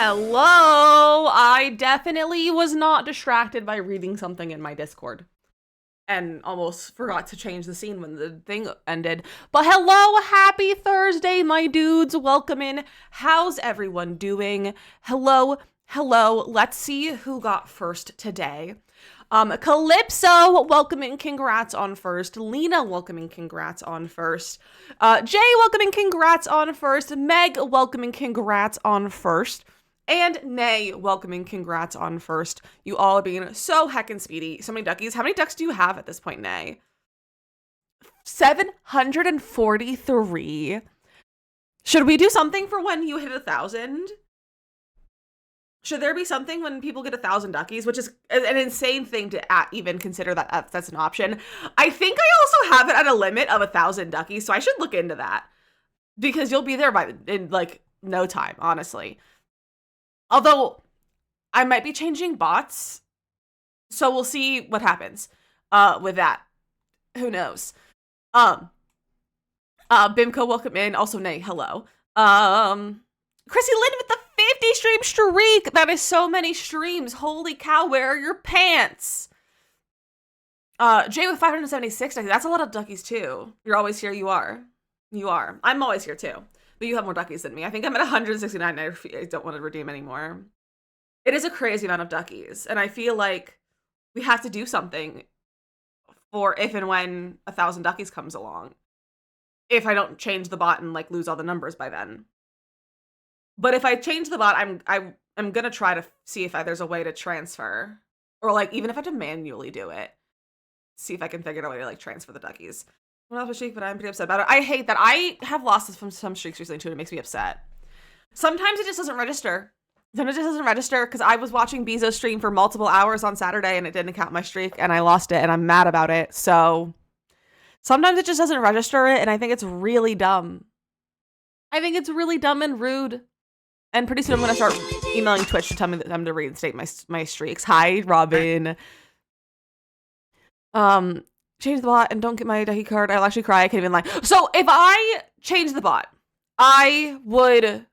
Hello! I definitely was not distracted by reading something in my Discord. And almost forgot to change the scene when the thing ended. But hello, happy Thursday, my dudes. Welcome in. How's everyone doing? Hello. Let's see who got first today. Calypso, welcome in, congrats on first. Lena, welcome in, congrats on first. Jay, welcome in, congrats on first. Meg, welcome in, congrats on first. And Nay, welcoming congrats on first. You all are being so heckin' speedy. So many duckies. How many ducks do you have at this point, Nay? 743. Should we do something for when you hit 1,000? Should there be something when people get 1,000 duckies, which is an insane thing to even consider that that's an option. I think I also have it at a limit of 1,000 duckies, so I should look into that. Because you'll be there in like no time, honestly. Although, I might be changing bots, so we'll see what happens with that. Who knows? Bimco, welcome in. Also, Nay, hello. Chrissy Lynn with the 50 stream streak. That is so many streams. Holy cow, where are your pants? Jay with 576 duckies. That's a lot of duckies, too. You're always here. You are. I'm always here, too. But you have more duckies than me. I think I'm at 169 and I don't want to redeem anymore. It is a crazy amount of duckies. And I feel like we have to do something for if and when 1,000 duckies comes along. If I don't change the bot and like lose all the numbers by then. But if I change the bot, I'm going to try to see if there's a way to transfer. Or like even if I have to manually do it. See if I can figure out a way to like transfer the duckies. What else was streak, but I'm pretty upset about it. I hate that. I have lost from some streaks recently too, and it makes me upset. Sometimes it just doesn't register. Because I was watching Bezo stream for multiple hours on Saturday and it didn't count my streak and I lost it and I'm mad about it. So sometimes it just doesn't register it and I think it's really dumb. I think it's really dumb and rude. And pretty soon I'm going to start emailing Twitch to tell me that I'm to reinstate my streaks. Hi, Robin. Change the bot and don't get my ducky card. I'll actually cry. I can't even lie. So if I change the bot, I would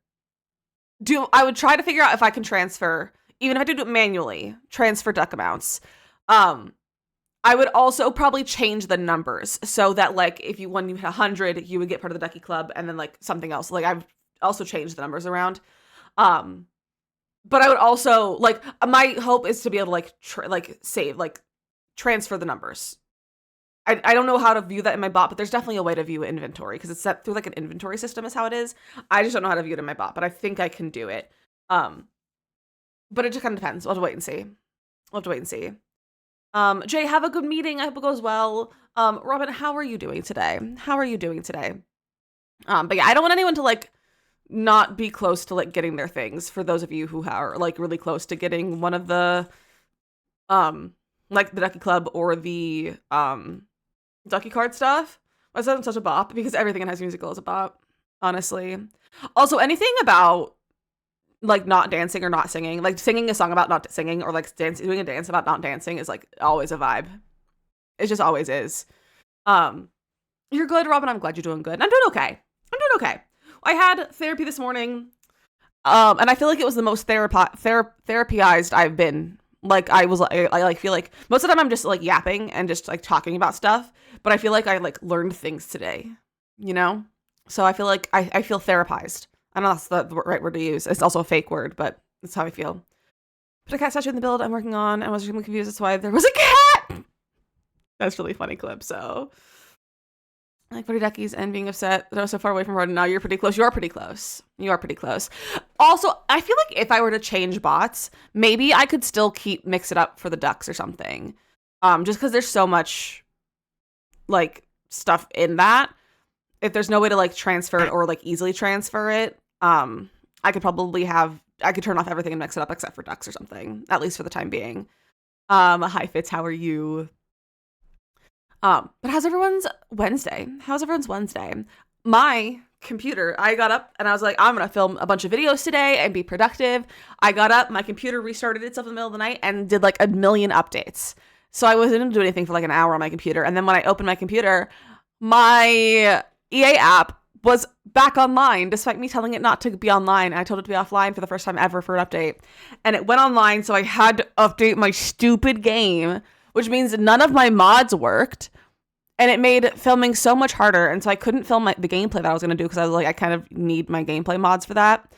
try to figure out if I can transfer, even if I do it manually, transfer duck amounts. I would also probably change the numbers so that like when you hit 100, you would get part of the ducky club and then like something else. Like I've also changed the numbers around. But I would also like my hope is to be able to transfer the numbers. I don't know how to view that in my bot, but there's definitely a way to view inventory because it's set through like an inventory system is how it is. I just don't know how to view it in my bot, but I think I can do it. But it just kind of depends. We'll have to wait and see. Jay, have a good meeting. I hope it goes well. Robin, how are you doing today? But yeah, I don't want anyone to like not be close to like getting their things for those of you who are like really close to getting one of the like the Ducky Club or the Ducky Card stuff. I said I'm such a bop because everything in High School Musical is a bop, honestly. Also, anything about like not dancing or not singing, like singing a song about not singing or like doing a dance about not dancing is like always a vibe. It just always is. You're good, Robin. I'm glad you're doing good. I'm doing okay. I had therapy this morning, and I feel like it was the most therapized I've been. Like I like feel like most of the time I'm just like yapping and just like talking about stuff, but I feel like I like learned things today, you know? So I feel like I feel therapized. I don't know if that's the right word to use. It's also a fake word, but that's how I feel. But a cat statue in the build I'm working on and I was really confused. That's why there was a cat. That's a really funny clip. So like 40 duckies and being upset that I was so far away from Rodin. Now you're pretty close. You are pretty close. Also, I feel like if I were to change bots, maybe I could still mix it up for the ducks or something. Just because there's so much like stuff in that. If there's no way to like transfer it or like easily transfer it, I could turn off everything and mix it up except for ducks or something, at least for the time being. Hi Fitz, how are you? But how's everyone's Wednesday? My computer, I got up and I was like, I'm going to film a bunch of videos today and be productive. I got up, my computer restarted itself in the middle of the night and did like a million updates. So I wasn't going to do anything for like an hour on my computer. And then when I opened my computer, my EA app was back online despite me telling it not to be online. I told it to be offline for the first time ever for an update. And it went online, so I had to update my stupid game, which means none of my mods worked. And it made filming so much harder. And so I couldn't film the gameplay that I was going to do because I was like, I kind of need my gameplay mods for that.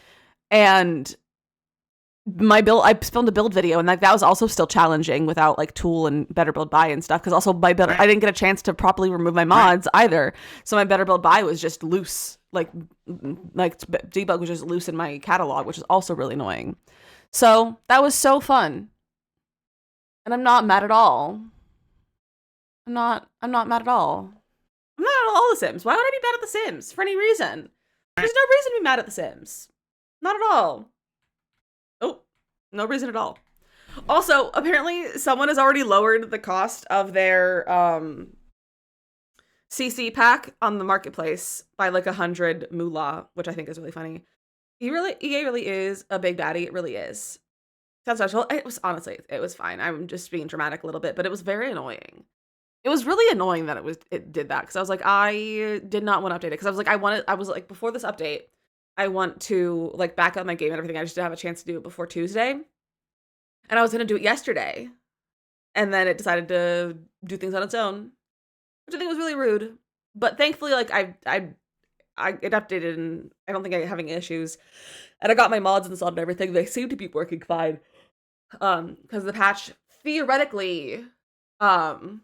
And I filmed a build video, and like that was also still challenging without like tool and better build buy and stuff, because also I didn't get a chance to properly remove my mods either, so my better build buy was just loose, like debug was just loose in my catalog, which is also really annoying. So that was so fun, and I'm not mad at all. I'm not mad at all. I'm not mad at all The Sims. Why would I be mad at The Sims for any reason? There's no reason to be mad at The Sims. Not at all. Oh, no reason at all. Also, apparently someone has already lowered the cost of their CC pack on the marketplace by like 100 moolah, which I think is really funny. EA really is a big baddie. It really is. Sounds special. It was fine. I'm just being dramatic a little bit, but it was very annoying. It was really annoying that it did that, because I was like, I did not want to update it, because I was like before this update, I want to like back up my game and everything. I just didn't have a chance to do it before Tuesday. And I was going to do it yesterday. And then it decided to do things on its own, which I think was really rude. But thankfully, like it updated, and I don't think I'm having issues. And I got my mods installed and everything. They seem to be working fine. Because the patch theoretically, the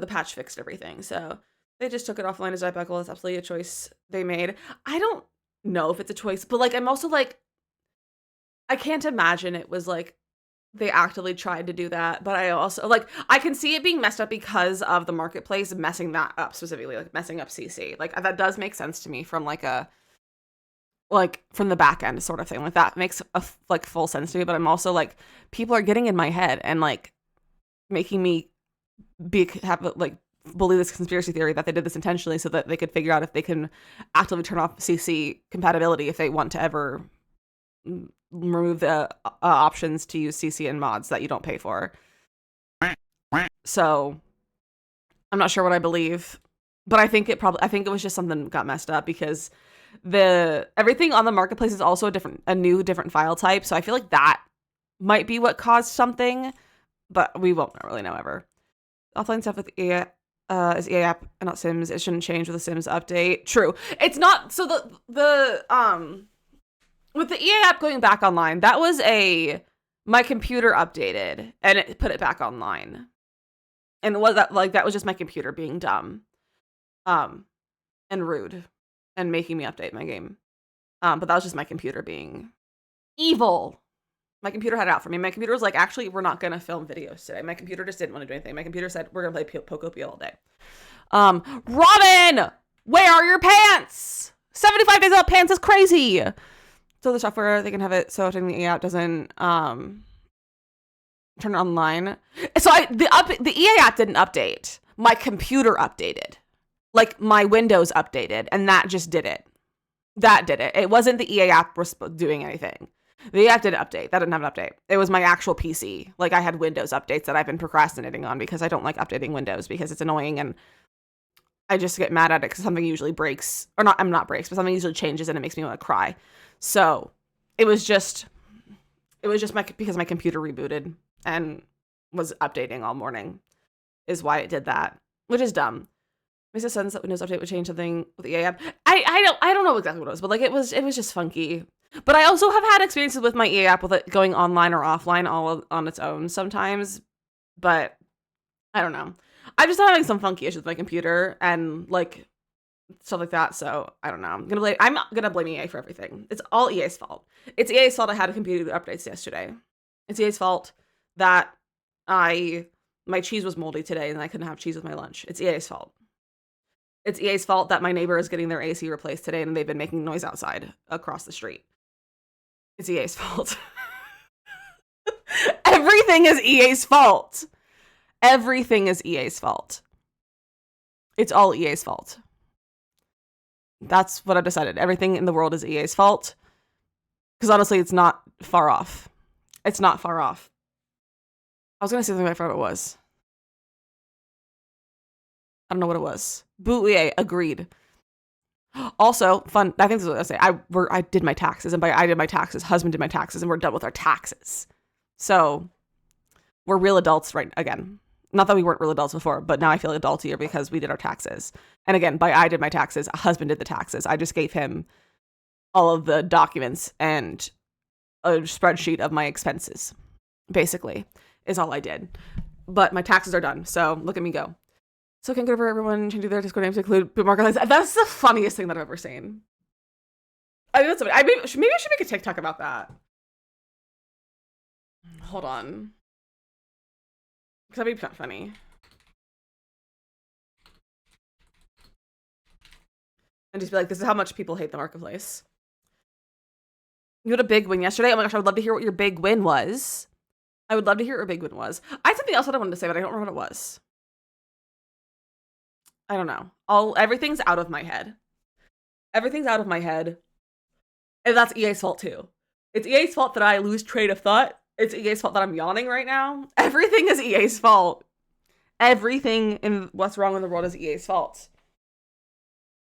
patch fixed everything. So they just took it offline as Buckle. It's absolutely a choice they made. I don't know if it's a choice, but like I'm also like, I can't imagine it was like they actively tried to do that. But I also like, I can see it being messed up because of the marketplace messing that up, specifically like messing up CC. Like that does make sense to me from like from the back end sort of thing. Like that makes like full sense to me. But I'm also like, people are getting in my head and like making me believe this conspiracy theory that they did this intentionally so that they could figure out if they can actively turn off CC compatibility if they want to ever remove the options to use CC and mods that you don't pay for. So I'm not sure what I believe, but I think it was just something got messed up, because everything on the marketplace is also a new different file type. So I feel like that might be what caused something, but we won't really know ever. Offline stuff with EA is EA app and not Sims. It shouldn't change with the Sims update. True. It's not. So the with the EA app going back online, that was my computer updated and it put it back online. And that was just my computer being dumb, and rude, and making me update my game. But that was just my computer being evil. My computer had it out for me. My computer was like, actually, we're not going to film videos today. My computer just didn't want to do anything. My computer said, we're going to play Pokopia all day. Robin, where are your pants? 75 days without pants is crazy. So the software, they can have it so the app doesn't turn it online. So the EA app didn't update. My computer updated. Like my Windows updated, and that just did it. That did it. It wasn't the EA app doing anything. The app didn't update. That didn't have an update. It was my actual PC. Like I had Windows updates that I've been procrastinating on because I don't like updating Windows because it's annoying and I just get mad at it because something usually breaks, or not breaks, but something usually changes and it makes me want to cry. So it was just because my computer rebooted and was updating all morning is why it did that, which is dumb. Makes sense that Windows update would change something with the EA app. I don't know exactly what it was, but like it was just funky. But I also have had experiences with my EA app with it going online or offline all on its own sometimes. But I don't know. I'm just having some funky issues with my computer and like stuff like that. So I don't know. I'm gonna blame EA for everything. It's all EA's fault. It's EA's fault I had a computer updates yesterday. It's EA's fault that my cheese was moldy today and I couldn't have cheese with my lunch. It's EA's fault. It's EA's fault that my neighbor is getting their AC replaced today and they've been making noise outside across the street. It's EA's fault. Everything is EA's fault. Everything is EA's fault. It's all EA's fault. That's what I've decided. Everything in the world is EA's fault. Because honestly, it's not far off. It's not far off. I was going to say something, I forgot what it was. I don't know what it was. Boo, yeah, agreed. Also, fun. I think this is what I was saying. I did my taxes, and by I did my taxes, husband did my taxes, and we're done with our taxes. So we're real adults right again. Not that we weren't real adults before, but now I feel adultier because we did our taxes. And again, by I did my taxes, husband did the taxes. I just gave him all of the documents and a spreadsheet of my expenses, basically, is all I did. But my taxes are done, so look at me go. So can over everyone change their Discord names to include boot market lines. That's the funniest thing that I've ever seen. I mean, that's maybe I should make a TikTok about that. Hold on. Because that'd be funny. And just be like, this is how much people hate the marketplace. You had a big win yesterday? Oh my gosh, I would love to hear what your big win was. I would love to hear what your big win was. I had something else that I wanted to say, but I don't remember what it was. I don't know. Everything's out of my head. Everything's out of my head. And that's EA's fault too. It's EA's fault that I lose train of thought. It's EA's fault that I'm yawning right now. Everything is EA's fault. Everything in what's wrong in the world is EA's fault.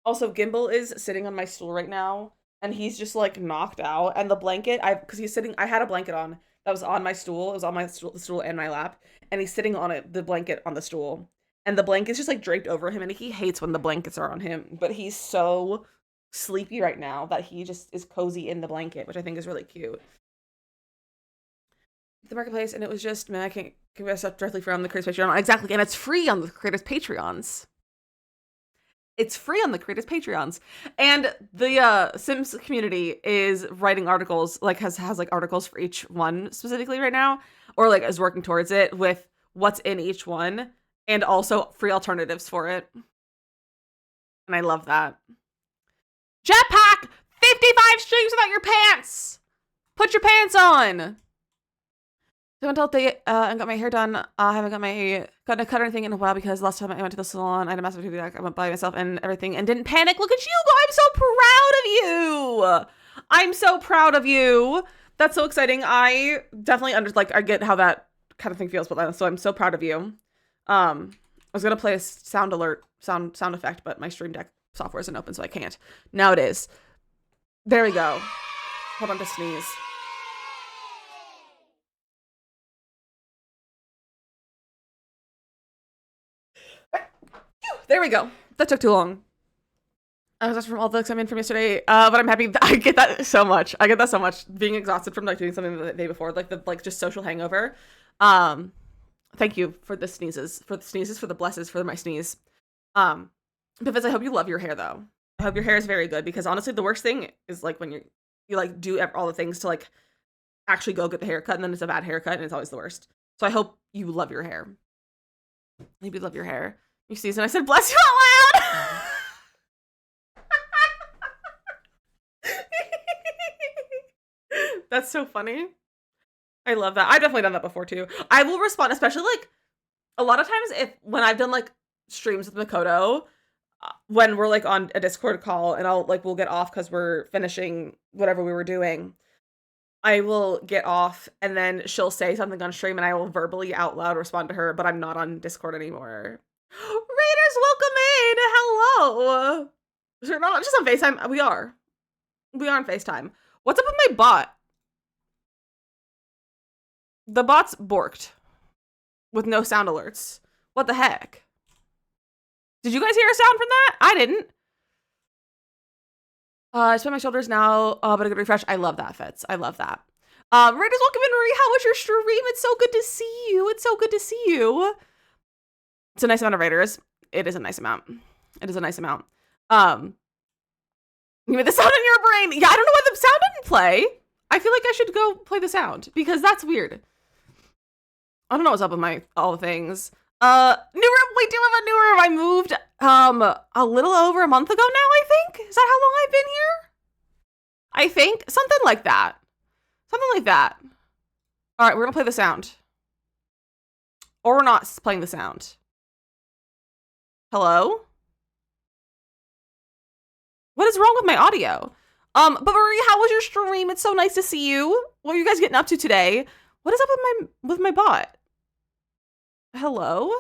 Also, Gimbal is sitting on my stool right now, and he's just like knocked out. And the blanket, because he's sitting, I had a blanket on that was on my stool. It was on my stool and my lap, and he's sitting on it, the blanket on the stool. And the blanket's just like draped over him, and he hates when the blankets are on him. But he's so sleepy right now that he just is cozy in the blanket, which I think is really cute. The marketplace, and it was just, man, I can't give us stuff directly from the creators Patreon. Exactly, and it's free on the creators Patreons. It's free on the creators Patreons. And the Sims community is writing articles, like has like articles for each one specifically right now, or like is working towards it with what's in each one, and also free alternatives for it. And I love that. Jetpack! 55 streams without your pants! Put your pants on! I went out there and got my hair done. I haven't gotten a cut or anything in a while because last time I went to the salon, I had a massive tooth ache. I went by myself and everything and didn't panic. Look at you! I'm so proud of you! I'm so proud of you! That's so exciting. I definitely I get how that kind of thing feels, but so I'm so proud of you. I was gonna play a sound effect, but my Stream Deck software isn't open, so I can't. Now it is. There we go. Hold on to sneeze. There we go. That took too long. I was from all the excitement from yesterday, but I'm happy. I get that so much. Being exhausted from like doing something the day before, like just social hangover. Thank you for the sneezes, for the blesses, for my sneeze. Because I hope you love your hair though. I hope your hair is very good, because honestly, the worst thing is like when you like do all the things to like actually go get the haircut, and then it's a bad haircut, and it's always the worst. So I hope you love your hair. Maybe love your hair. You see, and I said, bless you out loud. That's so funny. I love that. I've definitely done that before too. I will respond, especially like a lot of times when I've done like streams with Makoto, when we're like on a Discord call and we'll get off because we're finishing whatever we were doing. I will get off and then she'll say something on stream and I will verbally out loud respond to her, but I'm not on Discord anymore. Raiders, welcome in. Hello. We're not just on FaceTime. We are on FaceTime. What's up with my bot? The bot's borked with no sound alerts. What the heck? Did you guys hear a sound from that? I didn't. I spin my shoulders now, but a good refresh. I love that, Fitz. I love that. Raiders, welcome in, Marie. How was your stream? It's so good to see you. It's so good to see you. It's a nice amount of Raiders. It is a nice amount. It is a nice amount. You made the sound in your brain. Yeah, I don't know why the sound didn't play. I feel like I should go play the sound because that's weird. I don't know what's up with all the things. New room. We do have a new room. I moved a little over a month ago now, I think. Is that how long I've been here? I think something like that. Something like that. All right, we're gonna play the sound. Or we're not playing the sound. Hello? What is wrong with my audio? But Marie, how was your stream? It's so nice to see you. What are you guys getting up to today? What is up with my bot? Hello?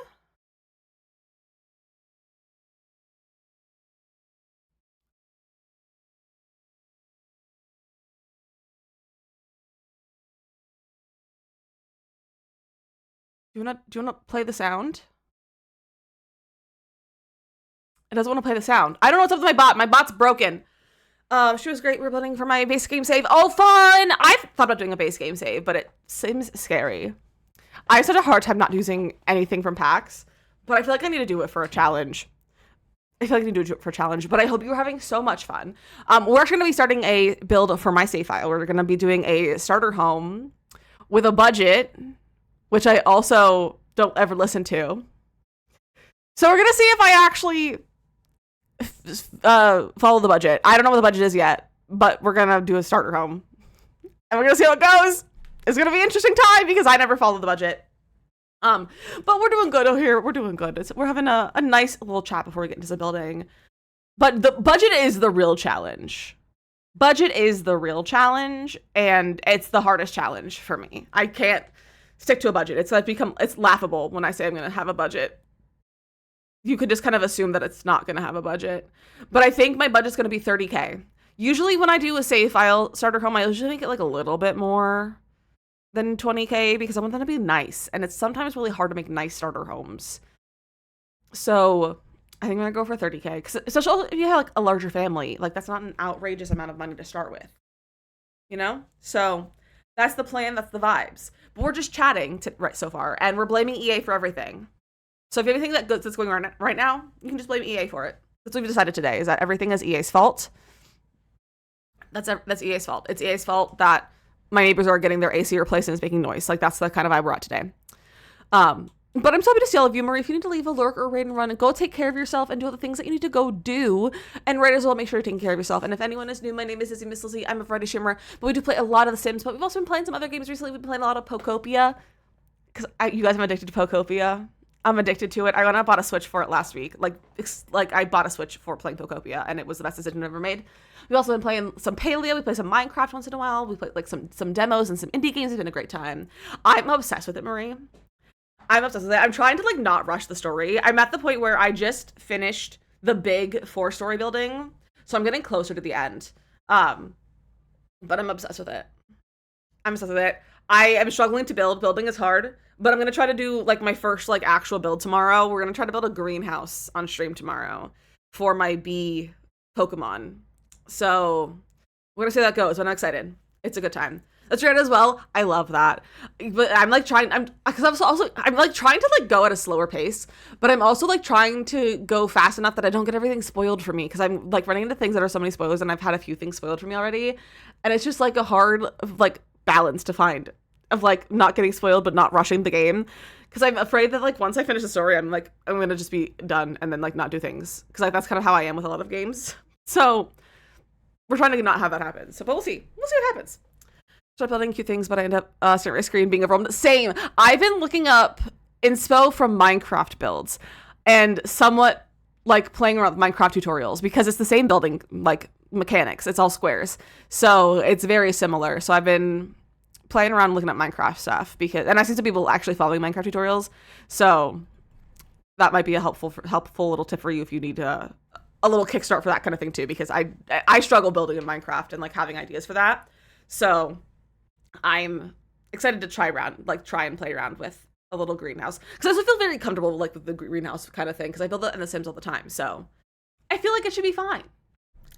Do you wanna play the sound? It doesn't want to play the sound. I don't know what's up with my bot. My bot's broken. She was great. We're building for my base game save. Oh, fun! I've thought about doing a base game save, but it seems scary. I have such a hard time not using anything from packs, but I feel like I need to do it for a challenge. But I hope you're having so much fun. We're actually going to be starting a build for my save file. We're going to be doing a starter home with a budget, which I also don't ever listen to. So we're going to see if I actually follow the budget. I don't know what the budget is yet, but we're gonna do a starter home and we're gonna see how it goes. It's gonna be an interesting time because I never followed the budget. But we're doing good over here. We're doing good. We're having a nice little chat before we get into the building. But the budget is the real challenge. Budget is the real challenge, and it's the hardest challenge for me. I can't stick to a budget. It's laughable when I say I'm gonna have a budget. You could just kind of assume that it's not going to have a budget. But I think my budget's going to be 30K. Usually when I do a save file starter home, I usually make it like a little bit more than 20K because I want them to be nice. And it's sometimes really hard to make nice starter homes. So I think I'm going to go for 30K. Because especially if you have like a larger family, like that's not an outrageous amount of money to start with. You know? So that's the plan. That's the vibes. But we're just chatting right so far. And we're blaming EA for everything. So if you have anything that's going on right now, you can just blame EA for it. That's what we've decided today, is that everything is EA's fault. That's EA's fault. It's EA's fault that my neighbors are getting their AC replaced and it's making noise. Like, that's the kind of vibe we're at today. But I'm so happy to see all of you. Marie, if you need to leave a lurk or raid and run, go take care of yourself and do all the things that you need to go do. And right as well, make sure you're taking care of yourself. And if anyone is new, my name is DizzyMissLizzy. I'm a Friday Shimmer, but we do play a lot of The Sims, but we've also been playing some other games recently. We've been playing a lot of Pokopia, because you guys are addicted to Pokopia. I'm addicted to it. I went and bought a Switch for it last week. Like I bought a Switch for playing Pokopia, and it was the best decision I've ever made. We've also been playing some Paleo. We play some Minecraft once in a while. We play like some demos and some indie games. It's been a great time. I'm obsessed with it, Marie. I'm obsessed with it. I'm trying to like not rush the story. I'm at the point where I just finished the big 4-story building, so I'm getting closer to the end. But I'm obsessed with it. I'm obsessed with it. I am struggling to build. Building is hard. But I'm going to try to do, like, my first, like, actual build tomorrow. We're going to try to build a greenhouse on stream tomorrow for my bee Pokemon. So, we're going to see how that goes, but I'm excited. It's a good time. That's right as well. I love that. But I'm, like, trying to, like, go at a slower pace. But I'm also, like, trying to go fast enough that I don't get everything spoiled for me. Because I'm, like, running into things that are so many spoilers, and I've had a few things spoiled for me already. And it's just, like, a hard, like, balance to find. Of like not getting spoiled but not rushing the game, because I'm afraid that like once I finish the story I'm gonna just be done and then like not do things, because like that's kind of how I am with a lot of games. So we're trying to not have that happen. So but we'll see what happens. Start building cute things, but I end up staring at my screen being overwhelmed. Same. I've been looking up inspo from Minecraft builds and somewhat like playing around with Minecraft tutorials, because it's the same building like mechanics. It's all squares, so it's very similar. So I've been playing around looking at Minecraft stuff, and I see some people actually following Minecraft tutorials, so that might be a helpful little tip for you if you need a little kickstart for that kind of thing too, because I struggle building in Minecraft and like having ideas for that. So I'm excited to try and play around with a little greenhouse, because I also feel very comfortable like with the greenhouse kind of thing, because I build it in The Sims all the time, so I feel like it should be fine.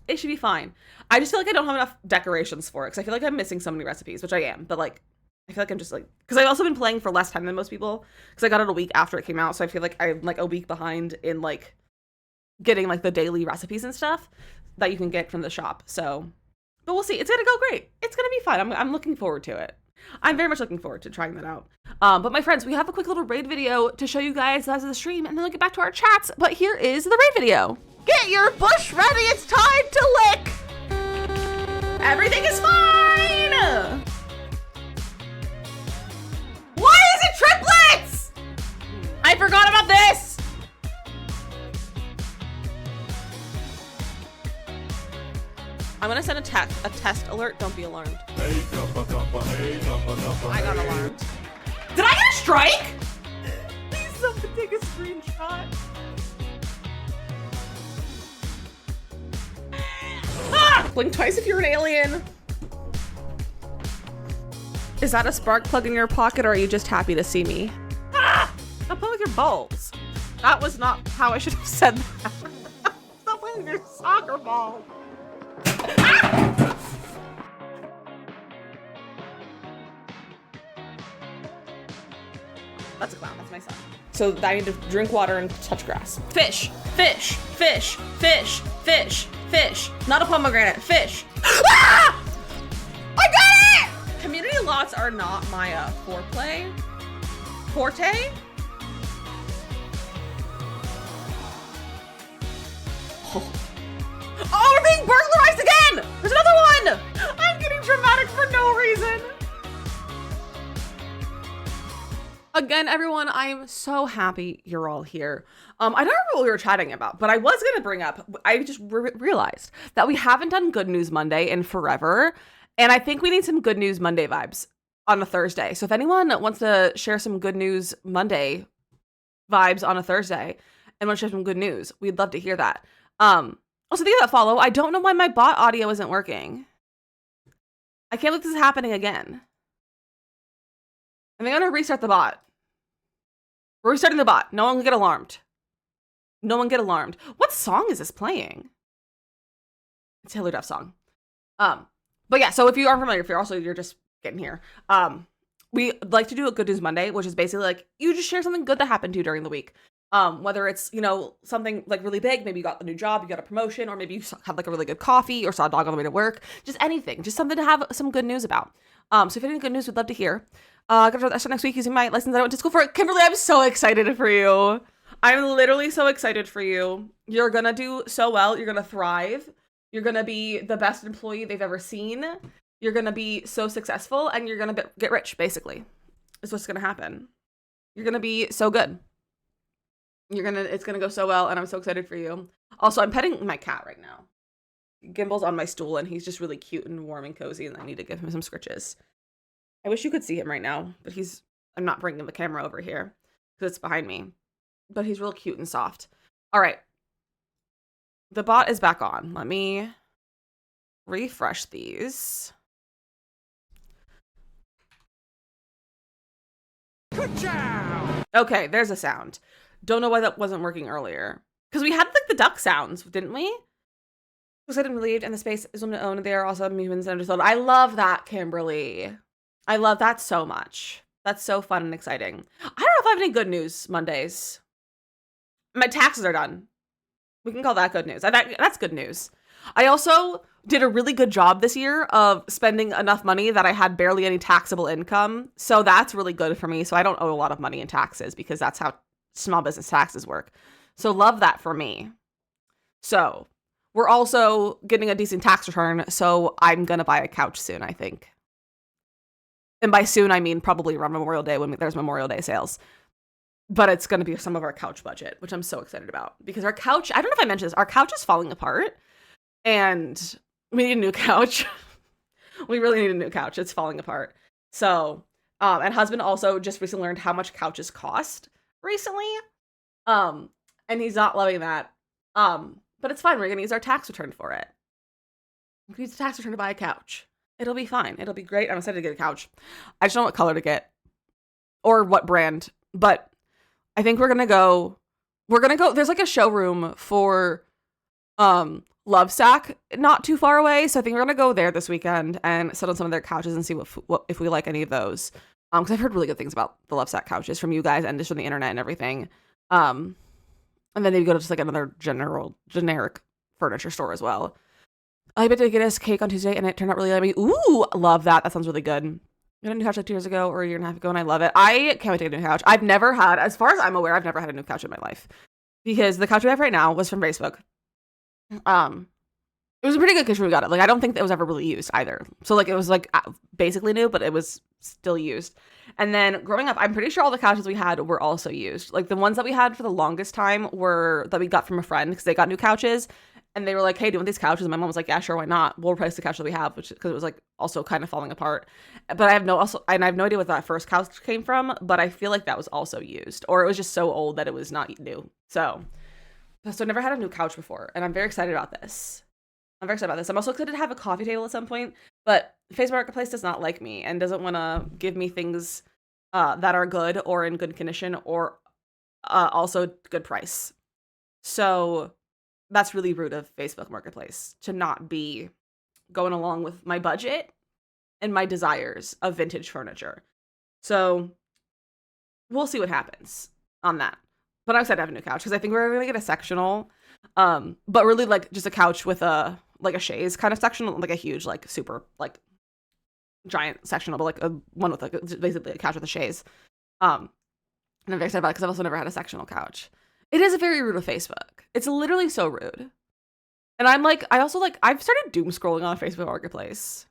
It should be fine. I just feel like I don't have enough decorations for it, because I feel like I'm missing so many recipes, which I am. But like, I feel like I'm just like, because I've also been playing for less time than most people, because I got it a week after it came out. So I feel like I'm like a week behind in like getting like the daily recipes and stuff that you can get from the shop. So, but we'll see. It's gonna go great. It's gonna be fun. I'm looking forward to it. I'm very much looking forward to trying that out. But my friends, we have a quick little raid video to show you guys as of the stream, and then we'll get back to our chats. But here is the raid video. Get your bush ready, it's time to lick! Everything is fine! Why is it triplets? I forgot about this! I'm gonna send a test alert, don't be alarmed. I got alarmed. Did I get a strike? Please someone take a screenshot. Blink twice if you're an alien. Is that a spark plug in your pocket, or are you just happy to see me? Ah! your balls. That was not how I should have said that. Stop playing with your soccer ball. That's a clown. That's my son. So I need to drink water and touch grass. Fish, fish, fish, fish, fish, fish. Not a pomegranate. Fish. Ah! I got it! Community lots are not my forte. Oh, we're being burglarized again! There's another one! I'm getting dramatic for no reason. Again, everyone, I am so happy you're all here. I don't remember what we were chatting about, but I was going to bring up, I just realized that we haven't done Good News Monday in forever, and I think we need some Good News Monday vibes on a Thursday. So if anyone wants to share some Good News Monday vibes on a Thursday and want to share some good news, we'd love to hear that. Also, thank you that follow. I don't know why my bot audio isn't working. I can't believe this is happening again. I'm going to restart the bot. We're restarting the bot. No one get alarmed. No one get alarmed. What song is this playing? It's a Taylor Duff song. But yeah, so if you aren't familiar, if you're just getting here, we like to do a Good News Monday, which is basically like you just share something good that happened to you during the week. Whether it's, you know, something like really big, maybe you got the new job, you got a promotion, or maybe you had like a really good coffee or saw a dog on the way to work, just anything, just something to have some good news about. So if you have any good news, we'd love to hear. I'm gonna start next week using my license that I went to school for. Kimberly, I'm so excited for you. I'm literally so excited for you. You're gonna do so well. You're gonna thrive. You're gonna be the best employee they've ever seen. You're gonna be so successful, and you're gonna get rich, basically. Is what's gonna happen. You're gonna be so good. It's gonna go so well, and I'm so excited for you. Also, I'm petting my cat right now. Gimbal's on my stool, and he's just really cute and warm and cozy, and I need to give him some scritches. I wish you could see him right now, but I'm not bringing the camera over here because it's behind me, but he's real cute and soft. All right. The bot is back on. Let me refresh these. Good job. Okay, there's a sound. Don't know why that wasn't working earlier. Because we had like the duck sounds, didn't we? Excited and relieved, and the space is women owned. They are also humans and understood. I love that, Kimberly. I love that so much. That's so fun and exciting. I don't know if I have any good news Mondays. My taxes are done. We can call that good news. That's good news. I also did a really good job this year of spending enough money that I had barely any taxable income. So that's really good for me. So I don't owe a lot of money in taxes because that's how small business taxes work. So love that for me. So we're also getting a decent tax return. So I'm going to buy a couch soon, I think. And by soon, I mean probably around Memorial Day when there's Memorial Day sales. But it's going to be some of our couch budget, which I'm so excited about. Because our couch, I don't know if I mentioned this, our couch is falling apart. And we need a new couch. We really need a new couch. It's falling apart. So, and husband also just recently learned how much couches cost recently. And he's not loving that. But it's fine. We're going to use our tax return for it. We can use the tax return to buy a couch. It'll be fine. It'll be great. I'm excited to get a couch. I just don't know what color to get or what brand, but I think we're going to go, there's like a showroom for, Lovesac not too far away. So I think we're going to go there this weekend and sit on some of their couches and see what if we like any of those. Cause I've heard really good things about the Lovesac couches from you guys and just from the internet and everything. And then maybe go to just like another generic furniture store as well. I bet to get us cake on Tuesday and it turned out really yummy. Ooh, love that. That sounds really good. I got a new couch like 2 years ago or a year and a half ago and I love it. I can't wait to get a new couch. I've never had, as far as I'm aware, I've never had a new couch in my life because the couch we have right now was from Facebook. It was a pretty good couch when we got it. Like, I don't think that it was ever really used either. So like, it was like basically new, but it was still used. And then growing up, I'm pretty sure all the couches we had were also used. Like the ones that we had for the longest time were that we got from a friend because they got new couches. And they were like, hey, do you want these couches? And my mom was like, yeah, sure, why not? We'll replace the couch that we have, which because it was like also kind of falling apart. But I have no idea what that first couch came from, but I feel like that was also used. Or it was just so old that it was not new. So I never had a new couch before. And I'm very excited about this. I'm also excited to have a coffee table at some point. But Facebook Marketplace does not like me and doesn't want to give me things that are good or in good condition or also good price. So that's really rude of Facebook Marketplace to not be going along with my budget and my desires of vintage furniture. So we'll see what happens on that. But I'm excited to have a new couch because I think we're gonna get a sectional, but really like just a couch with a like a chaise kind of sectional, like a huge like super like giant sectional, but like a one with like basically a couch with a chaise. And I'm very excited about it because I've also never had a sectional couch. It is very rude of Facebook. It's literally so rude. And I'm like, I also like, I've started doom scrolling on Facebook Marketplace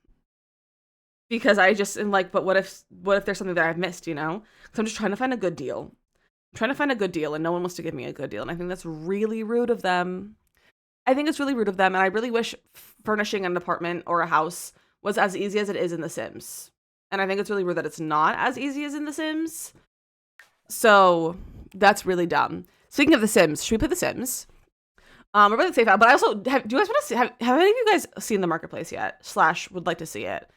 because I just am like, but what if there's something that I've missed, you know? Because I'm just trying to find a good deal. I'm trying to find a good deal and no one wants to give me a good deal. And I think that's really rude of them. I think it's really rude of them. And I really wish furnishing an apartment or a house was as easy as it is in The Sims. And I think it's really rude that it's not as easy as in The Sims. So that's really dumb. Speaking of The Sims, should we play The Sims? We're really safe out, but I also do you guys want to see? Have any of you guys seen the marketplace yet? / would like to see it.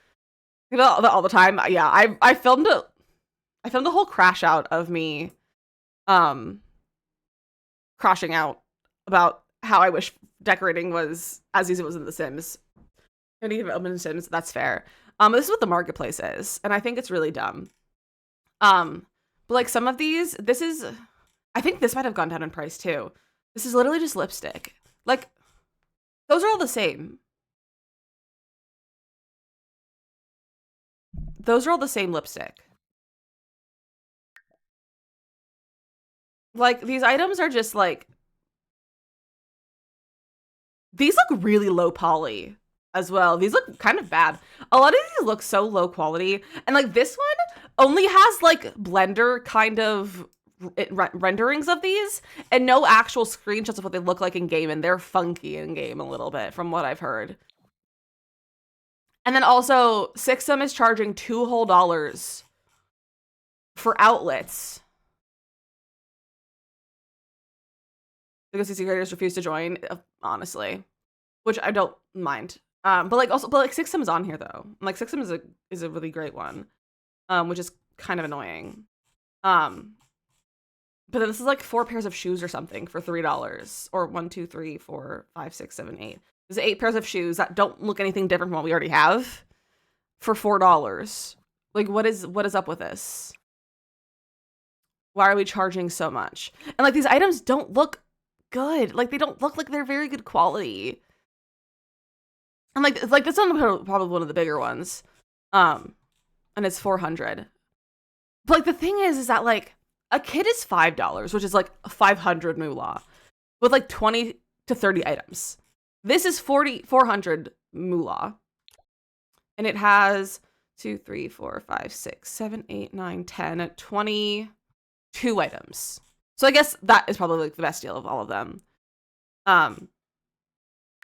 All the time. Yeah, I filmed it. I filmed a whole crash out of me, crashing out about how I wish decorating was as easy as it was in The Sims. And even open The Sims, that's fair. This is what the marketplace is, and I think it's really dumb. But like some of these, I think this might have gone down in price too. This is literally just lipstick. Like, those are all the same. Those are all the same lipstick. Like, these items are just like... These look really low poly as well. These look kind of bad. A lot of these look so low quality. And like this one only has like Blender kind of... renderings of these and no actual screenshots of what they look like in game, and they're funky in game a little bit from what I've heard. And then also Sixum is charging $2 whole for outlets because CC creators refuse to join, honestly, which I don't mind. But like Sixum is on here though. Like Sixum is a really great one, which is kind of annoying. But then this is like 4 pairs of shoes or something for $3. Or 1, 2, 3, 4, 5, 6, 7, 8. There's 8 pairs of shoes that don't look anything different from what we already have for $4. Like, what is up with this? Why are we charging so much? And like these items don't look good. Like they don't look like they're very good quality. And like it's like this one probably one of the bigger ones. And it's $400. But like the thing is that like a kit is $5, which is like 500 moolah, with like 20 to 30 items. This is 400 moolah, and it has 2, 3, 4, 5, 6, 7, 8, 9, 10, 22 items. So I guess that is probably like the best deal of all of them. But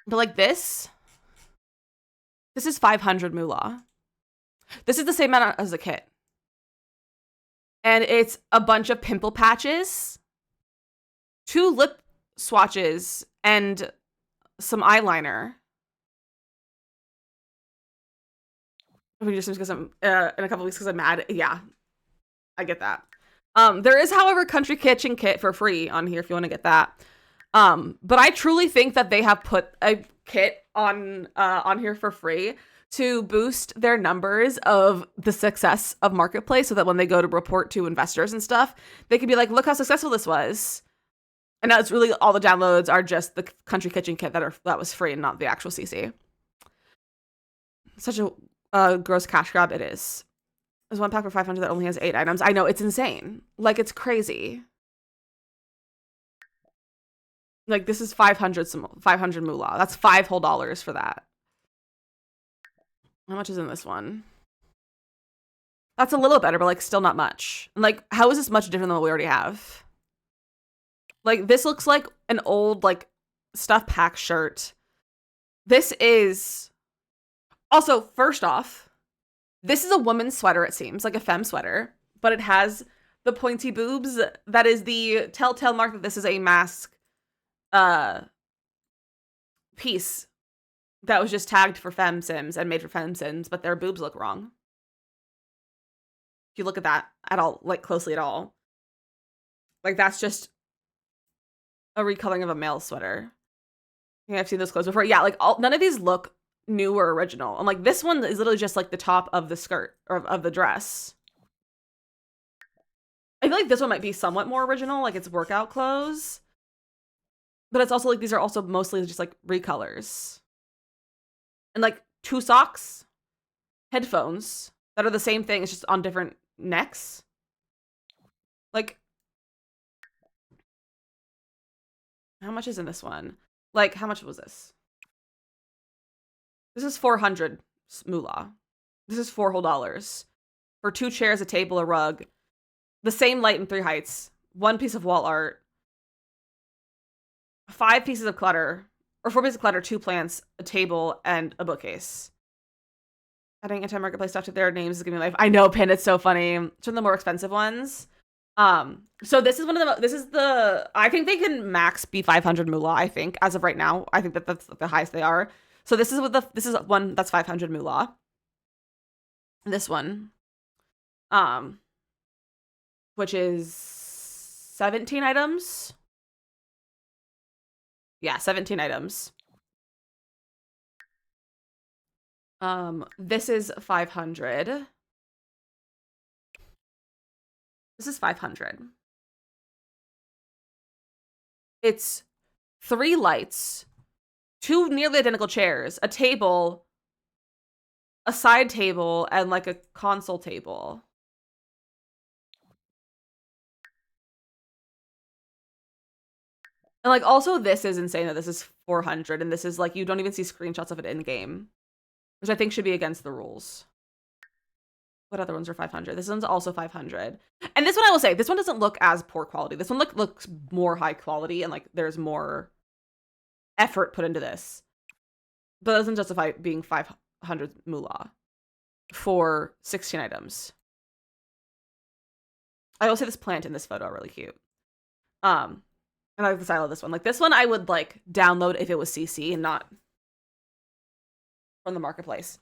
like this is 500 moolah. This is the same amount as the kit. And it's a bunch of pimple patches, 2 lip swatches, and some eyeliner. Just because I'm in a couple weeks because I'm mad. Yeah, I get that. There is, however, Country Kitchen Kit for free on here if you want to get that. But I truly think that they have put a kit on here for free to boost their numbers of the success of Marketplace so that when they go to report to investors and stuff, they can be like, look how successful this was. And now it's really all the downloads are just the Country Kitchen Kit that was free and not the actual CC. Such a gross cash grab it is. There's one pack for 500 that only has 8 items. I know, it's insane. Like, it's crazy. Like, this is 500 moolah. That's $5 whole for that. How much is in this one? That's a little better, but like still not much. And like, how is this much different than what we already have? Like, this looks like an old like stuff pack shirt. This is also, first off, this is a woman's sweater, it seems, like a femme sweater, but it has the pointy boobs. That is the telltale mark that this is a mask piece that was just tagged for femme sims and made for femme sims, but their boobs look wrong. If you look at that at all, like closely at all. Like, that's just a recoloring of a male sweater. Yeah, I've seen those clothes before. Yeah, like, none of these look new or original. And, like, this one is literally just, like, the top of the skirt, or of the dress. I feel like this one might be somewhat more original, like, it's workout clothes. But it's also, like, these are also mostly just, like, recolors. And, like, 2 socks, headphones that are the same thing, it's just on different necks. Like, how much is in this one? Like, how much was this? This is 400 moolah. This is $4 whole for 2 chairs, a table, a rug, the same light in 3 heights, 1 piece of wall art, 5 pieces of clutter, or 4 pieces of clutter, 2 plants, a table, and a bookcase. Adding anti-marketplace stuff to their names is giving me life. I know, Pin, it's so funny. It's one of the more expensive ones. So this is I think they can max be 500 moolah, I think, as of right now. I think that's the highest they are. So this is one that's 500 moolah. This one, which is 17 items. Yeah, 17 items. This is 500. This is 500. It's 3 lights, 2 nearly identical chairs, a table, a side table, and like a console table. And like, also, this is insane that this is 400, and this is like, you don't even see screenshots of it in game, which I think should be against the rules. What other ones are 500? This one's also 500. And this one, I will say, this one doesn't look as poor quality. This one looks more high quality, and like, there's more effort put into this. But it doesn't justify being 500 moolah for 16 items. I will say this plant in this photo are really cute. And I like the style of this one. Like, this one I would, like, download if it was CC and not from the marketplace.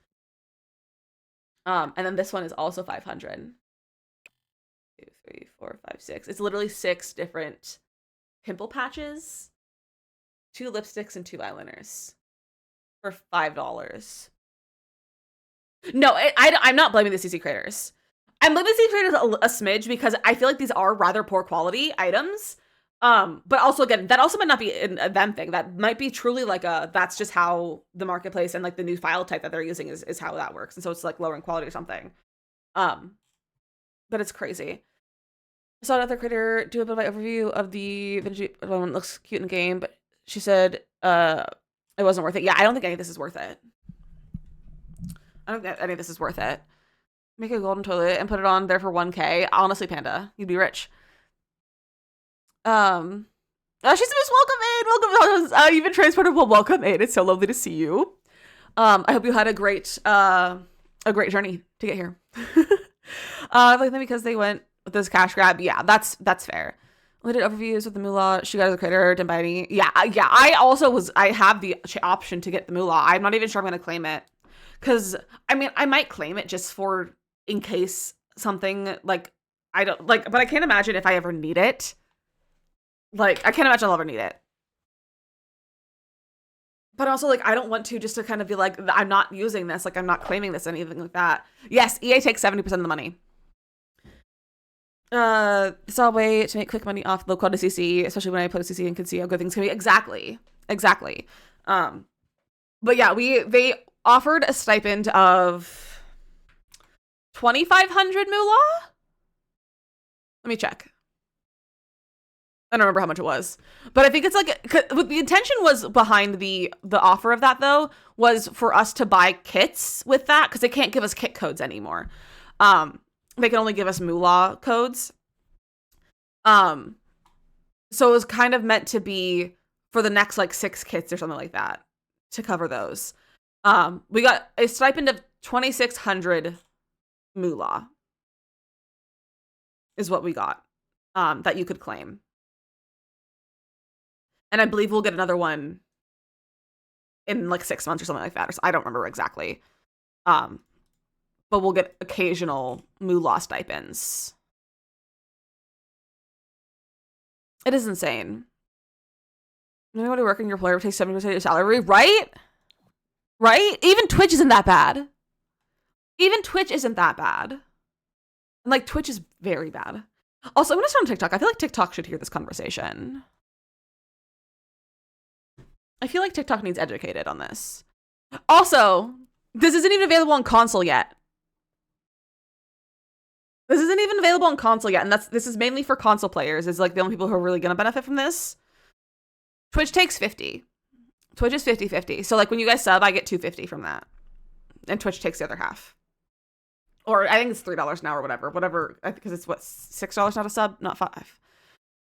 And then this one is also 500. 2, 3, 4, 5, 6. It's literally 6 different pimple patches, 2 lipsticks, and 2 eyeliners for $5. No, I'm not blaming the CC creators. I'm blaming the CC creators a smidge because I feel like these are rather poor quality items. But also, again, that also might not be a them thing. That might be truly like that's just how the marketplace and like the new file type that they're using is how that works. And so it's like lower in quality or something. But it's crazy. I saw another creator do a bit of an overview of the vintage one. Looks cute in the game, but she said it wasn't worth it. Yeah, I don't think any of this is worth it. I don't think any of this is worth it. Make a golden toilet and put it on there for 1K. Honestly, Panda, you'd be rich. She's the most welcome aid. You've been transported. Well, welcome aid. It's so lovely to see you. I hope you had a great journey to get here. Like them because they went with this cash grab. Yeah, that's fair. Limited overviews with the moolah. She got as a creator, didn't buy any. Yeah. I have the option to get the moolah. I'm not even sure I'm gonna claim it, because I mean I might claim it just for in case something like I don't like, but I can't imagine if I ever need it. Like, I can't imagine I'll ever need it. But also, like, I don't want to just to kind of be like, I'm not using this. Like, I'm not claiming this, anything like that. Yes, EA takes 70% of the money. It's all a way to make quick money off low quality CC, especially when I play CC and can see how good things can be. Exactly. But yeah, they offered a stipend of 2,500 moolah? Let me check. I don't remember how much it was, but I think it's like the intention was behind the offer of that though was for us to buy kits with that, because they can't give us kit codes anymore. They can only give us moolah codes. So it was kind of meant to be for the next like 6 kits or something like that to cover those. We got a stipend of 2,600 moolah is what we got, that you could claim. And I believe we'll get another one in like 6 months or something like that. Or I don't remember exactly. But we'll get occasional moolah stipends. It is insane. You know, to work in your employer takes 70% of your salary, right? Right? Even Twitch isn't that bad. Even Twitch isn't that bad. And like Twitch is very bad. Also, I'm gonna start on TikTok. I feel like TikTok should hear this conversation. I feel like TikTok needs educated on this. Also, this isn't even available on console yet. This isn't even available on console yet, and this is mainly for console players. Is like the only people who are really gonna benefit from this. Twitch takes 50. Twitch is 50-50. So like when you guys sub, I get $2.50 from that, and Twitch takes the other half. Or I think it's $3 now or whatever. Because it's what, $6 not a sub, not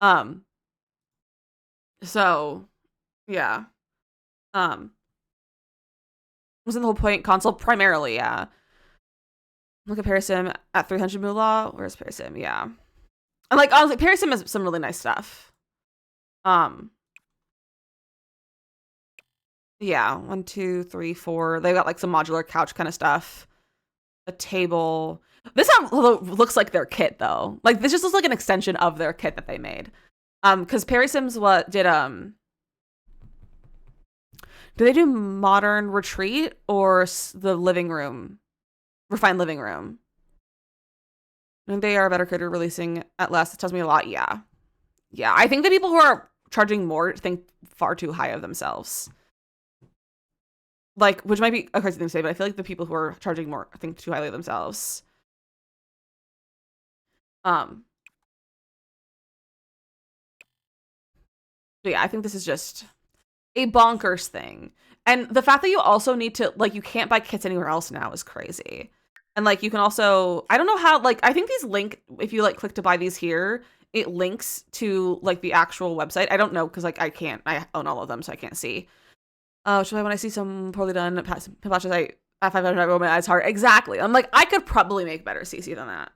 $5. So yeah. Wasn't the whole point console primarily? Yeah. Look at Parasim at 300 moolah. Where's Parasim? Yeah. And like honestly, Parasim has some really nice stuff. Yeah, 1, 2, 3, 4. They got like some modular couch kind of stuff. A table. This looks like their kit though. Like this just looks like an extension of their kit that they made. Because Parasim's do they do modern retreat or the living room? Refined living room. And they are a better creator releasing at less. It tells me a lot. Yeah. Yeah. I think the people who are charging more think far too high of themselves. Like, which might be a crazy thing to say, but I feel like the people who are charging more think too highly of themselves. But yeah, I think this is just a bonkers thing. And the fact that you also need to, like, you can't buy kits anywhere else now is crazy. And, like, you can also, I don't know how, like, I think these link, if you, like, click to buy these here, it links to, like, the actual website. I don't know, because, like, I own all of them, so I can't see. Should I, when I see some poorly done patches, at 500, I roll my eyes hard. Exactly. I'm like, I could probably make better CC than that.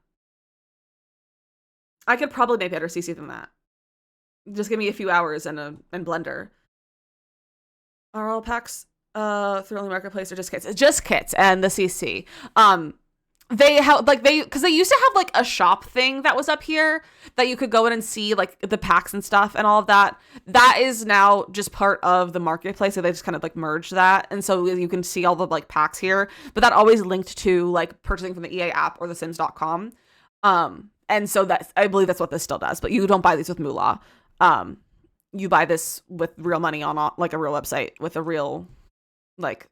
Just give me a few hours and Blender. Are all packs through only marketplace or just kits? Just kits and the CC. They have because they used to have like a shop thing that was up here that you could go in and see like the packs and stuff and all of that. That is now just part of the marketplace, so they just kind of like merged that, and so you can see all the like packs here. But that always linked to like purchasing from the EA app or the Sims.com. And so I believe that's what this still does. But you don't buy these with moolah. You buy this with real money on like a real website with a real like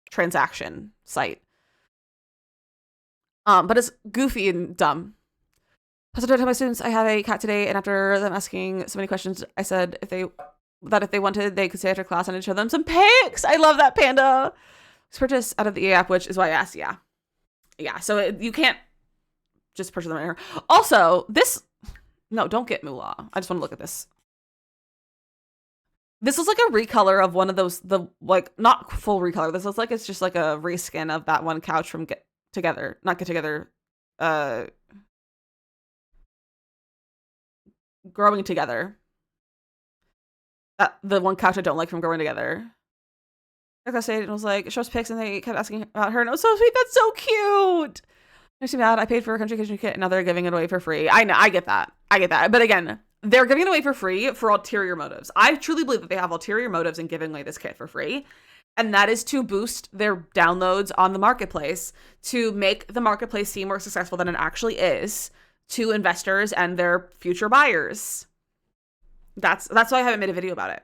transaction site. But it's goofy and dumb. I told my students I have a cat today, and after them asking so many questions, I said if they wanted, they could stay after class and I'd show them some pics. I love that, Panda. It's purchased out of the EA app, which is why I asked. Yeah. So you can't just purchase them in here. Also, no, don't get moolah. I just want to look at this. This is like a recolor of one of those, not full recolor. This looks like it's just like a reskin of that one couch from Growing Together. The one couch I don't like from Growing Together. Like I said, it was like, show us pics, and they kept asking about her, and it was so sweet. That's so cute. Makes me mad. I paid for a country kitchen kit, and now they're giving it away for free. I know, I get that. But again, they're giving it away for free for ulterior motives. I truly believe that they have ulterior motives in giving away this kit for free. And that is to boost their downloads on the marketplace, to make the marketplace seem more successful than it actually is to investors and their future buyers. That's why I haven't made a video about it.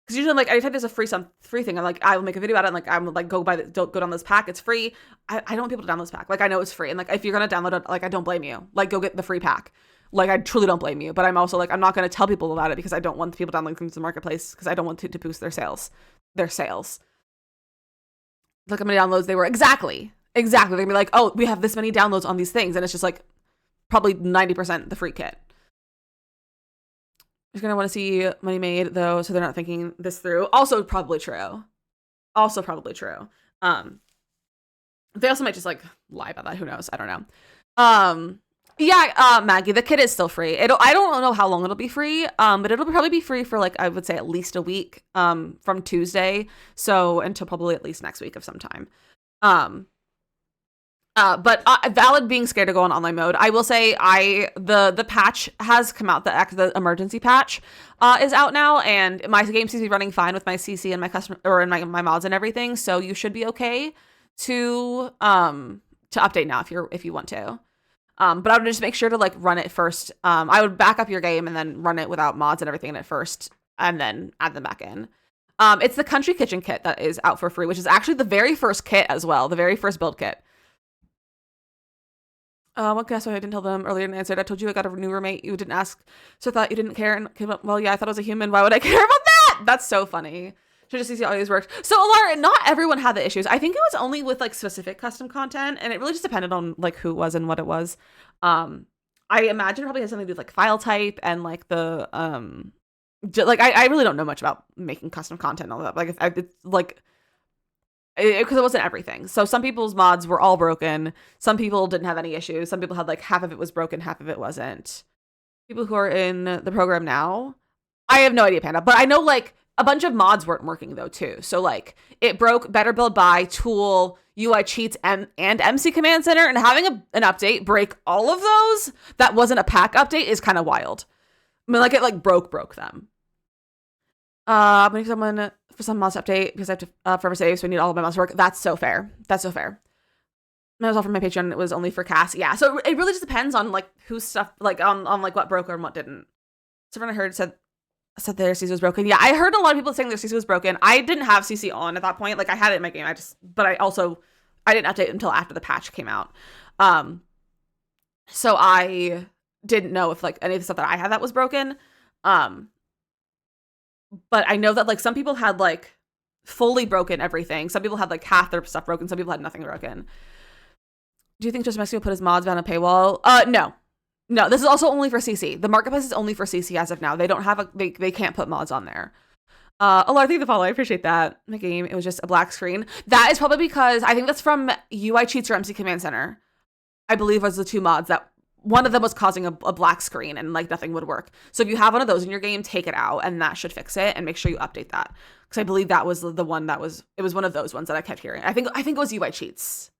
Because usually, like, anytime there's a free thing, I will make a video about it. And like, I'm like, go down this pack. It's free. I don't want people to download this pack. Like, I know it's free, and like, if you're gonna download it, like, I don't blame you. Like, go get the free pack. Like, I truly don't blame you. But I'm also like, I'm not gonna tell people about it because I don't want people downloading things to the marketplace because I don't want to boost their sales. Look how many downloads they were. Exactly. They're gonna be like, oh, we have this many downloads on these things, and it's just like probably 90% the free kit. You're gonna want to see money made though, so they're not thinking this through. Also probably true. They also might just like lie about that. Who knows? I don't know. Maggie, the kit is still free. I don't know how long it'll be free. But it'll probably be free for like, I would say at least a week, from Tuesday. So until probably at least next week of some time. But valid being scared to go on online mode. I will say the patch has come out. The emergency patch is out now, and my game seems to be running fine with my CC and my custom or in my mods and everything. So you should be okay to update now if you want to. But I would just make sure to like run it first. I would back up your game and then run it without mods and everything in it first, and then add them back in. It's the Country Kitchen kit that is out for free, which is actually the very first kit as well, the very first build kit. What guess I didn't tell them earlier and answered. I told you I got a new roommate. You didn't ask, so I thought you didn't care. And came up, well, yeah, I thought it was a human. Why would I care about that? That's so funny. Should just see how these worked. So, Alara, not everyone had the issues. I think it was only with like specific custom content, and it really just depended on like who it was and what it was. I imagine it probably has something to do with like file type and like the like I really don't know much about making custom content and all that. Like it's like because it wasn't everything. So some people's mods were all broken. Some people didn't have any issues. Some people had like half of it was broken, half of it wasn't. People who are in the program now, I have no idea, Panda. But I know like a bunch of mods weren't working though too. So like it broke Better Build By, Tool, UI Cheats, and MC Command Center, and having an update break all of those that wasn't a pack update is kind of wild. I mean, like it like broke them. I'm gonna someone for some mods update because I have to forever save, so I need all of my mods to work. That's so fair. That's so fair. That was all from my Patreon. It was only for Cass. Yeah, so it really just depends on like whose stuff, like on like what broke and what didn't. Someone I heard said their CC was broken. Yeah, I heard a lot of people saying their CC was broken. I didn't have CC on at that point. Like I had it in my game. But I didn't update until after the patch came out. So I didn't know if like any of the stuff that I had that was broken. But I know that like some people had like fully broken everything. Some people had like half their stuff broken. Some people had nothing broken. Do you think Just Mexico put his mods behind a paywall? No. This is also only for CC. The marketplace is only for CC as of now. They don't have they can't put mods on there. A lot of things to follow. I appreciate that. My game, it was just a black screen. That is probably because I think that's from UI Cheats or MC Command Center. I believe was the two mods that one of them was causing a black screen and like nothing would work. So if you have one of those in your game, take it out and that should fix it, and make sure you update that. Because I believe that was the one it was one of those ones that I kept hearing. I think it was UI Cheats.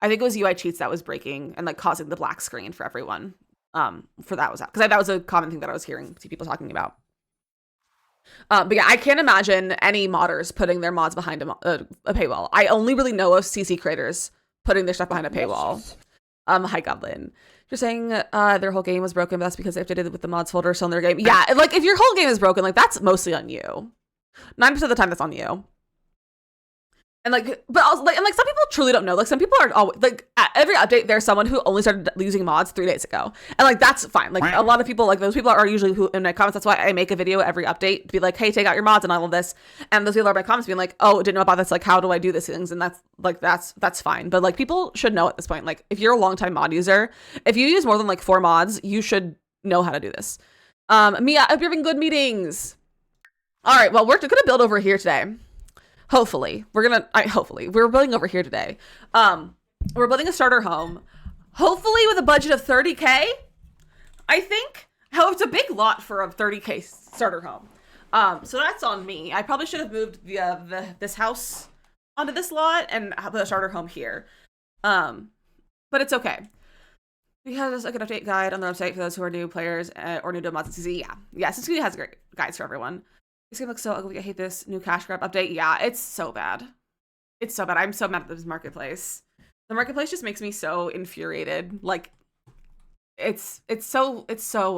I think it was UI Cheats that was breaking and like causing the black screen for everyone. For that was because that was a common thing that I was hearing people talking about. But yeah, I can't imagine any modders putting their mods behind a paywall. I only really know of CC creators putting their stuff behind a paywall. Hi Goblin. You're saying their whole game was broken, but that's because they updated it with the mods folder still in their game. Yeah, like if your whole game is broken, like that's mostly on you. 9% of the time, that's on you. And like, but also, like, and like some people truly don't know. Like some people are always like at every update, there's someone who only started using mods 3 days ago, and like that's fine. Like a lot of people, like those people are usually who in my comments. That's why I make a video every update to be like, hey, take out your mods and all of this. And those people are in my comments being like, oh, didn't know about this. Like, how do I do these things? And that's fine. But like people should know at this point. Like if you're a longtime mod user, if you use more than like 4 mods, you should know how to do this. Mia, I hope you're having good meetings. All right, well, we're gonna build over here today. Hopefully we're building over here today. We're building a starter home, hopefully with a budget of 30K, I think. However, it's a big lot for a 30K starter home. So that's on me. I probably should have moved this house onto this lot and put a starter home here. But it's okay. We have a good update guide on the website for those who are new players or new to mods and CC. Yeah, CC has great guides for everyone. This game looks so ugly. I hate this new cash grab update. Yeah, it's so bad. It's so bad. I'm so mad at this marketplace. The marketplace just makes me so infuriated. Like, it's so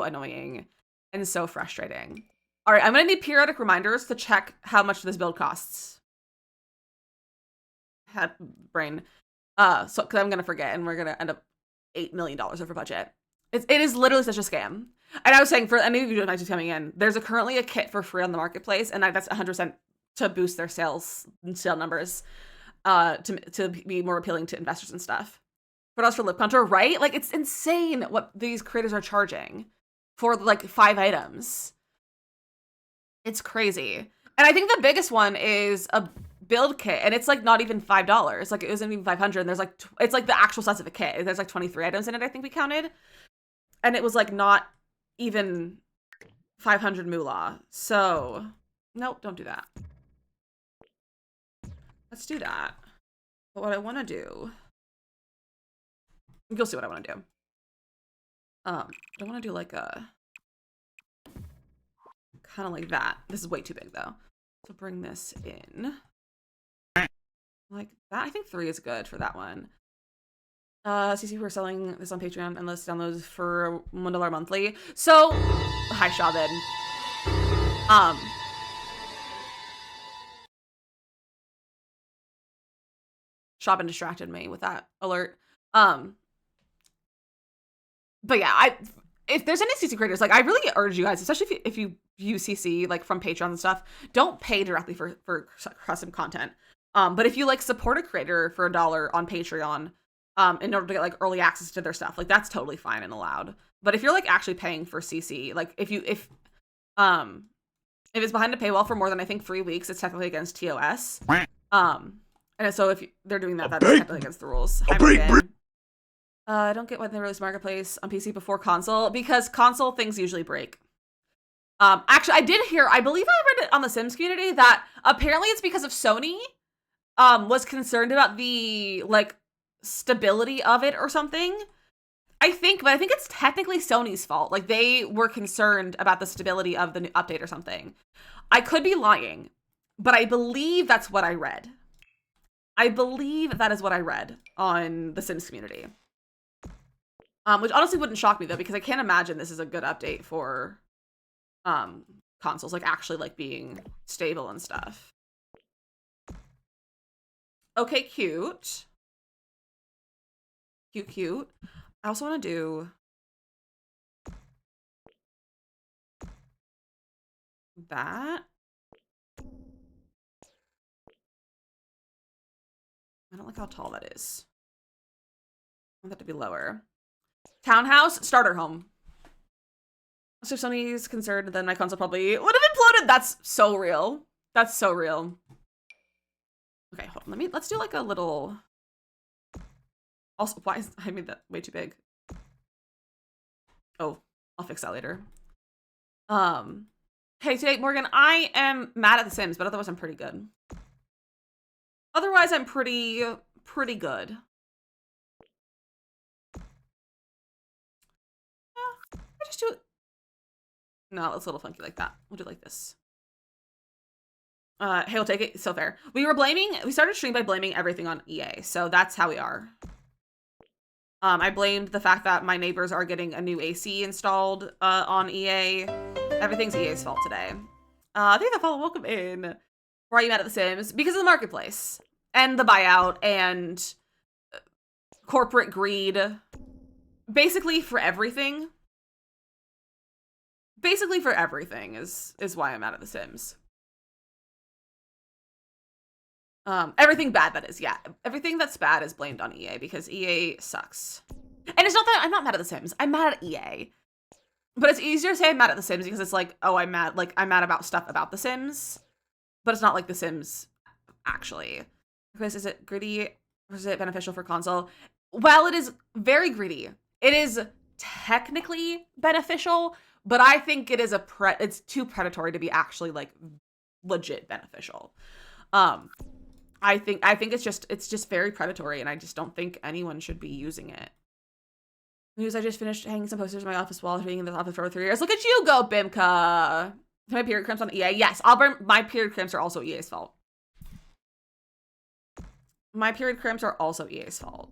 annoying and so frustrating. All right, I'm gonna need periodic reminders to check how much this build costs. Had brain. Because I'm gonna forget, and we're gonna end up $8 million over budget. It is literally such a scam. And I was saying, for any of you just coming in, there's currently a kit for free on the marketplace, and that's 100% to boost their sale numbers, to be more appealing to investors and stuff. What else for lip contour, right? Like, it's insane what these creators are charging for like 5 items. It's crazy. And I think the biggest one is a build kit, and it's like not even $5. Like, it wasn't even 500. And there's like it's like the actual size of a kit. There's like 23 items in it, I think we counted, and it was like not even 500 moolah. So nope, don't do that. Let's do that. But what I want to do You'll see what I want to do. I want to do like a kind of like that. This is way too big though. So bring this in like that. I think 3 is good for that one. CC, we're selling this on Patreon and list downloads for $1 monthly. So, hi, Shabin. Shabin distracted me with that alert. But yeah, if there's any CC creators, like I really urge you guys, especially if you use CC like from Patreon and stuff, don't pay directly for custom content. But if you like support a creator for $1 on Patreon, in order to get like early access to their stuff, like that's totally fine and allowed. But if you're like actually paying for CC, like if it's behind a paywall for more than I think 3 weeks, it's technically against TOS. And so if they're doing that, that's technically against the rules. I don't get why they released Marketplace on PC before console, because console things usually break. Actually, I believe I read it on the Sims community that apparently it's because of Sony was concerned about the like stability of it or something. I think it's technically Sony's fault. Like they were concerned about the stability of the new update or something. I could be lying, but I believe that's what I read. I believe that is what I read on the Sims community. Which honestly wouldn't shock me though, because I can't imagine this is a good update for consoles, like actually like being stable and stuff. Okay, cute. Cute. I also want to do that. I don't like how tall that is. I want that to be lower. Townhouse, starter home. So if Sony's concerned, then my console probably would have imploded. That's so real. That's so real. Okay, hold on. Let's do like a little. Also, I made that way too big. Oh, I'll fix that later. Hey, today, Morgan, I am mad at The Sims, but otherwise I'm pretty good. Otherwise, I'm pretty good. I just do it. No, it's a little funky like that. We'll do it like this. Hey, we'll take it. So fair. We started stream by blaming everything on EA. So that's how we are. I blamed the fact that my neighbors are getting a new AC installed on EA. Everything's EA's fault today. Thank you for the follow. Welcome in. Why are you mad at The Sims? Because of the marketplace and the buyout and corporate greed. Basically for everything. Basically for everything is why I'm mad at The Sims. Everything bad, that is, yeah. Everything that's bad is blamed on EA because EA sucks. And it's not that I'm not mad at The Sims. I'm mad at EA. But it's easier to say I'm mad at The Sims because it's like, oh, I'm mad about stuff about The Sims. But it's not like The Sims, actually. Chris, is it greedy or is it beneficial for console? Well, it is very greedy. It is technically beneficial, but I think it is it's too predatory to be actually like legit beneficial. I think it's just very predatory, and I just don't think anyone should be using it. News: I just finished hanging some posters in my office wall, being in the office for 3 years. Look at you go, Bimka. My period cramps on EA. Yes, my period cramps are also EA's fault. My period cramps are also EA's fault.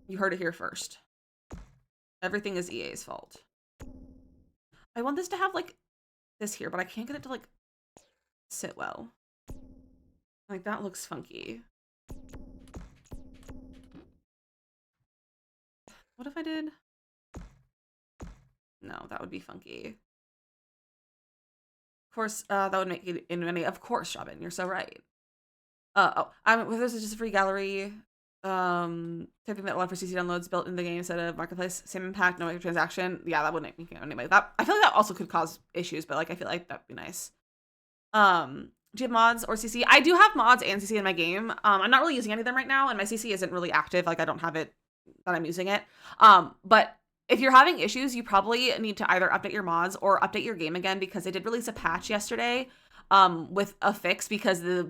You heard it here first. Everything is EA's fault. I want this to have like this here, but I can't get it to like sit well. Like that looks funky. What if I did? No, that would be funky. Of course, that would make it in many. Of course, Shabin, you're so right. This is just a free gallery. Typing that allowed for CC downloads built in the game instead of marketplace. Same impact, no microtransaction. Yeah, that wouldn't make me anyway. That I feel like that also could cause issues, but like I feel like that'd be nice. Do you have mods or CC? I do have mods and CC in my game. I'm not really using any of them right now, and my CC isn't really active. Like I don't have it that I'm using it. But if you're having issues, you probably need to either update your mods or update your game again, because they did release a patch yesterday with a fix, because the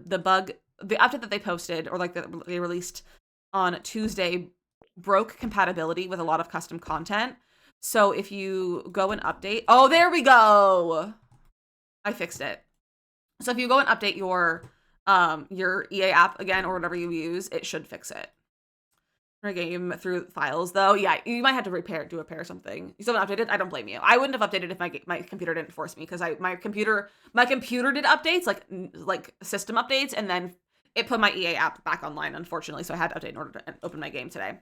update that they posted, or like that they released on Tuesday, broke compatibility with a lot of custom content. So if you go and update, oh, there we go. I fixed it. So if you go and update your EA app again or whatever you use, it should fix it. Game through files though, yeah, you might have to do a repair something. You still haven't updated? I don't blame you. I wouldn't have updated if my computer didn't force me, because my computer did updates, like system updates, and then it put my EA app back online, unfortunately. So I had to update in order to open my game today.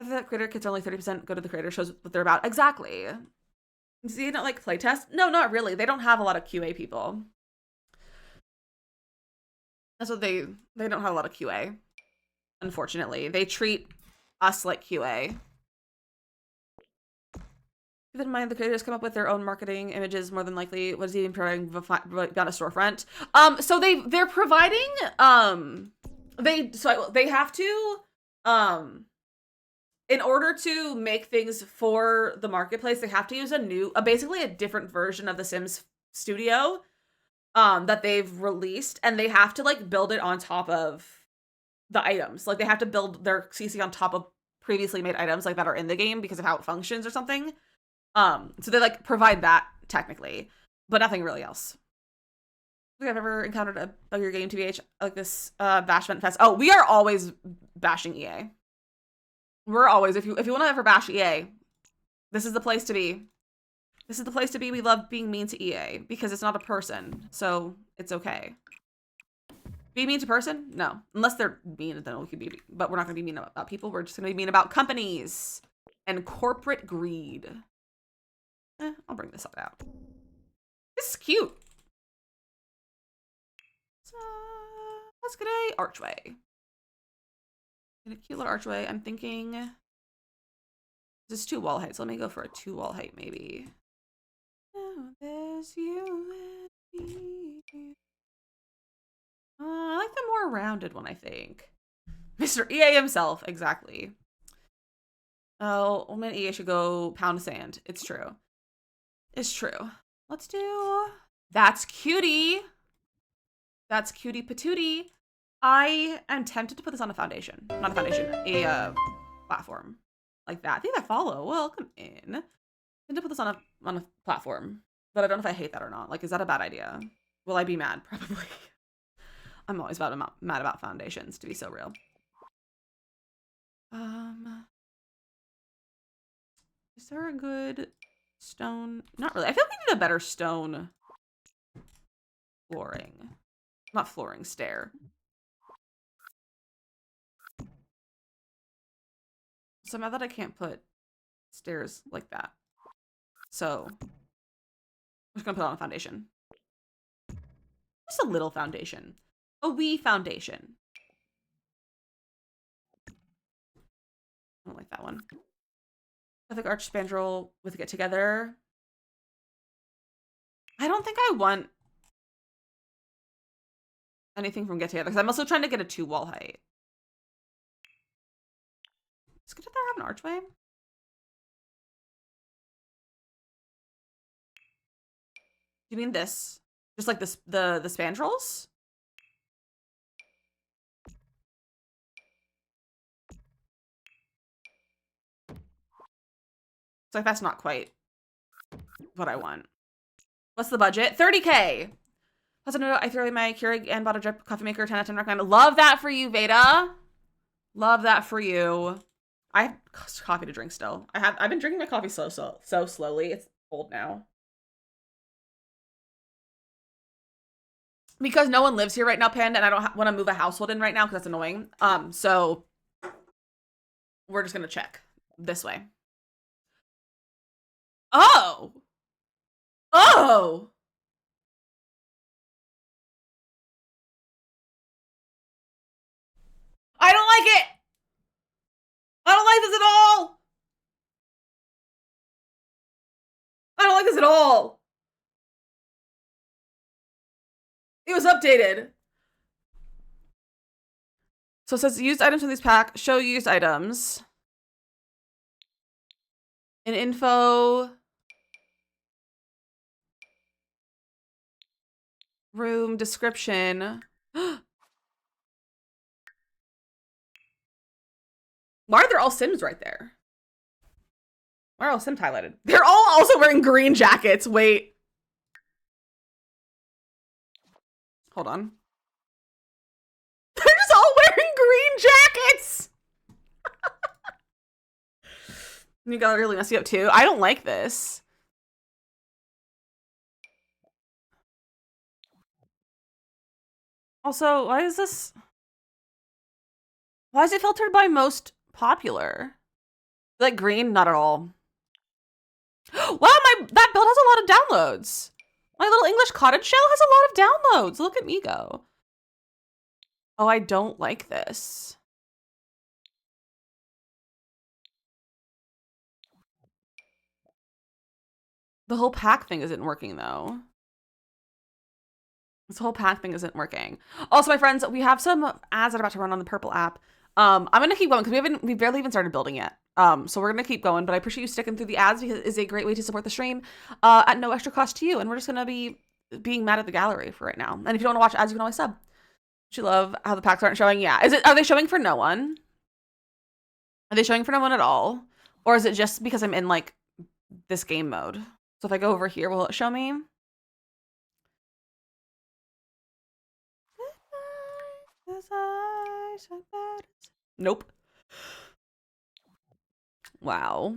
If the creator kits are only 30%, go to the creator, shows what they're about. Exactly. Do you not like playtest? No, not really. They don't have a lot of QA people. That's what they don't have a lot of QA. Unfortunately, they treat us like QA. Keep in mind, the creators come up with their own marketing images more than likely. What is he even providing beyond a storefront? So they're providing they have to in order to make things for the marketplace, they have to use basically a different version of the Sims Studio that they've released, and they have to like build it on top of the items. Like they have to build their CC on top of previously made items like that are in the game because of how it functions or something. So they like provide that technically, but nothing really else. I think I've ever encountered a buggier game TBH like this bash event fest. Oh, we are always bashing EA. We're always, if you want to ever bash EA, this is the place to be. This is the place to be. We love being mean to EA because it's not a person, so it's okay. Be mean to person? No. Unless they're mean, then we could be. But we're not going to be mean about people. We're just going to be mean about companies and corporate greed. I'll bring this out. This is cute. So, let's get a archway. Get a cute little archway. I'm thinking this is 2 wall height, so let me go for a 2 wall height maybe. Oh, there's you and me. I like the more rounded one, I think. Mr. EA himself, exactly. Oh, woman EA should go pound sand. It's true. It's true. Let's do... That's cutie. That's cutie patootie. I am tempted to put this on a foundation. Not a foundation, a platform. Like that. I think I follow. Welcome in. I'm to put this on a platform. But I don't know if I hate that or not. Like, is that a bad idea? Will I be mad? Probably. I'm always mad about foundations, to be so real. Is there a good stone? Not really. I feel like we need a better stone flooring. Not flooring, stair. So now that I can't put stairs like that. So I'm just gonna put it on a foundation. Just a little foundation. A wee foundation. I don't like that one. I think arch spandrel with Get Together. I don't think I want anything from Get Together because I'm also trying to get a 2 wall height. Does Get Together have an archway? Do you mean this? Just like this, the spandrels? So like that's not quite what I want. What's the budget? 30K. Plus, I threw away my Keurig and bought a drip coffee maker. 10 out of 10 recommend. Love that for you, Veda. Love that for you. I have coffee to drink still. I've been drinking my coffee so slowly. It's cold now. Because no one lives here right now, Panda, and I don't want to move a household in right now because that's annoying. So we're just gonna check this way. Oh! Oh! I don't like it! I don't like this at all! I don't like this at all! It was updated. So it says used items from these pack. Show used items. In info. Room description. Why are there all Sims right there? Why are all Sims highlighted? They're all also wearing green jackets. Wait. Hold on. They're just all wearing green jackets! You got really messy up too. I don't like this. Also, why is this... Why is it filtered by most popular? Like green? Not at all. Wow, that build has a lot of downloads. My little English cottage shell has a lot of downloads. Look at me go. Oh, I don't like this. The whole pack thing isn't working though. This whole pack thing isn't working. Also, my friends, we have some ads that are about to run on the Purple app. I'm gonna keep going because we barely even started building yet. So we're gonna keep going, but I appreciate you sticking through the ads because it is a great way to support the stream at no extra cost to you. And we're just gonna be being mad at the gallery for right now. And if you don't want to watch ads, you can always sub. Do you love how the packs aren't showing? Yeah. Are they showing for no one? Are they showing for no one at all? Or is it just because I'm in like this game mode? So if I go over here, will it show me? Nope. Wow.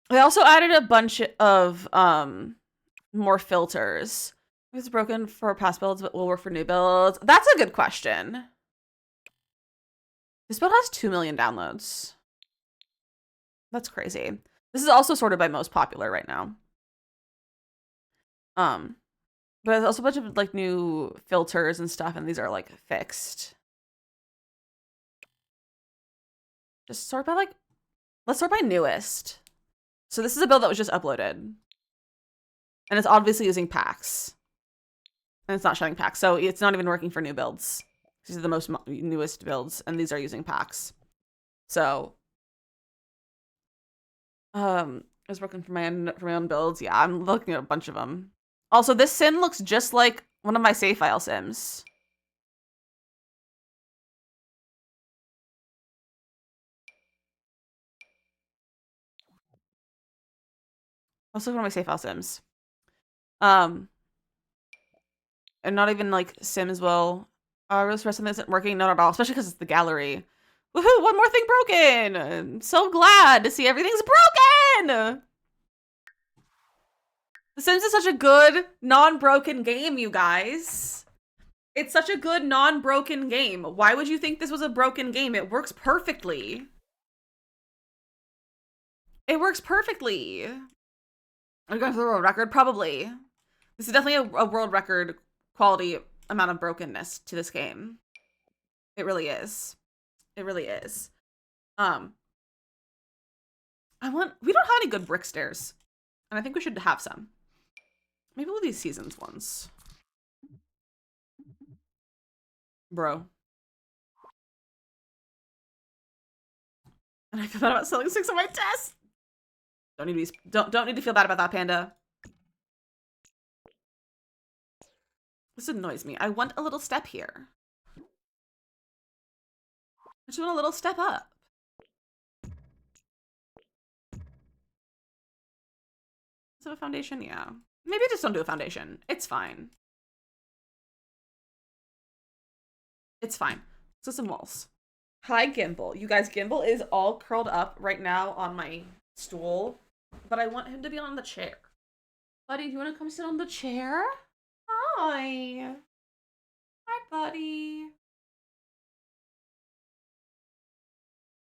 They also added a bunch of more filters. It's broken for past builds, but will work for new builds. That's a good question. This build has 2 million downloads. That's crazy. This is also sorted by most popular right now. But there's also a bunch of like new filters and stuff, and these are like fixed. Just sort by like, let's sort by newest. So this is a build that was just uploaded. And it's obviously using packs. And it's not showing packs. So it's not even working for new builds. These are the most newest builds, and these are using packs. So, it's working for my own builds. Yeah, I'm looking at a bunch of them. Also, this sim looks just like one of my save file sims. Also one of my save file sims. And not even like Sims will really stress something isn't working. Not at all, especially because it's the gallery. Woohoo! One more thing broken. I'm so glad to see everything's broken. The Sims is such a good non-broken game, you guys. It's such a good non-broken game. Why would you think this was a broken game? It works perfectly. It works perfectly. Are you going for the world record? Probably. This is definitely a world record quality amount of brokenness to this game. It really is. It really is. We don't have any good brick stairs. And I think we should have some. Maybe we'll do these seasons ones. Bro. And I feel bad about selling 6 on my test. Don't need to feel bad about that, Panda. This annoys me. I want a little step here. I just want a little step up. Is it a foundation? Yeah. Maybe just don't do a foundation. It's fine. It's fine. So some walls. Hi, Gimbal. You guys, Gimbal is all curled up right now on my stool, but I want him to be on the chair. Buddy, do you want to come sit on the chair? Hi. Hi, buddy.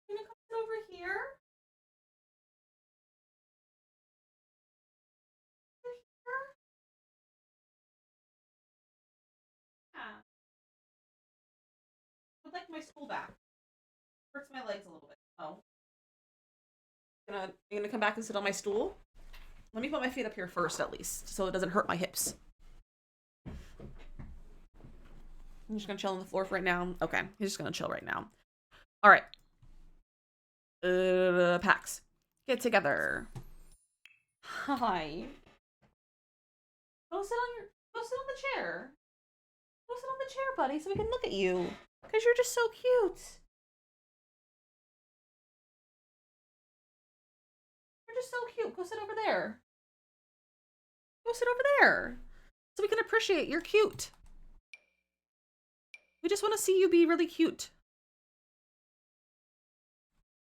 Can you come sit over here? Yeah. I'd like my stool back. Hurts my legs a little bit. Oh. You gonna come back and sit on my stool? Let me put my feet up here first, at least, so it doesn't hurt my hips. I'm just gonna chill on the floor for right now. Okay, he's just gonna chill right now. All right. Pax, get together. Hi. Go sit on the chair. Go sit on the chair, buddy, so we can look at you. Because you're just so cute. just so cute. Go sit over there. Go sit over there. So we can appreciate you're cute. We just want to see you be really cute.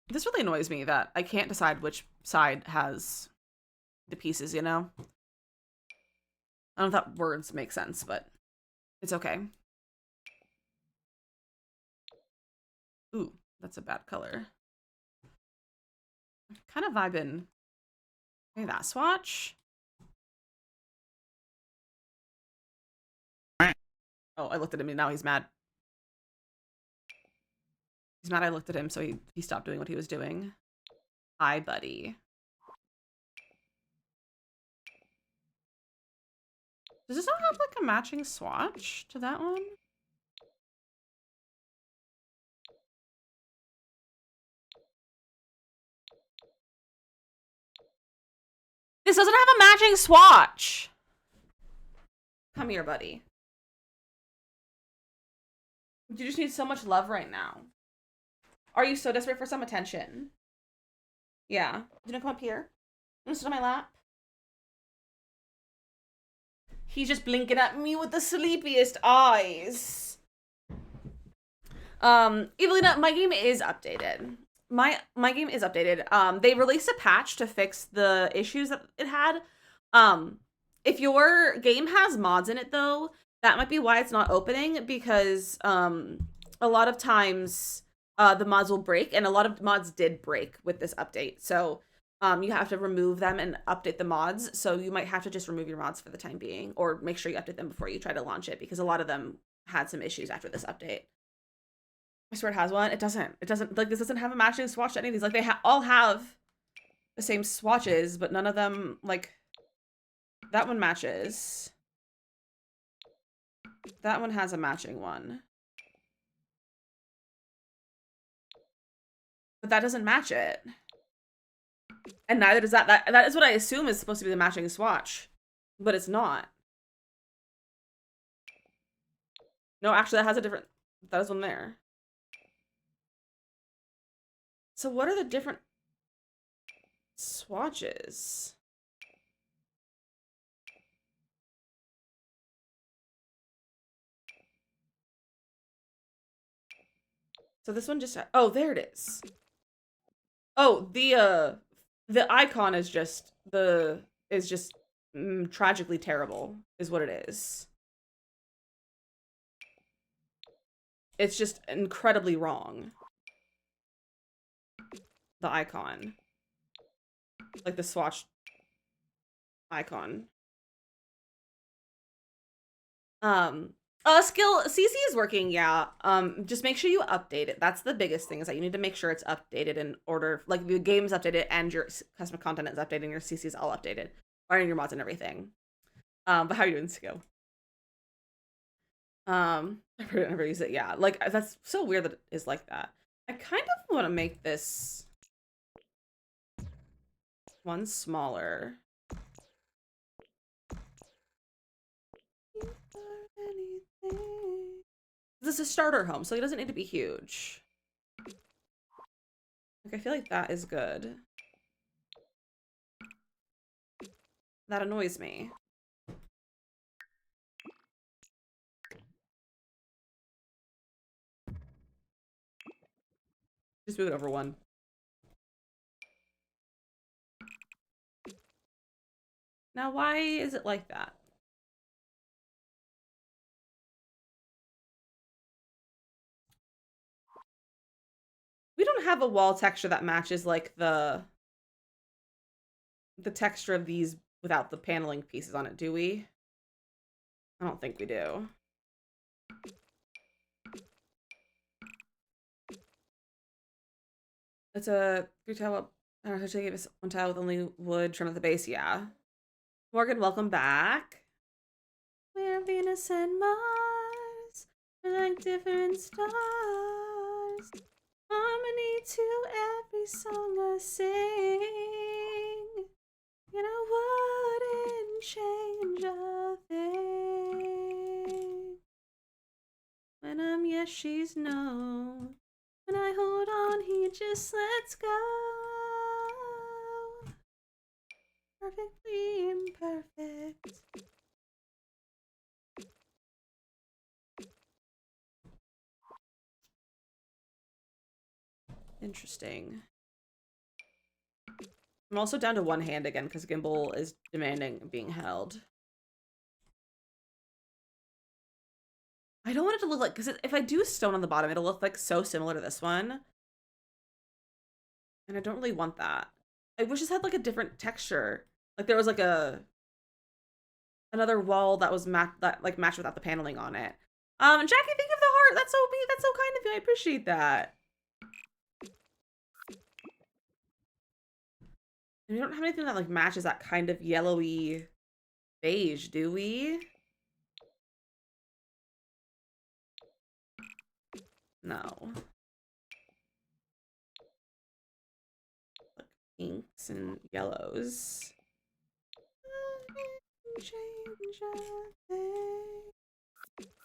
This really annoys me that I can't decide which side has the pieces, you know? I don't know if that words make sense, but it's okay. Ooh, that's a bad color. Kind of vibing. Maybe that swatch. Oh, I looked at him and now he's mad. He's mad I looked at him, so he stopped doing what he was doing. Hi, buddy. Does this not have like a matching swatch to that one? This doesn't have a matching swatch. Come here, buddy. You just need so much love right now. Are you so desperate for some attention? Yeah. You gonna come up here? You wanna sit on my lap? He's just blinking at me with the sleepiest eyes. Evelina, my game is updated. My game is updated. They released a patch to fix the issues that it had. If your game has mods in it though, that might be why it's not opening, because a lot of times the mods will break, and a lot of mods did break with this update. So you have to remove them and update the mods. So you might have to just remove your mods for the time being, or make sure you update them before you try to launch it, because a lot of them had some issues after this update. I swear it has one. It doesn't. It doesn't, like, this doesn't have a matching swatch to any of these. Like, they all have the same swatches, but none of them, like, that one matches. That one has a matching one. But that doesn't match it. And neither does that. That is what I assume is supposed to be the matching swatch. But it's not. No, actually, that has a different... That is one there. So what are the different swatches? So this one just... Oh, there it is. Oh, the icon is just... tragically terrible, is what it is. It's just incredibly wrong. The icon. Like the swatch icon. Skill CC is working, yeah. Just make sure you update it. That's the biggest thing, is that you need to make sure it's updated in order, like the game's updated and your custom content is updated and your CC is all updated. Or your mods and everything. But how are you doing, Skill? I never use it, yeah. Like, that's so weird that it is like that. I kind of want to make this one smaller. This is a starter home, so it doesn't need to be huge. Like, I feel like that is good. That annoys me. Just move it over one. Now, why is it like that? We don't have a wall texture that matches, like, the texture of these without the paneling pieces on it, do we? I don't think we do. It's a 3-tile. I don't know, give us 1 tile with only wood trim at the base. Yeah. Morgan, welcome back. We're Venus and Mars. We're like different stars. Harmony to every song I sing. And I wouldn't change a thing. When I'm yes, she's no. When I hold on, he just lets go. Perfectly imperfect. Interesting. I'm also down to one hand again because Gimbal is demanding being held. I don't want it to look like, because if I do stone on the bottom, it'll look like so similar to this one. And I don't really want that. I wish this had like a different texture. Like there was like another wall that was matched without the paneling on it. Jackie, think of the heart. That's so me. That's so kind of you. I appreciate that. And we don't have anything that like matches that kind of yellowy beige, do we? No. Like pinks and yellows.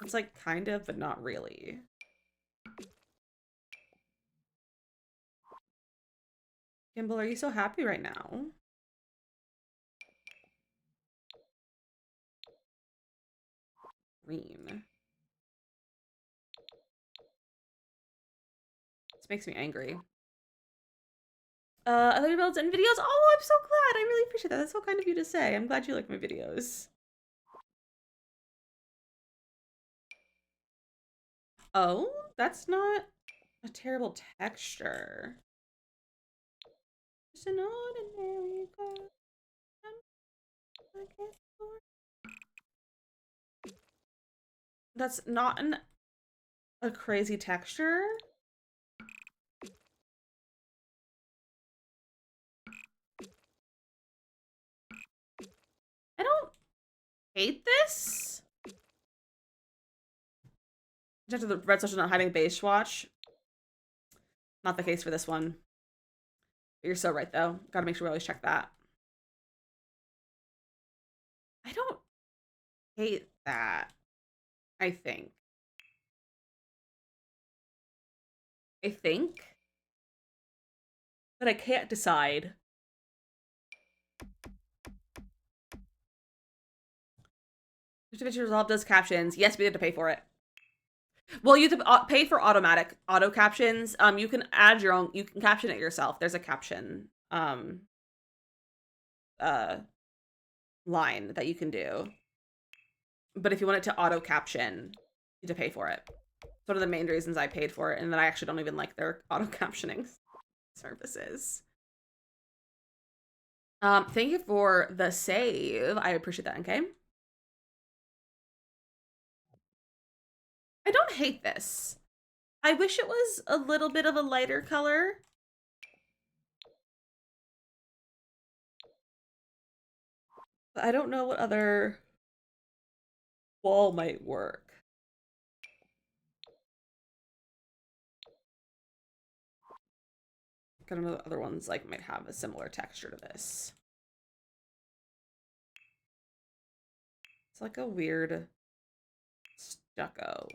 It's like kind of, but not really. Gimbal, are you so happy right now? Green. This makes me angry. Other builds and videos. Oh, I'm so glad. I really appreciate that. That's so kind of you to say. I'm glad you like my videos. Oh, that's not a terrible texture. Just an ordinary girl. That's not a crazy texture. I don't hate this. After the red social not hiding beige swatch. Not the case for this one. You're so right though. Gotta make sure we always check that. I don't hate that. I think. But I can't decide. DaVinci Resolve does captions. Yes, we had to pay for it. Well, you have to pay for automatic auto captions. You can add your own. You can caption it yourself. There's a caption line that you can do. But if you want it to auto caption, you have to pay for it. It's one of the main reasons I paid for it, and then I actually don't even like their auto captioning services. Thank you for the save. I appreciate that, okay? I don't hate this. I wish it was a little bit of a lighter color. But I don't know what other wall might work. I don't know the other ones like might have a similar texture to this. It's like a weird stucco.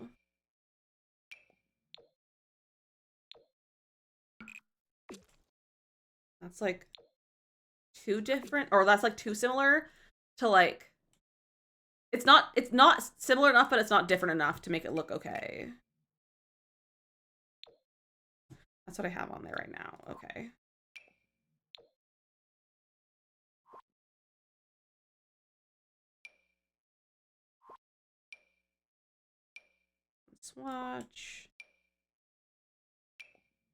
That's like too different, or that's like too similar to like it's not similar enough, but it's not different enough to make it look okay. That's what I have on there right now. Okay. Swatch.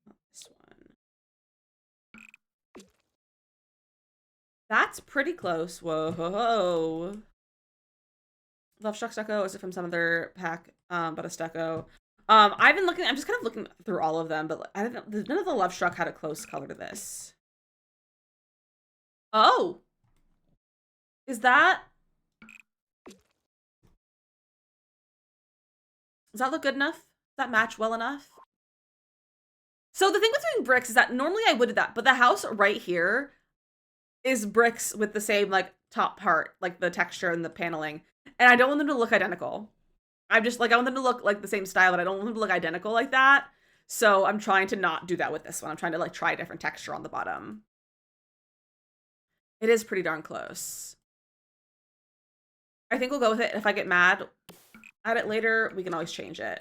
Not this one. That's pretty close. Whoa. Love Struck Stucco. Is it from some other pack? But a stucco. I've been looking. I'm just kind of looking through all of them, but I don't know. None of the Love Struck had a close color to this. Oh, is that? Does that look good enough? Does that match well enough? So the thing with doing bricks is that normally I would do that, but the house right here is bricks with the same like top part, like the texture and the paneling, and I don't want them to look identical. I'm just like, I want them to look like the same style, but I don't want them to look identical like that. So I'm trying to not do that with this one. I'm trying to like try a different texture on the bottom. It is pretty darn close. I think we'll go with it. If I get mad at it later, we can always change it.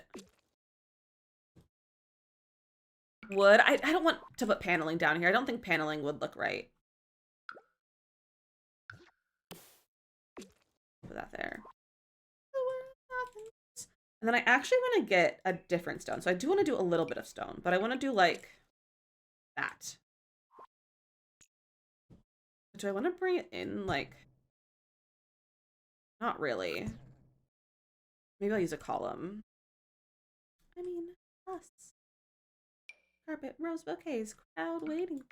Wood. I don't want to put paneling down here. I don't think paneling would look right. Put that there. And then I actually want to get a different stone. So I do want to do a little bit of stone, but I want to do like that. Do I want to bring it in like... Not really. Maybe I'll use a column. I mean, us. Carpet, rose bouquets, crowd waiting.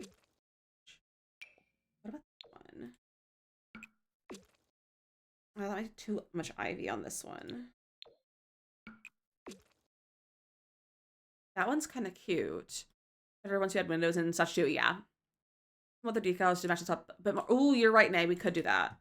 What about that one? Oh, that might be too much ivy on this one. That one's kind of cute. Better once you had windows and such too, yeah. Want the decals to match the top a bit more. Ooh, you're right, Nay. We could do that.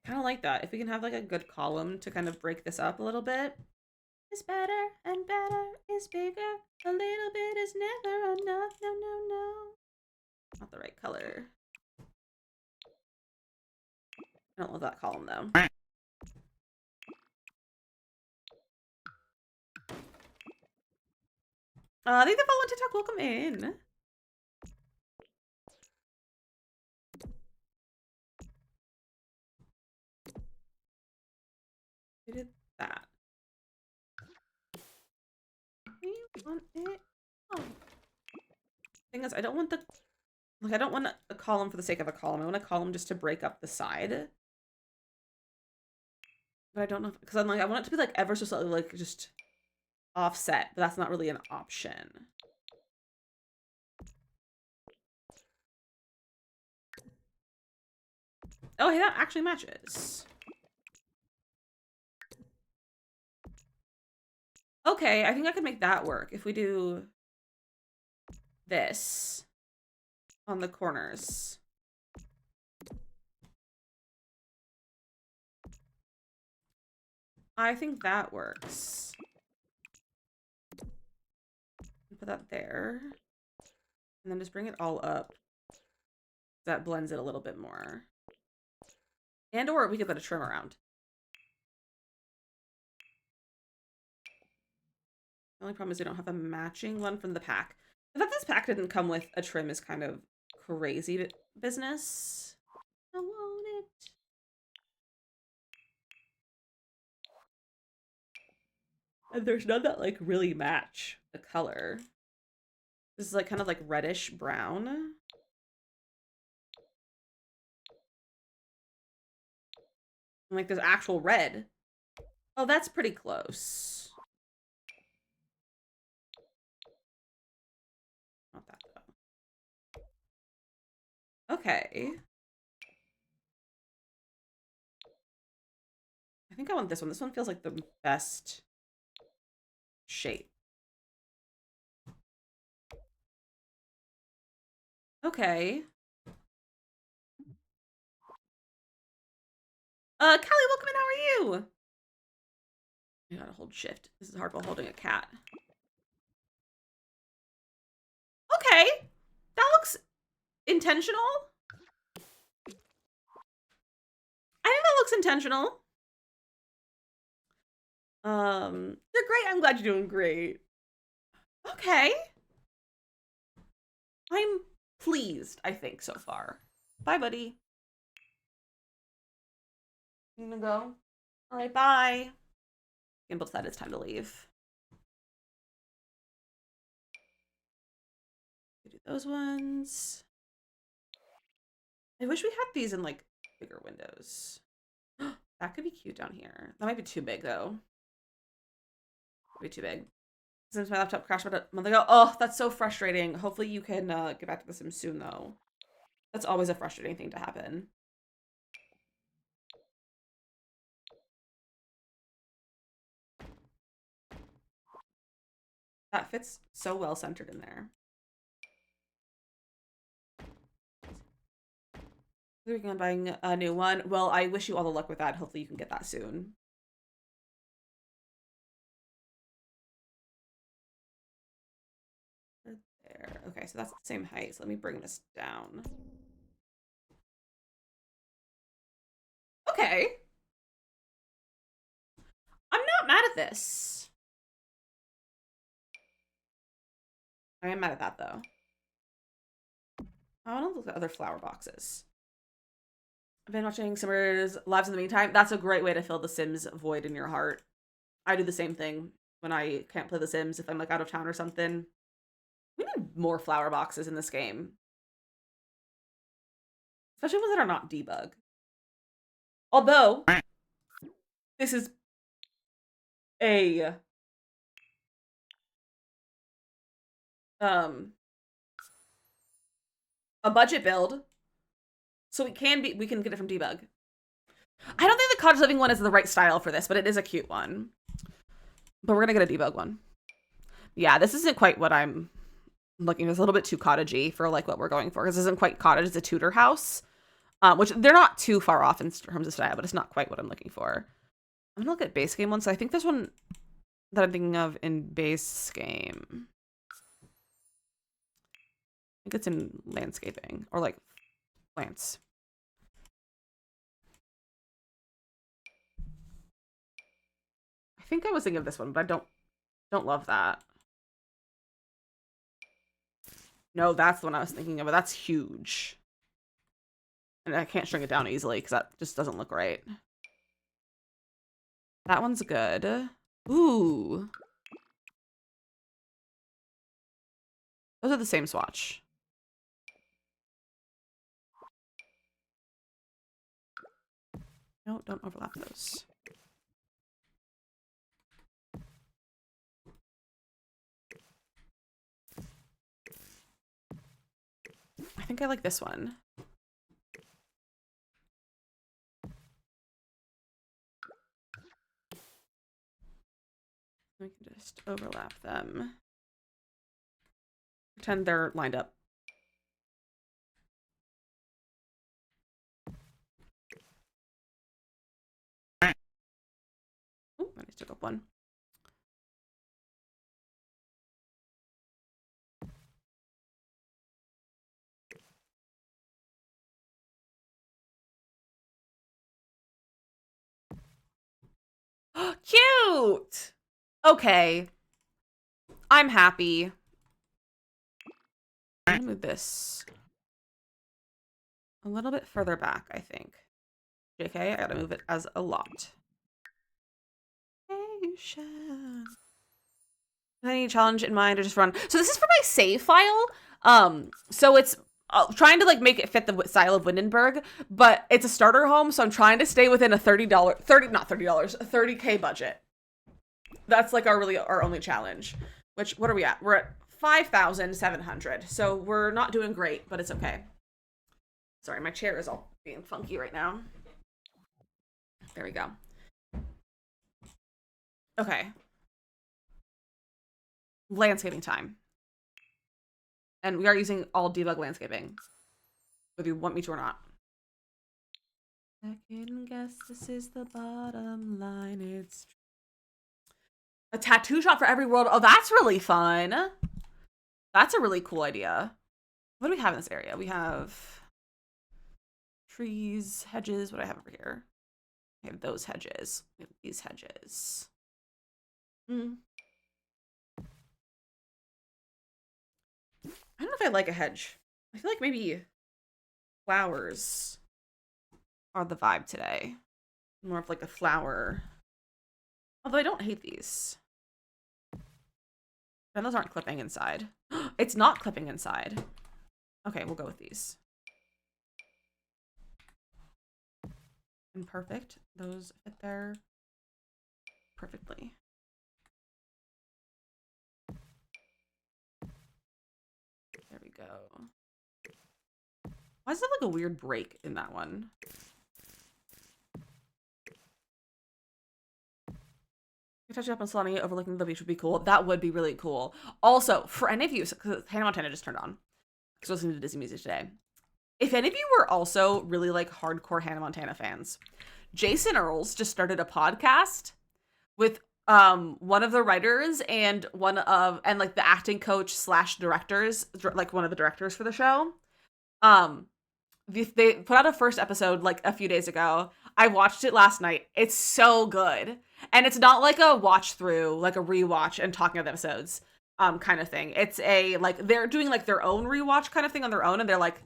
Kind of like that. If we can have like a good column to kind of break this up a little bit. Is better and better is bigger. A little bit is never enough. No, no, no. Not the right color. I don't love that column though. Thank you for following TikTok. Welcome in. We did that. We want it. Oh. Thing is, I don't want the I don't want a column for the sake of a column. I want a column just to break up the side. But I don't know because I'm like I want it to be like ever so slightly like just offset, but that's not really an option. Oh, hey, that actually matches. Okay, I think I could make that work if we do this on the corners. I think that works. Put that there. And then just bring it all up. That blends it a little bit more. And or we could put a trim around. The only problem is we don't have a matching one from the pack. I thought this pack didn't come with a trim is kind of crazy business. I want it. And there's none that like really match the color. This is like kind of like reddish brown. And, like there's actual red. Oh, that's pretty close. Not that though. Okay. I think I want this one. This one feels like the best shape. Okay. Callie, welcome in. How are you? I gotta hold shift. This is hard while holding a cat. Okay. That looks intentional. I think that looks intentional. You're great. I'm glad you're doing great. Okay. I'm pleased, I think, so far. Bye, buddy. You gonna go? All right, bye. Gimbal decided it's time to leave. Do those ones. I wish we had these in like bigger windows. That could be cute down here. That might be too big though. Way too big. Since my laptop crashed about a month ago. Oh, that's so frustrating. Hopefully you can get back to the Sims soon though. That's always a frustrating thing to happen. That fits so well centered in there. Working on buying a new one. Well, I wish you all the luck with that. Hopefully you can get that soon. Okay, so that's the same height. So let me bring this down. Okay. I'm not mad at this. I am mad at that, though. I want to look at other flower boxes. I've been watching Simmer's lives in the meantime. That's a great way to fill the Sims void in your heart. I do the same thing when I can't play the Sims if I'm like out of town or something. We need more flower boxes in this game. Especially ones that are not debug. Although, this is a budget build. So we can get it from debug. I don't think the cottage living one is the right style for this, but it is a cute one. But we're gonna get a debug one. Yeah, this isn't quite what I'm looking for. It's a little bit too cottagey for like what we're going for. Because this isn't quite cottage, it's a Tudor house. Which they're not too far off in terms of style, but it's not quite what I'm looking for. I'm gonna look at base game ones. So I think there's one that I'm thinking of in base game. I think it's in landscaping or like plants. I think I was thinking of this one, but I don't love that. No, that's the one I was thinking of, but that's huge. And I can't shrink it down easily because that just doesn't look right. That one's good. Ooh. Those are the same swatch. No, don't overlap those. I think I like this one. We can just overlap them. Pretend they're lined up. Oh, I just took up one. Cute! Okay. I'm happy. I'm gonna move this a little bit further back, I think. JK, I gotta move it as a lot. Any challenge in mind or just run? So this is for my save file. So it's trying to like make it fit the style of Windenburg, but it's a starter home, so I'm trying to stay within a $30K budget. That's like our only challenge. Which, what are we at? We're at 5,700. So we're not doing great, but it's okay. Sorry, my chair is all being funky right now. There we go. Okay. Landscaping time. And we are using all debug landscaping, whether you want me to or not. Second guess this is the bottom line. It's a tattoo shop for every world. Oh, that's really fun. That's a really cool idea. What do we have in this area? We have trees, hedges. What do I have over here? We have those hedges. We have these hedges. I don't know if I like a hedge. I feel like maybe flowers are the vibe today. More of like a flower. Although I don't hate these. And those aren't clipping inside. It's not clipping inside. Okay, we'll go with these. And perfect. Those fit there perfectly. There we go. Why is there like a weird break in that one? Touch up on Solani overlooking the beach would be cool. That would be really cool. Also, for any of you, because Hannah Montana just turned on, because I was listening to DizzyMissLizzy today. If any of you were also really like hardcore Hannah Montana fans, Jason Earls just started a podcast with one of the writers and like the acting coach slash directors, like one of the directors for the show. Um, they put out a first episode like a few days ago. I watched it last night. It's so good. And it's not like a watch through, like a rewatch and talking about episodes kind of thing. It's a like they're doing like their own rewatch kind of thing on their own, and they're like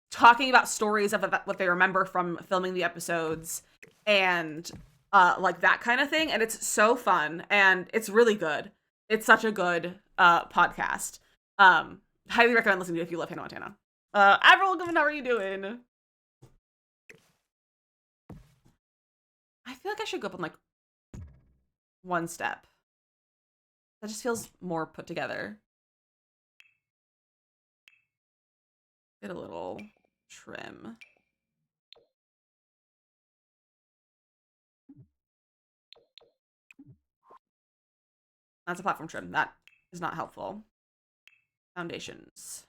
talking about stories of what they remember from filming the episodes and like that kind of thing. And it's so fun and it's really good. It's such a good podcast. Highly recommend listening to it if you love Hannah Montana. Avril, how are you doing? I feel like I should go up in like one step. That just feels more put together. Get a little trim. That's a platform trim. That is not helpful. Foundations.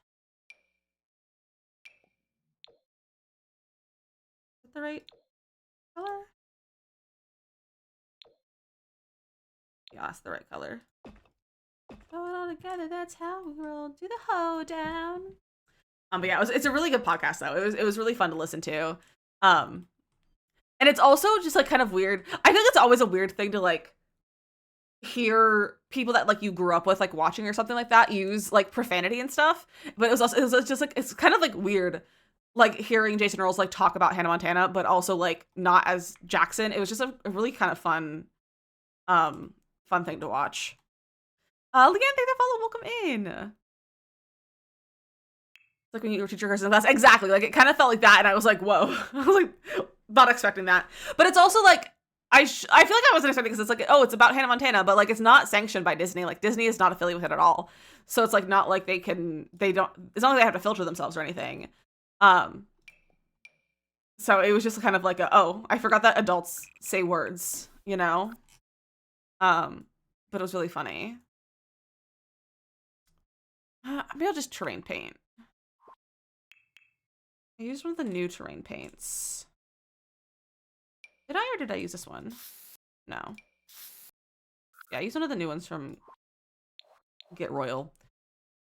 Is that the right color? Yeah, that's the right color. Throw it all together, that's how we roll. Do the hoedown. But yeah, it's a really good podcast though. It was really fun to listen to. And it's also just like kind of weird. I think it's always a weird thing to like hear people that like you grew up with like watching or something like that use like profanity and stuff. But it was just like it's kind of like weird like hearing Jason Earls like talk about Hannah Montana, but also like not as Jackson. It was just a really kind of fun thing to watch. Leanne, thank you for follow. Welcome in. It's like when you were teacher person in class. Exactly. Like it kind of felt like that, and I was like, whoa. I was like, not expecting that. But it's also like I feel like I wasn't expecting because it's like, oh, it's about Hannah Montana, but like it's not sanctioned by Disney. Like Disney is not affiliated with it at all. So it's like not like they don't. It's not like they have to filter themselves or anything. So it was just kind of like oh, I forgot that adults say words, you know. But it was really funny. Maybe I'll just terrain paint. I used one of the new terrain paints. Did I or did I use this one? No. Yeah, I used one of the new ones from Get Royal.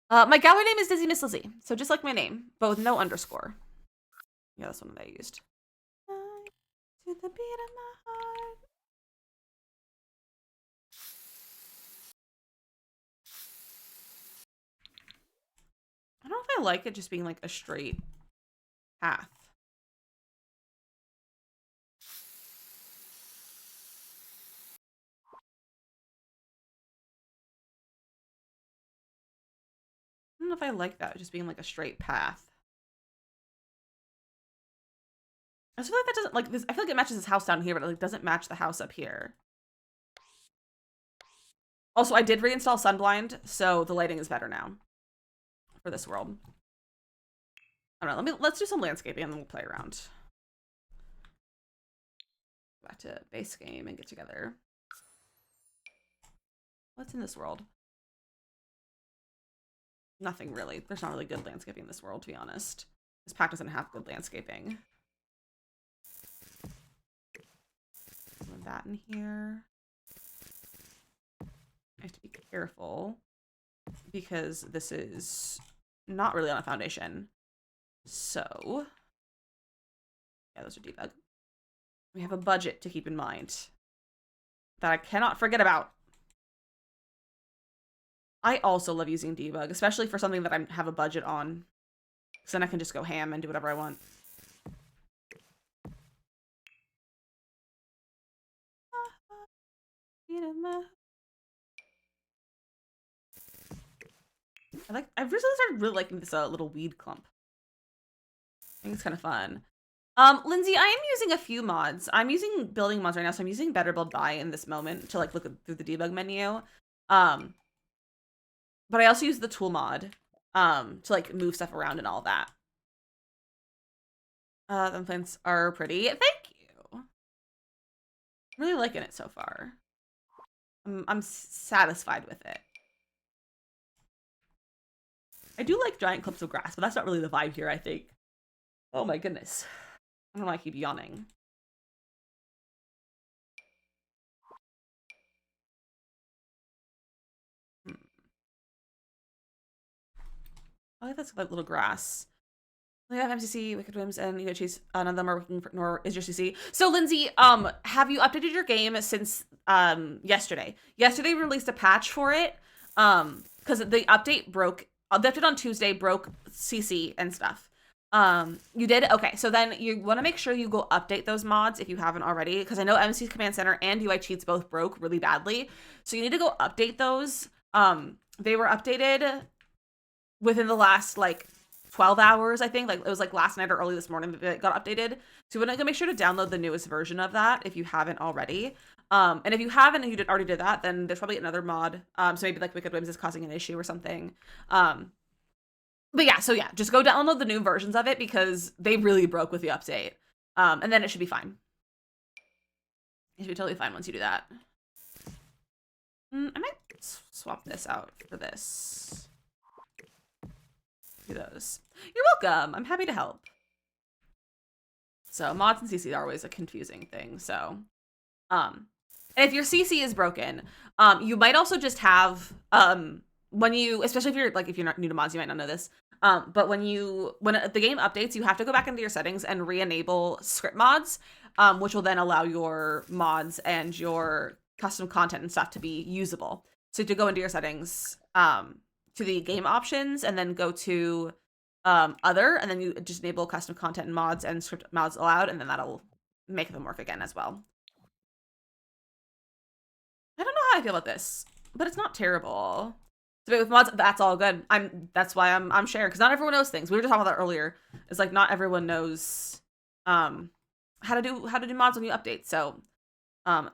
My gallery name is DizzyMissLizzy, so just like my name, but with no underscore. Yeah, that's one that I used. To the beat of my heart. I don't know if I like it just being like a straight path. I don't know if I like that just being like a straight path. I just feel like that doesn't like this. I feel like it matches this house down here, but it like doesn't match the house up here. Also, I did reinstall Sunblind, so the lighting is better now for this world. I don't know. Let's do some landscaping and then we'll play around. Back to base game and get together. What's in this world? Nothing really. There's not really good landscaping in this world, to be honest. This pack doesn't have good landscaping. Put that in here. I have to be careful because this is not really on a foundation. So, yeah, those are debug. We have a budget to keep in mind that I cannot forget about. I also love using debug, especially for something that I have a budget on. So then I can just go ham and do whatever I want. I've recently started really liking this little weed clump. I think it's kind of fun. Lindsay, I am using a few mods. I'm using building mods right now, so I'm using Better Build By in this moment to like look through the debug menu. But I also use the tool mod to like move stuff around and all that. The plants are pretty. Thank you. I'm really liking it so far. I'm satisfied with it. I do like giant clumps of grass, but that's not really the vibe here, I think. Oh my goodness. I don't know why I keep yawning. I like that's like little grass. We have MCC, Wicked Whims, and you know, Chase. None of them are working for, nor is your CC. So, Lindsay, have you updated your game since yesterday? Yesterday we released a patch for it, because the update broke. The update on Tuesday broke CC and stuff. You did? Okay, so then you want to make sure you go update those mods if you haven't already, because I know MC's Command Center and UI cheats both broke really badly. So you need to go update those. They were updated within the last like 12 hours, I think. Like it was like last night or early this morning that it got updated. So you want to make sure to download the newest version of that if you haven't already. And if you haven't and you already did that, then there's probably another mod. So maybe like Wicked Whims is causing an issue or something. But yeah, so yeah, just go download the new versions of it because they really broke with the update. And then it should be fine. It should be totally fine once you do that. I might swap this out for this. Do those. You're welcome. I'm happy to help. So mods and CC are always a confusing thing. So, and if your CC is broken, you might also just have when you, especially if you're not new to mods, you might not know this. But when the game updates, you have to go back into your settings and re-enable script mods, which will then allow your mods and your custom content and stuff to be usable. So to go into your settings, to the game options, and then go to other, and then you just enable custom content and mods and script mods allowed, and then that'll make them work again as well. I don't know how I feel about this, but it's not terrible. So with mods, that's all good. That's why I'm sharing, because not everyone knows things. We were just talking about that earlier. It's like not everyone knows how to do mods when you update. So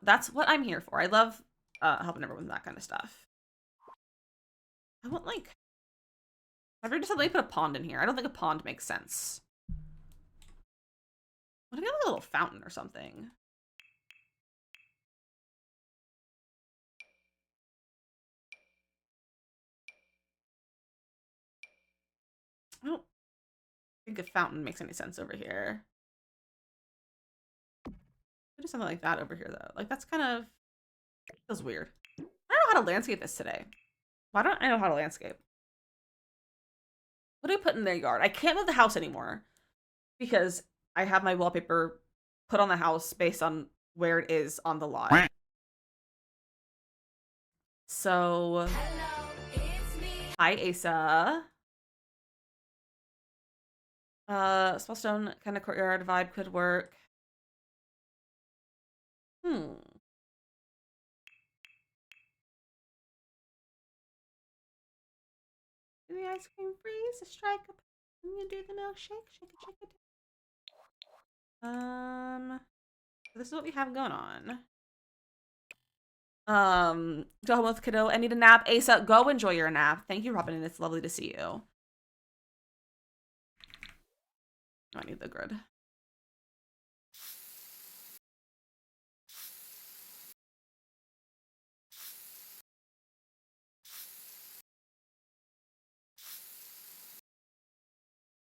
that's what I'm here for. I love helping everyone with that kind of stuff. I want like I've already decided to put a pond in here. I don't think a pond makes sense. What if we have like a little fountain or something? I don't think a fountain makes any sense over here. Do something like that over here though. Like that's kind of feels weird. I don't know how to landscape this today. Why don't I know how to landscape? What do I put in their yard? I can't move the house anymore because I have my wallpaper put on the house based on where it is on the lot. So, hi Asa. Spellstone kind of courtyard vibe could work. Do the ice cream freeze? Strike up. I'm gonna do the milkshake. Shake it, shake it. This is what we have going on. Go home with kiddo. I need a nap. Asa, go enjoy your nap. Thank you, Robin, and it's lovely to see you. Oh, I need the grid.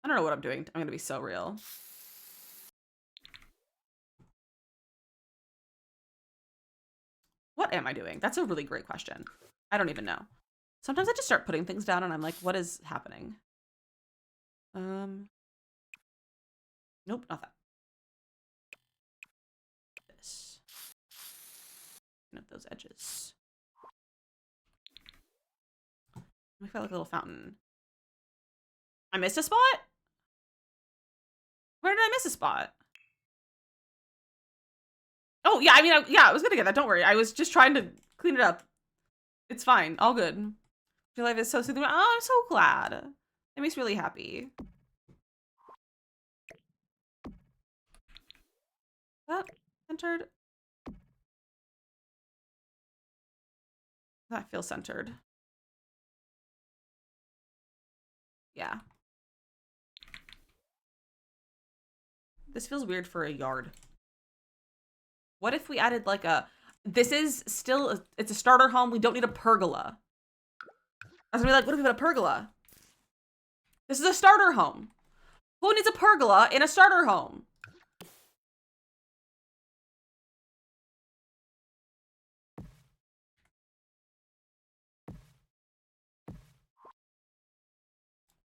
I don't know what I'm doing. I'm gonna be so real. What am I doing? That's a really great question. I don't even know. Sometimes I just start putting things down and I'm like, what is happening? Nope, not that. This. Clean up those edges. I feel like a little fountain. I missed a spot? Where did I miss a spot? Oh, yeah, I mean, I was gonna get that. Don't worry. I was just trying to clean it up. It's fine. All good. Your life is so soothing. Oh, I'm so glad. It makes me really happy. That centered. That feels centered. Yeah. This feels weird for a yard. What if we added like this is still, it's a starter home. We don't need a pergola. I was gonna be like, what if we put a pergola? This is a starter home. Who needs a pergola in a starter home?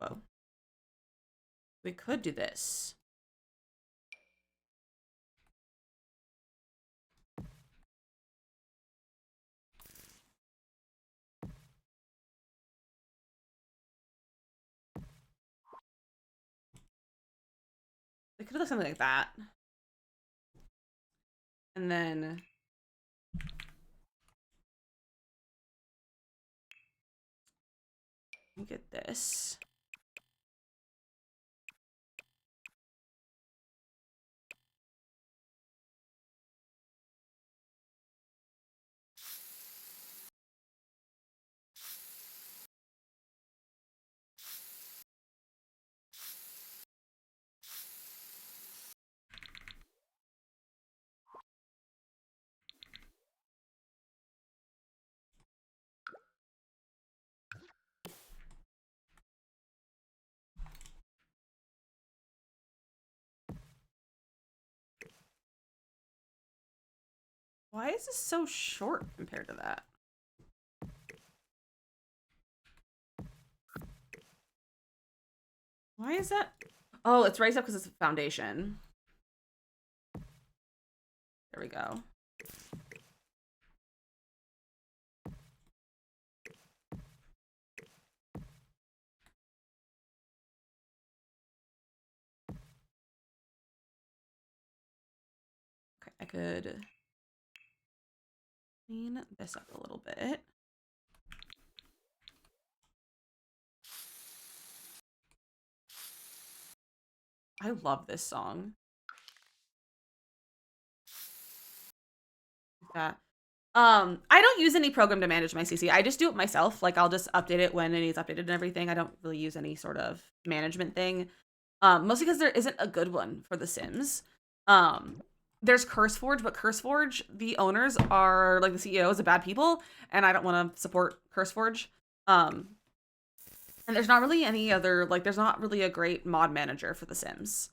Whoa. We could do this. We could have done something like that. And then get this. Why is this so short compared to that? Why is that? Oh, it's raised up because it's a foundation. There we go. Okay, I could clean this up a little bit. I love this song. That. I don't use any program to manage my CC. I just do it myself. Like I'll just update it when it needs updated and everything. I don't really use any sort of management thing. Mostly because there isn't a good one for The Sims. There's CurseForge, but CurseForge, the owners are like the CEOs are bad people, and I don't want to support CurseForge. And there's not really any other there's not really a great mod manager for The Sims.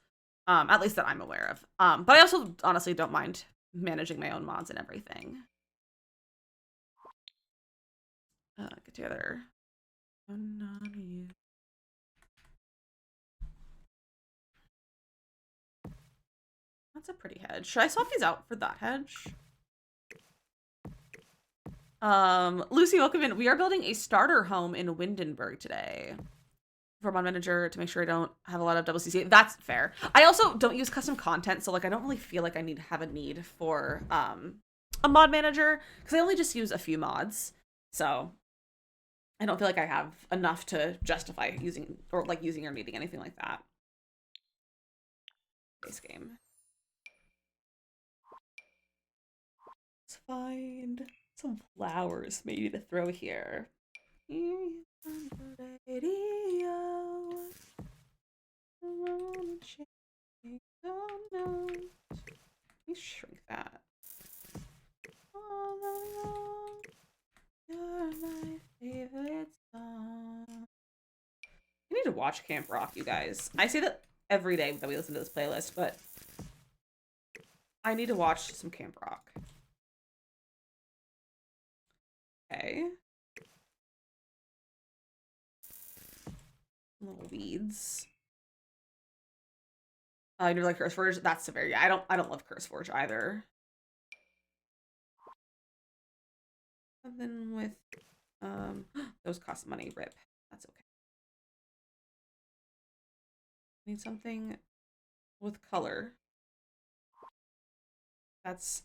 At least that I'm aware of. But I also honestly don't mind managing my own mods and everything. Get together. Oh, not you. That's a pretty hedge. Should I swap these out for that hedge? Lucy, welcome in. We are building a starter home in Windenburg today. For mod manager to make sure I don't have a lot of double CC. That's fair. I also don't use custom content, so like I don't really feel like I have a need for a mod manager because I only just use a few mods. So I don't feel like I have enough to justify using or needing anything like that. Base game. Let's find some flowers maybe to throw here. Radio. Let me shrink that. All along, you're my favorite song. I need to watch Camp Rock, you guys. I say that every day that we listen to this playlist, but I need to watch some Camp Rock. Okay. Little weeds. I do like CurseForge. That's severe. Yeah, I don't love CurseForge either. Something with those cost money. Rip. That's okay. Need something with color. That's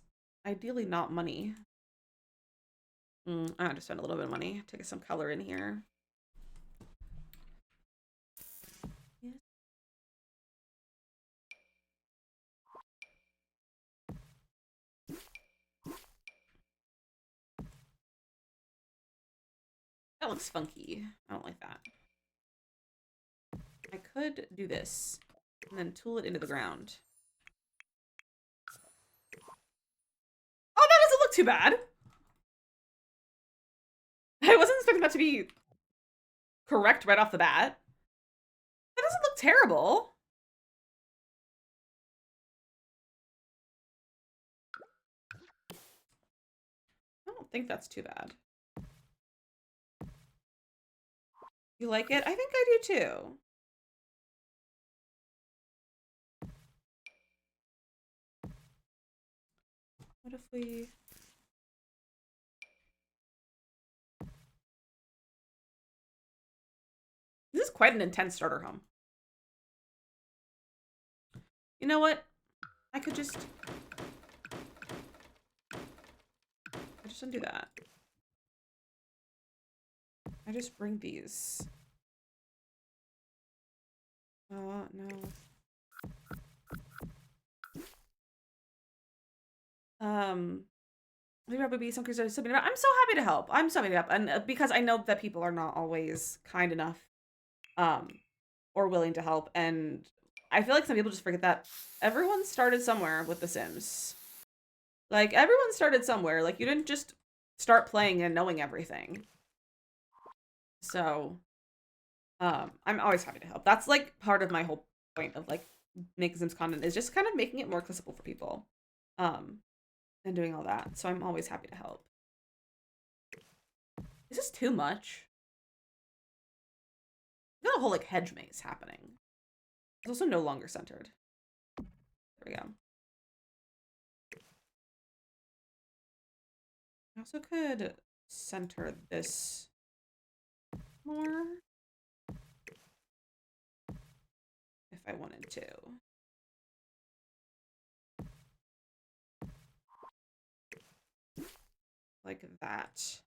ideally not money. I have to spend a little bit of money to get some color in here. That looks funky. I don't like that. I could do this and then tool it into the ground. Oh, that doesn't look too bad. I wasn't expecting that to be correct right off the bat. That doesn't look terrible. I don't think that's too bad. You like it? I think I do too. What if we... This is quite an intense starter home. You know what? I could just undo that. I just bring these. No. Maybe that would be some crazy something. I'm so happy to help. I'm so happy to help, and because I know that people are not always kind enough, um, or willing to help, and I feel like some people just forget that everyone started somewhere with The Sims. Like everyone started somewhere. Like you didn't just start playing and knowing everything. So, I'm always happy to help. That's like part of my whole point of like making Sims content is just kind of making it more accessible for people, um, and doing all that. So I'm always happy to help. Is this too much? We've got a whole like hedge maze happening. It's also no longer centered. There we go. I also could center this more if I wanted to. Like that.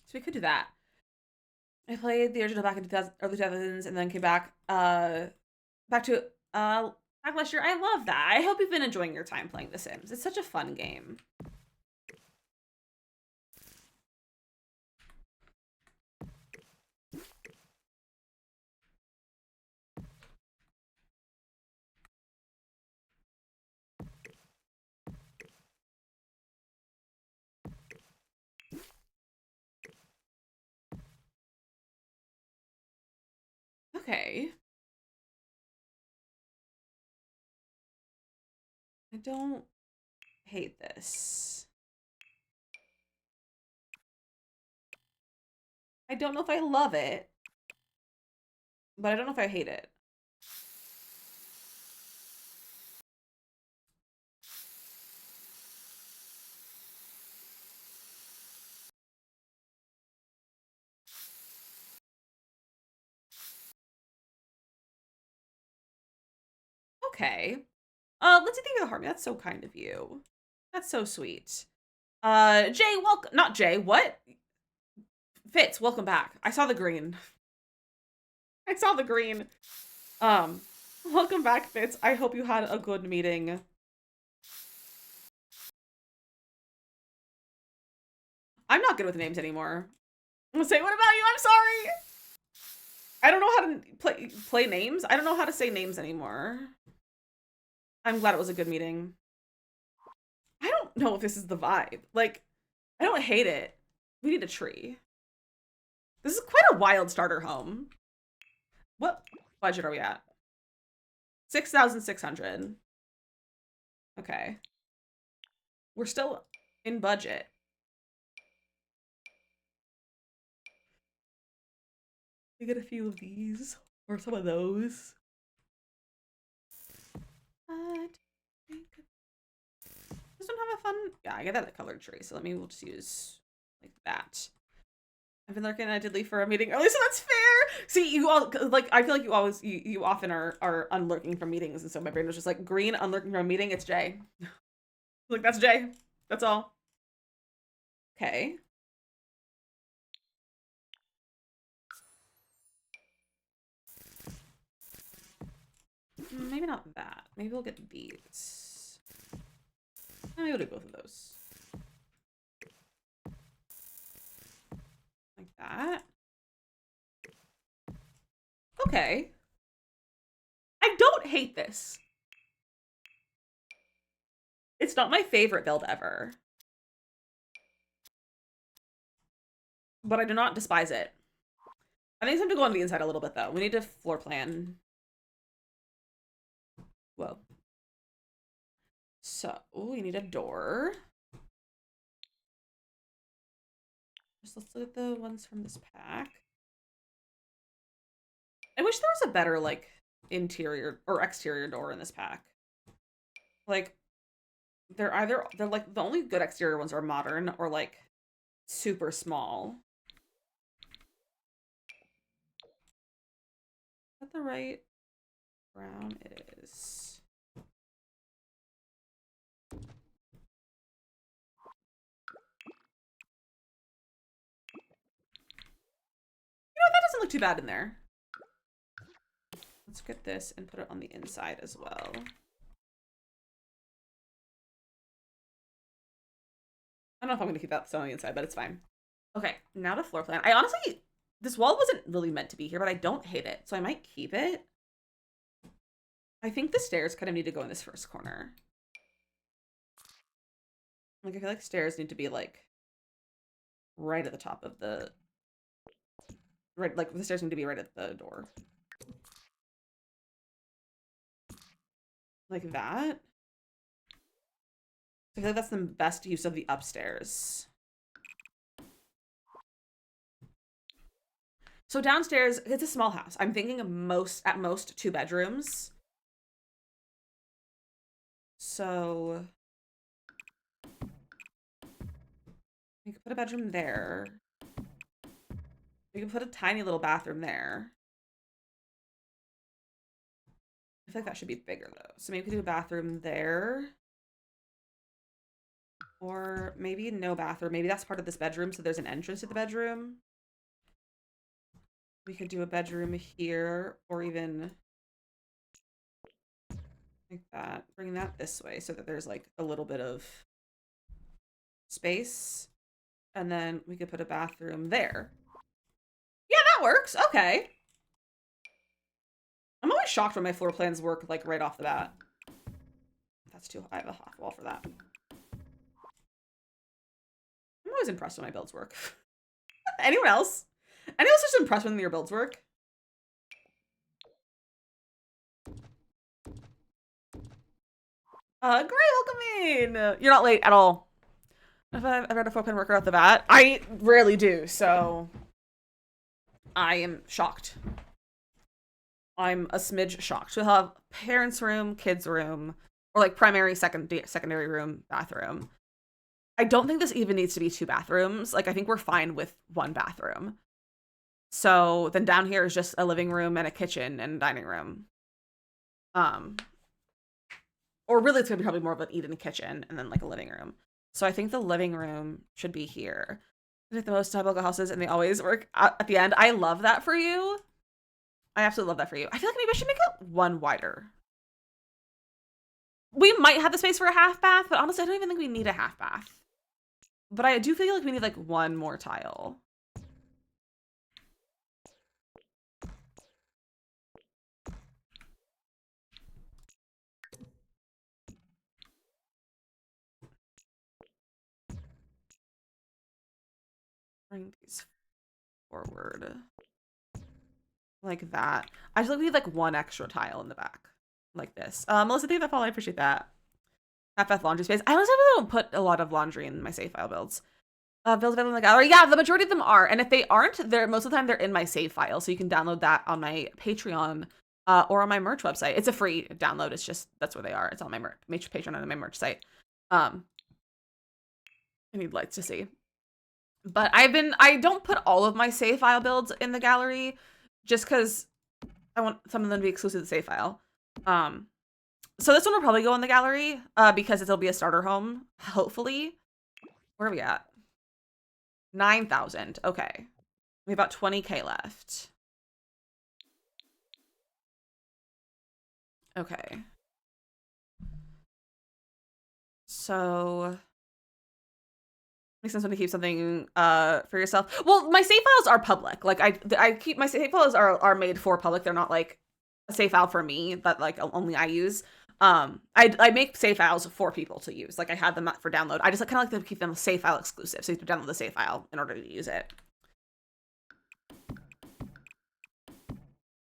So we could do that. I played the original back in 2000, early 2000s and then came back back to back last year. I love that. I hope you've been enjoying your time playing The Sims. It's such a fun game. Okay. I don't hate this. I don't know if I love it, but I don't know if I hate it. Okay. Let's thank you for the heart. That's so kind of you. That's so sweet. Jay, welcome. Not Jay. What? Fitz, welcome back. I saw the green. I saw the green. Um, welcome back, Fitz. I hope you had a good meeting. I'm not good with names anymore. I'm gonna say, what about you? I'm sorry. I don't know how to play names. I don't know how to say names anymore. I'm glad it was a good meeting. I don't know if this is the vibe. Like, I don't hate it. We need a tree. This is quite a wild starter home. What budget are we at? 6,600. Okay. We're still in budget. We get a few of these or some of those. This one have a fun. Yeah, I get that colored tree. So we'll just use like that. I've been lurking. I did leave for a meeting early, so that's fair. See, you all like. I feel like you often are unlurking from meetings, and so my brain was just like green unlurking from a meeting. It's Jay. Like that's Jay. That's all. Okay. Maybe not that. Maybe we'll get these. Maybe we'll do both of those. Like that. Okay. I don't hate this. It's not my favorite build ever. But I do not despise it. I think it's time to go on the inside a little bit, though. We need to floor plan. Whoa. So, we need a door. Just let's look at the ones from this pack. I wish there was a better, like, interior or exterior door in this pack. Like, they're like, the only good exterior ones are modern or, like, super small. Is that the right brown? It is. You know, that doesn't look too bad in there. Let's get this and put it on the inside as well. I don't know if I'm going to keep that still on the inside, but it's fine. Okay, now to floor plan. I honestly, this wall wasn't really meant to be here, but I don't hate it, so I might keep it. I think the stairs kind of need to go in this first corner. Like, I feel like stairs need to be, like, right at the top of the... Right, like, the stairs need to be right at the door. Like that. I feel like that's the best use of the upstairs. So downstairs, it's a small house. I'm thinking of at most 2 bedrooms. So we could put a bedroom there. We can put a tiny little bathroom there. I feel like that should be bigger though. So maybe we could do a bathroom there. Or maybe no bathroom. Maybe that's part of this bedroom, so there's an entrance to the bedroom. We could do a bedroom here, or even like that. Bring that this way so that there's like a little bit of space. And then we could put a bathroom there. Yeah, that works. Okay. I'm always shocked when my floor plans work like right off the bat. That's too high of a half wall for that. I'm always impressed when my builds work. Anyone else? Anyone else just impressed when your builds work? Great, welcome in. You're not late at all. Have I ever had a floor plan worker out the bat? I rarely do, so I am shocked. I'm a smidge shocked. We'll have parents' room, kids' room, or like primary, secondary room, bathroom. I don't think this even needs to be 2 bathrooms. Like, I think we're fine with 1 bathroom. So then down here is just a living room and a kitchen and a dining room. Or really it's gonna be probably more of an eat in a kitchen and then like a living room. So I think the living room should be here. Like the most typical houses, and they always work at the end. I love that for you. I absolutely love that for you. I feel like maybe I should make it 1 wider. We might have the space for a half bath, but honestly, I don't even think we need a half bath. But I do feel like we need like 1 more tile. Bring these forward. Like that. I just like we need like 1 extra tile in the back. Like this. Melissa, thank you for the follow. I appreciate that. Half bath laundry space. I honestly don't put a lot of laundry in my save file builds. Builds available in the gallery. Yeah, the majority of them are. And if they aren't, they're most of the time they're in my save file. So you can download that on my Patreon or on my merch website. It's a free download. It's just that's where they are. It's on my Patreon and my merch site. I need lights to see. But I don't put all of my save file builds in the gallery just because I want some of them to be exclusive to the save file. So this one will probably go in the gallery because it'll be a starter home, hopefully. Where are we at? 9,000. Okay. We have about 20K left. Okay. So makes sense when you keep something for yourself. Well, my save files are public. Like I keep my save files are made for public. They're not like a save file for me that like only I use. I make save files for people to use. Like I have them for download. I just like, kind of like to keep them save file exclusive. So you have to download the save file in order to use it.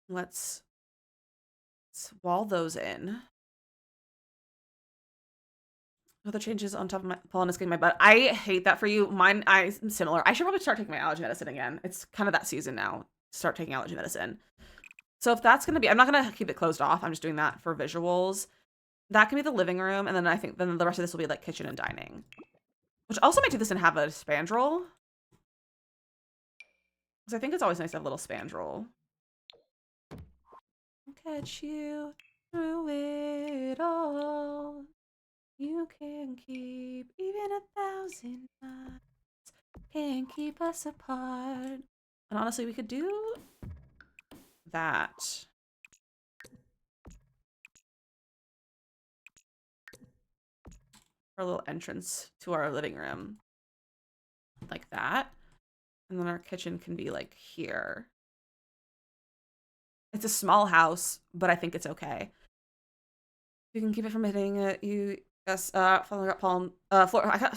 Let's wall those in. Other changes on top of my pollen is getting my butt. I hate that for you. I'm similar. I should probably start taking my allergy medicine again. It's kind of that season now. Start taking allergy medicine. So if that's gonna be, I'm not gonna keep it closed off. I'm just doing that for visuals. That can be the living room, and then I think then the rest of this will be like kitchen and dining, which also might do this and have a spandrel. Because I think it's always nice to have a little spandrel. Catch you through it all. You can keep even 1,000 miles. Can't keep us apart. And honestly, we could do that. For a little entrance to our living room. Like that. And then our kitchen can be like here. It's a small house, but I think it's okay. You can keep it from hitting it. Yes, Florida got pollen. I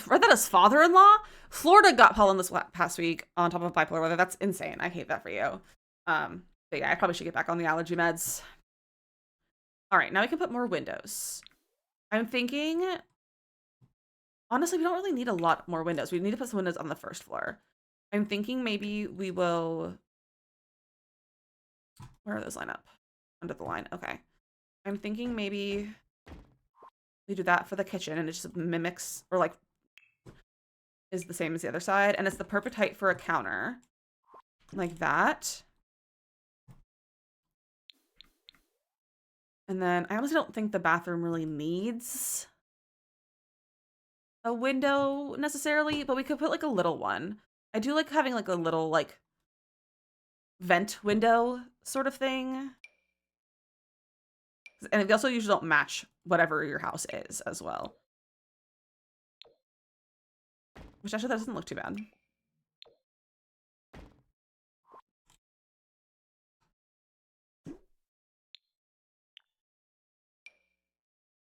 read that as father-in-law. Florida got pollen this past week on top of bipolar weather. That's insane. I hate that for you. But yeah, I probably should get back on the allergy meds. All right, now we can put more windows. I'm thinking, honestly, we don't really need a lot more windows. We need to put some windows on the first floor. I'm thinking maybe we will. Where are those line up? Under the line. Okay. I'm thinking maybe we do that for the kitchen and it just mimics or like is the same as the other side. And it's the perfect height for a counter. Like that. And then I honestly don't think the bathroom really needs a window necessarily, but we could put like a little one. I do like having like a little like vent window sort of thing. And they also usually don't match whatever your house is as well. Which actually that doesn't look too bad.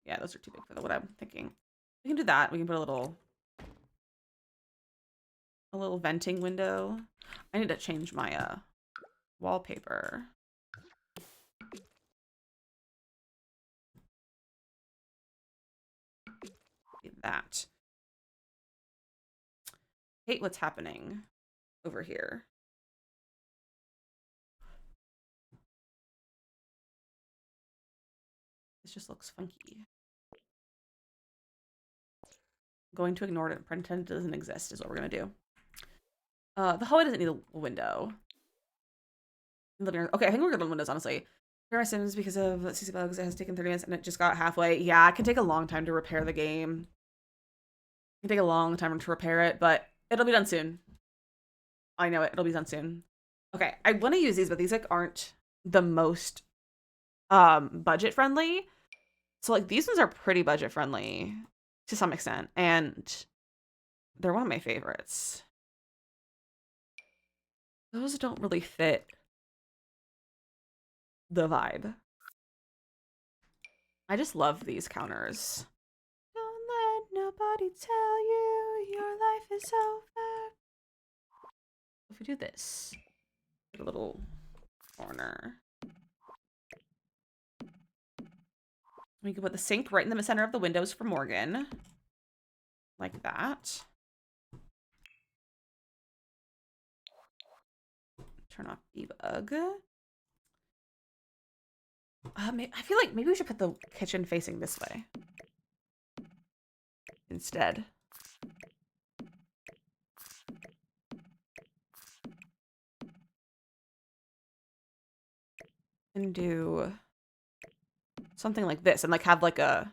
Yeah, those are too big for what I'm thinking. We can do that. We can put a little venting window. I need to change my wallpaper. That. Hate what's happening over here. This just looks funky. Going to ignore it and pretend it doesn't exist is what we're gonna do. The hallway doesn't need a window. Okay, I think we're good on windows, honestly. Repair my Sims because of CC bugs. It has taken 30 minutes and it just got halfway. Yeah, it can take a long time to repair the game. It can take a long time to repair it, but it'll be done soon. I know it. It'll be done soon. Okay, I want to use these, but these like aren't the most budget friendly. So like these ones are pretty budget friendly to some extent, and they're one of my favorites. Those don't really fit the vibe. I just love these counters. Don't let nobody tell you your life is over. If we do this, a little corner. We can put the sink right in the center of the windows for Morgan. Like that. Turn off debug. I feel like maybe we should put the kitchen facing this way instead. And do something like this and like have like a...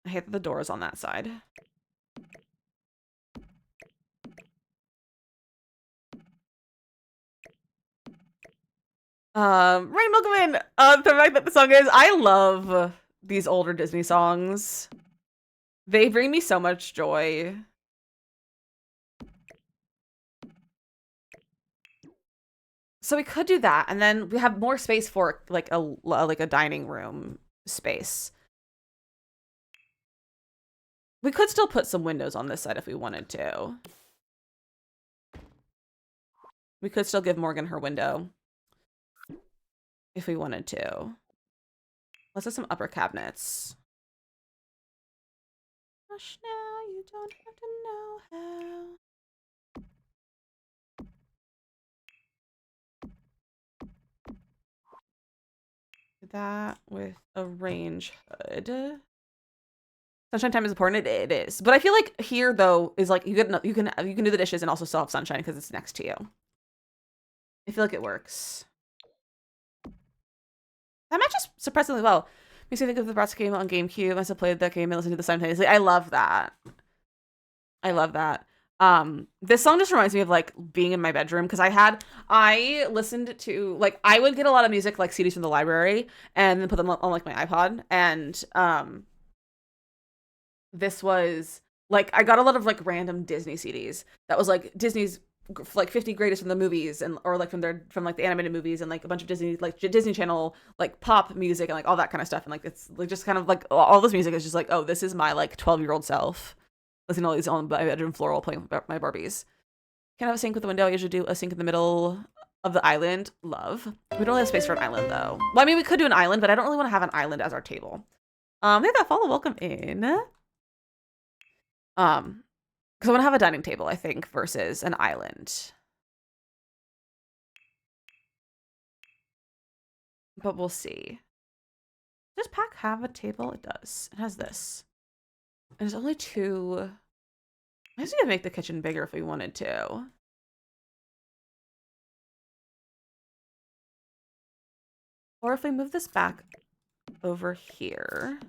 I hate that the door is on that side. Rain Milkman, the fact that the song is, I love these older Disney songs. They bring me so much joy. So we could do that, and then we have more space for like a dining room space. We could still put some windows on this side if we wanted to. We could still give Morgan her window if we wanted to. Let's have some upper cabinets. Hush now, you don't have to know how. That with a range hood. Sunshine time is important. It is, but I feel like here though is like you can do the dishes and also still have sunshine because it's next to you. I feel like it works. That matches surprisingly well. Makes me think of the Bratz game on GameCube. I must have played that game and listened to the simultaneously. I love that. I love that. This song just reminds me of like being in my bedroom because I listened to like I would get a lot of music like CDs from the library and then put them on like my iPod, and this was like I got a lot of like random Disney CDs that was like Disney's like 50 greatest from the movies and or like from like the animated movies and like a bunch of Disney like Disney Channel like pop music and like all that kind of stuff, and like it's like just kind of like all this music is just like, oh, this is my like 12-year-old self listening to all these on my bedroom floor while playing with my Barbies. Can't have a sink with the window. I usually do a sink in the middle of the island. Love. We don't really have space for an island though. Well, I mean we could do an island, but I don't really want to have an island as our table. Hey, that follow, welcome in. Because I want to have a dining table, I think, versus an island. But we'll see. Does pack have a table? It does. It has this. And there's only two. I guess we could make the kitchen bigger if we wanted to. Or if we move this back over here.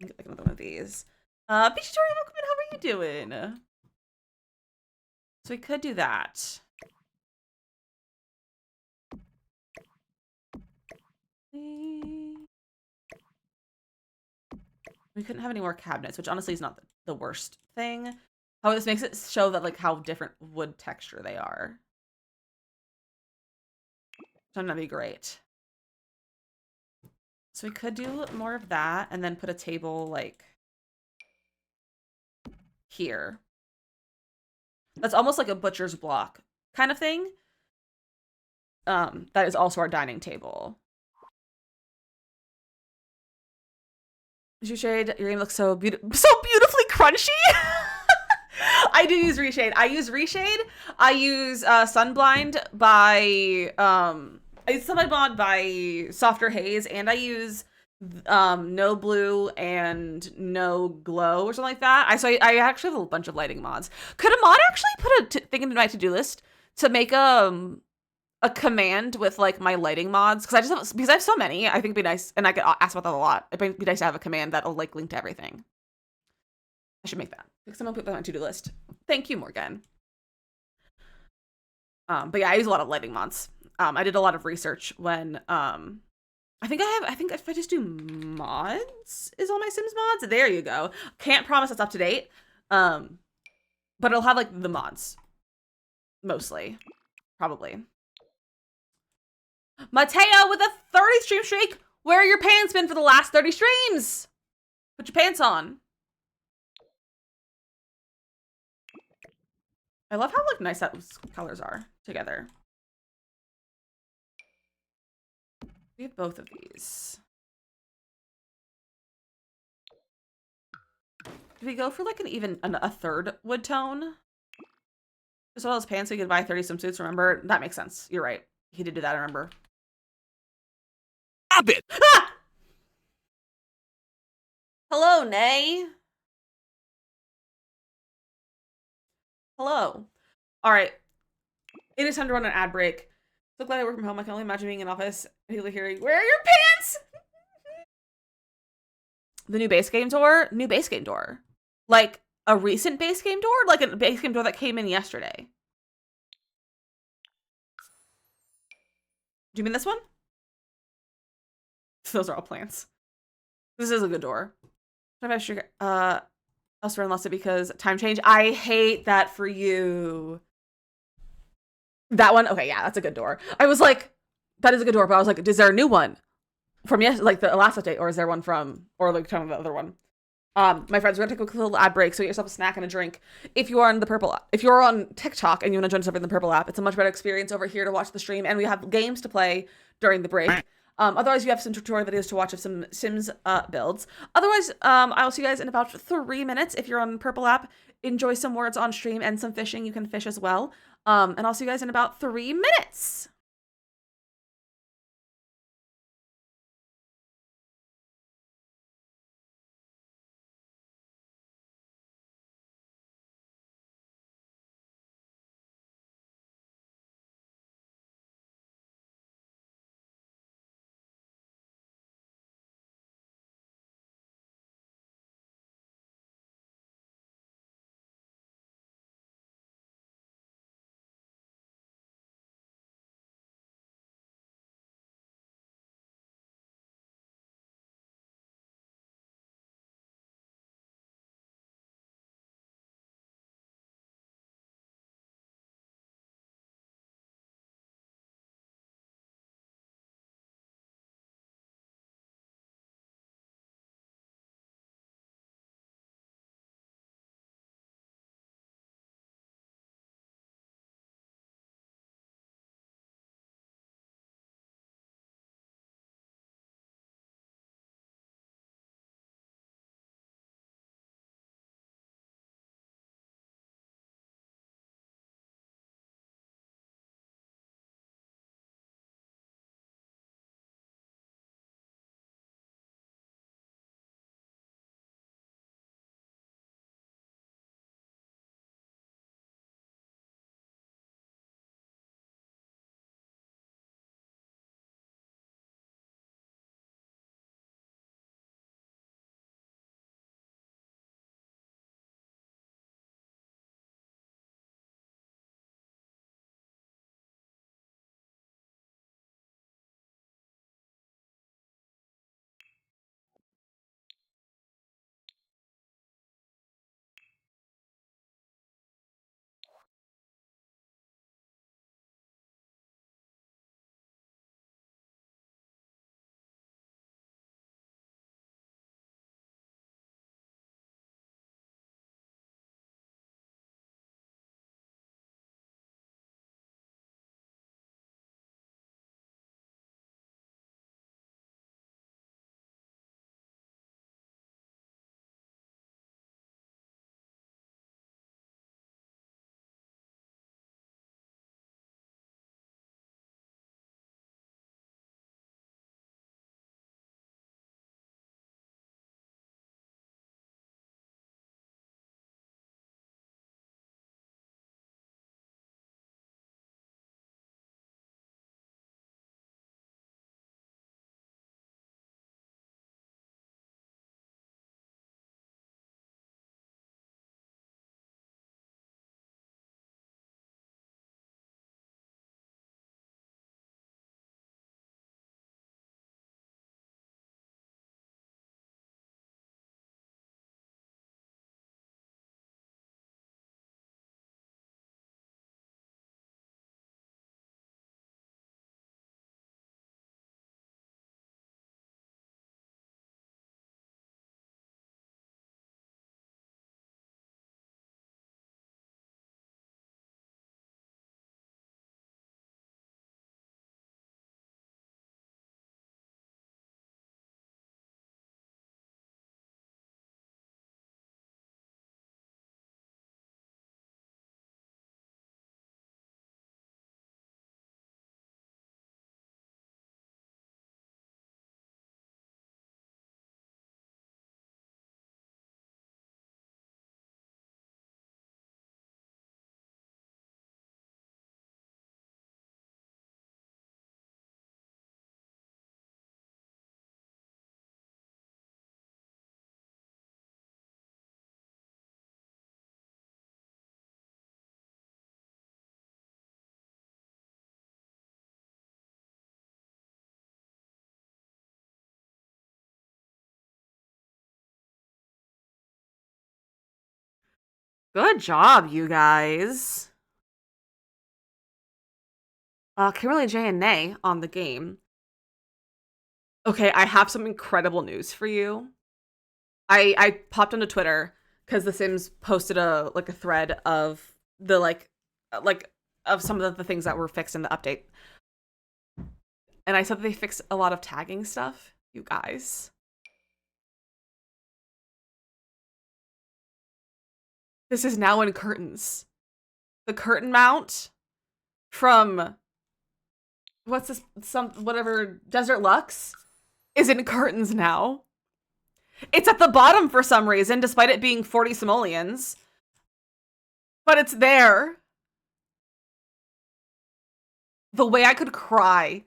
Get like another one of these. Beach Tori, welcome in. How are you doing? So we could do that. We couldn't have any more cabinets, which honestly is not the worst thing. How this makes it show that like how different wood texture they are. So that'd be great. So we could do more of that and then put a table like here. That's almost like a butcher's block kind of thing. That is also our dining table. Reshade, your game looks so beautifully crunchy. I do use Reshade. I use Reshade. I use Sunblind by I use Sunblind by Softer Haze, and I use No Blue and No Glow or something like that. I actually have a bunch of lighting mods. Could a mod actually put a thing into my to-do list to make a command with like my lighting mods? Because I have so many. I think it'd be nice, and I get asked about that a lot. It'd be nice to have a command that'll like link to everything. I should make that. Someone put that on my to-do list. Thank you, Morgan. But yeah, I use a lot of lighting mods. I did a lot of research when I think if I just do mods is all my Sims mods. There you go. Can't promise it's up to date. But it'll have like the mods mostly, probably. Mateo with a 30 stream streak. Where are your pants been for the last 30 streams? Put your pants on. I love how like nice those colors are together. We have both of these. Do we go for like a third wood tone? Just all those pants so you could buy 30 swimsuits, remember? That makes sense. You're right. He did do that, I remember. Stop it! Ah! Hello, Nay. Hello. All right. It is time to run an ad break. So glad I work from home. I can only imagine being in office and people hearing, where are your pants? The new base game door? New base game door. Like a recent base game door? Like a base game door that came in yesterday. Do you mean this one? Those are all plants. This is a good door. Elsewhere lost it because time change. I hate that for you. That one? Okay, yeah, that's a good door. I was like, that is a good door, but I was like, is there a new one from like the last update, or is there one from, or like kind of the other one? My friends, we're gonna take a quick little ad break, so get yourself a snack and a drink. If you're on TikTok and you want to join us over in the Purple app, it's a much better experience over here to watch the stream, and we have games to play during the break. Otherwise, you have some tutorial videos to watch of some Sims builds. Otherwise, I'll see you guys in about 3 minutes. If you're on the Purple app, enjoy some words on stream and some fishing. You can fish as well. And I'll see you guys in about 3 minutes. Good job, you guys. Kimberly J and Nay on the game. Okay, I have some incredible news for you. I popped onto Twitter because The Sims posted a thread of the of some of the things that were fixed in the update. And I said that they fixed a lot of tagging stuff, you guys. This is now in curtains. The curtain mount from what's this whatever Desert Lux is in curtains now. It's at the bottom for some reason, despite it being 40 simoleons. But it's there. The way I could cry.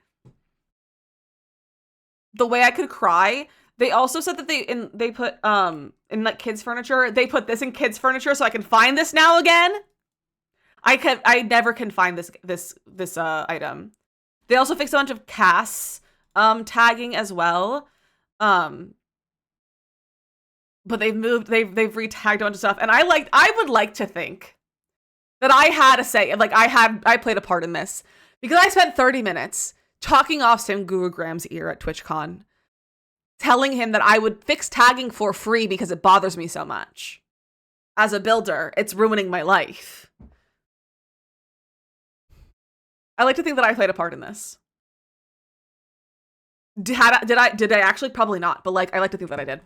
The way I could cry. They also said that they put in like kids furniture. They put this in kids furniture, so I can find this now again. I never can find this item. They also fixed a bunch of casts tagging as well. But they've re-tagged a bunch of stuff, and I would like to think that I had a say, like I played a part in this, because I spent 30 minutes talking off Sim Guru Graham's ear at TwitchCon, telling him that I would fix tagging for free because it bothers me so much. As a builder, it's ruining my life. I like to think that I played a part in this. Did I actually? Probably not, but like I like to think that I did.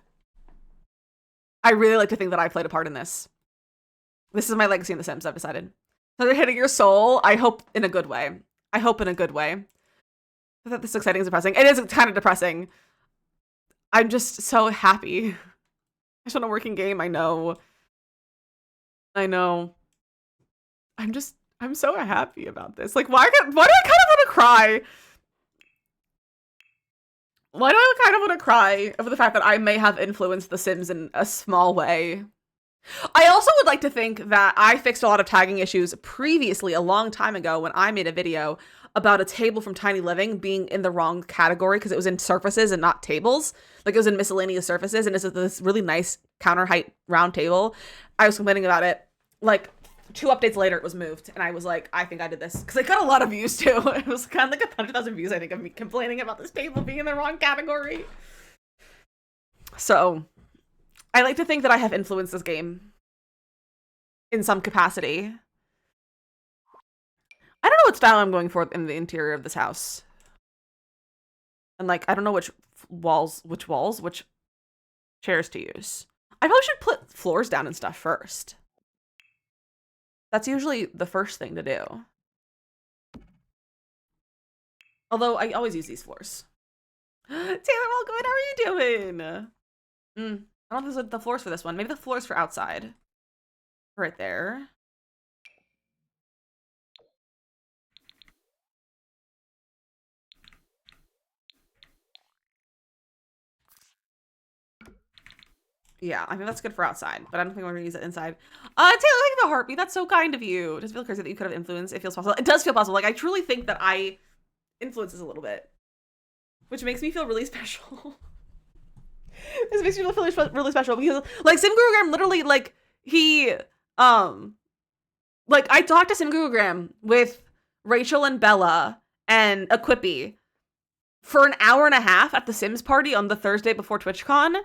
I really like to think that I played a part in this. This is my legacy in The Sims, I've decided. So they're hitting your soul. I hope in a good way. I hope in a good way. I thought this exciting is depressing. It is kind of depressing. I'm just so happy. I just want a working game. I know. I'm so happy about this. Like, why do I kind of want to cry? Why do I kind of want to cry over the fact that I may have influenced The Sims in a small way? I also would like to think that I fixed a lot of tagging issues previously, a long time ago, when I made a video about a table from Tiny Living being in the wrong category because it was in surfaces and not tables. Like, it was in miscellaneous surfaces, and it's this really nice counter height round table. I was complaining about it. Like, 2 updates later, it was moved, and I was like, I think I did this. Because it got a lot of views, too. It was kind of like 100,000 views, I think, of me complaining about this table being in the wrong category. So, I like to think that I have influenced this game in some capacity. I don't know what style I'm going for in the interior of this house. And, like, I don't know which chairs to use. I probably should put floors down and stuff first. That's usually the first thing to do. Although I always use these floors. Taylor Welcome, how are you doing? I don't know if there's the floors for this one. Maybe the floors for outside. Right there. Yeah, I think that's good for outside, but I don't think we're gonna use it inside. Taylor, thank you for the heartbeat. That's so kind of you. It does feel crazy that you could have influenced. It feels possible. It does feel possible. Like, I truly think that I influence this a little bit, which makes me feel really special. This makes me feel really special because, like, Sim Guru Graham literally, like, he, like, I talked to Sim Guru Graham with Rachel and Bella and Equippy for an hour and a half at the Sims party on the Thursday before TwitchCon.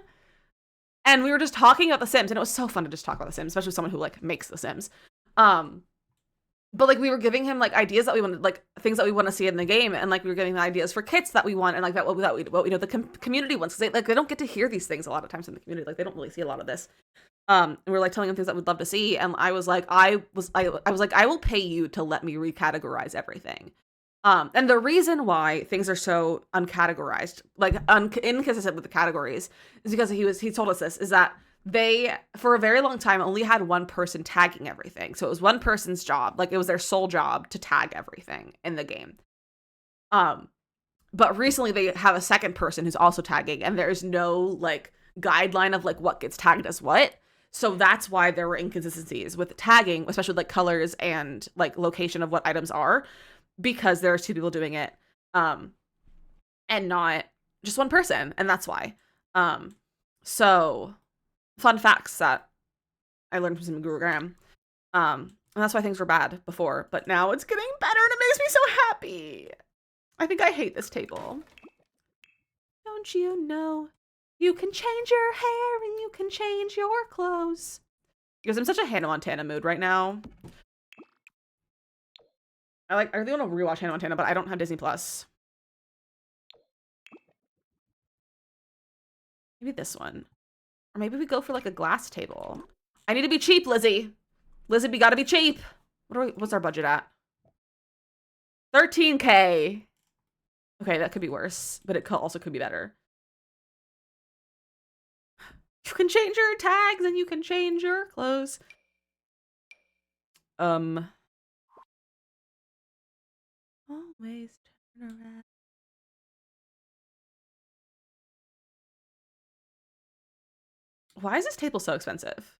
And we were just talking about The Sims, and it was so fun to just talk about The Sims, especially someone who, like, makes The Sims. But, like, we were giving him, like, ideas that we wanted, like, things that we want to see in the game, and, like, we were giving him ideas for kits that we want, and, like, what we know the community wants, because they don't get to hear these things a lot of times in the community. Like, they don't really see a lot of this. And we're, like, telling them things that we'd love to see, and I was like, I was like, I will pay you to let me recategorize everything. And the reason why things are so uncategorized, like inconsistent with the categories, is because he told us this, is that they, for a very long time, only had one person tagging everything. So it was one person's job. Like, it was their sole job to tag everything in the game. But recently they have a second person who's also tagging, and there's no, like, guideline of, like, what gets tagged as what. So that's why there were inconsistencies with tagging, especially, like, colors and, like, location of what items are, because there's 2 people doing it, and not just one person, and that's why. So fun facts that I learned from Sim Guru Graham. And that's why things were bad before, but now it's getting better, and it makes me so happy. I think I hate this table. Don't you know? You can change your hair and you can change your clothes. Because I'm such a Hannah Montana mood right now. I really want to rewatch Hannah Montana, but I don't have Disney Plus. Maybe this one. Or maybe we go for like a glass table. I need to be cheap, Lizzie. Lizzie, we gotta be cheap. What's our budget at? 13K. Okay, that could be worse, but it also could be better. You can change your tags and you can change your clothes. Always turn around. Why is this table so expensive?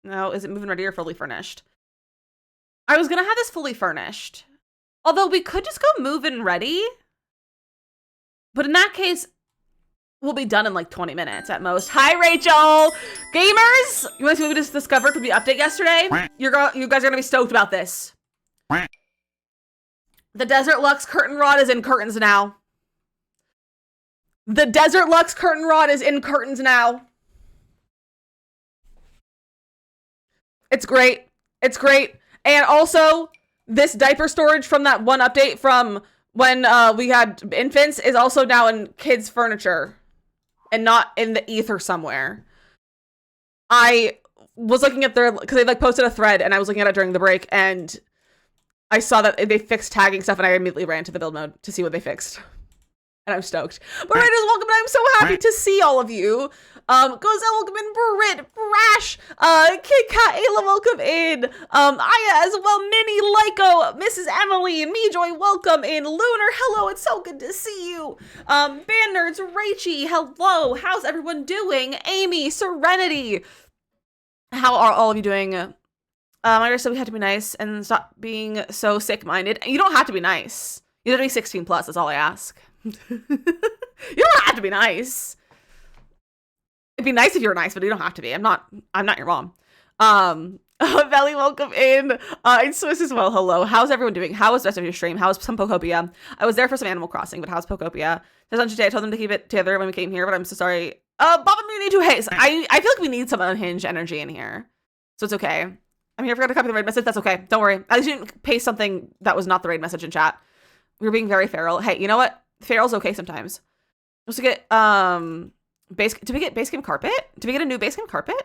No, is it move-in ready or fully furnished? I was gonna have this fully furnished. Although we could just go move-in ready. But in that case, we'll be done in like 20 minutes at most. Hi, Rachel! Gamers! You want to see what we just discovered from the update yesterday? You guys are gonna be stoked about this. The Desert Luxe curtain rod is in curtains now. The Desert Luxe curtain rod is in curtains now. It's great. It's great. And also, this diaper storage from that one update from when we had infants is also now in kids' furniture and not in the ether somewhere. I was looking at their, because they like posted a thread and I was looking at it during the break and I saw that they fixed tagging stuff and I immediately ran to the build mode to see what they fixed. And I'm stoked. But Raiders, welcome, and I'm so happy to see all of you. Gozelle, welcome in. Britt, Brash, Kit Kat, Ayla, welcome in. Aya as well, Minnie, Lyco, Mrs. Emily, Mejoy, welcome in. Lunar, hello, it's so good to see you. Band Nerds, Rachie, hello, how's everyone doing? Amy, Serenity, how are all of you doing? I said we had to be nice and stop being so sick-minded. You don't have to be nice. You have to be 16 plus, that's all I ask. You don't have to be nice. It'd be nice if you were nice, but you don't have to be. I'm not your mom. Belly, welcome in. It's Swiss as well. Hello. How's everyone doing? How was the rest of your stream? How was some Pokopia? I was there for some Animal Crossing, but how's Pokopia? Today I told them to keep it together when we came here, but I'm so sorry. Bob and we need to haze. I feel like we need some unhinged energy in here. So it's okay. I'm here. I forgot to copy the raid message. That's okay. Don't worry. I didn't paste something that was not the raid message in chat. We were being very feral. Hey, you know what? Feral's okay sometimes. Just to get did we get base game carpet? Did we get a new base game carpet?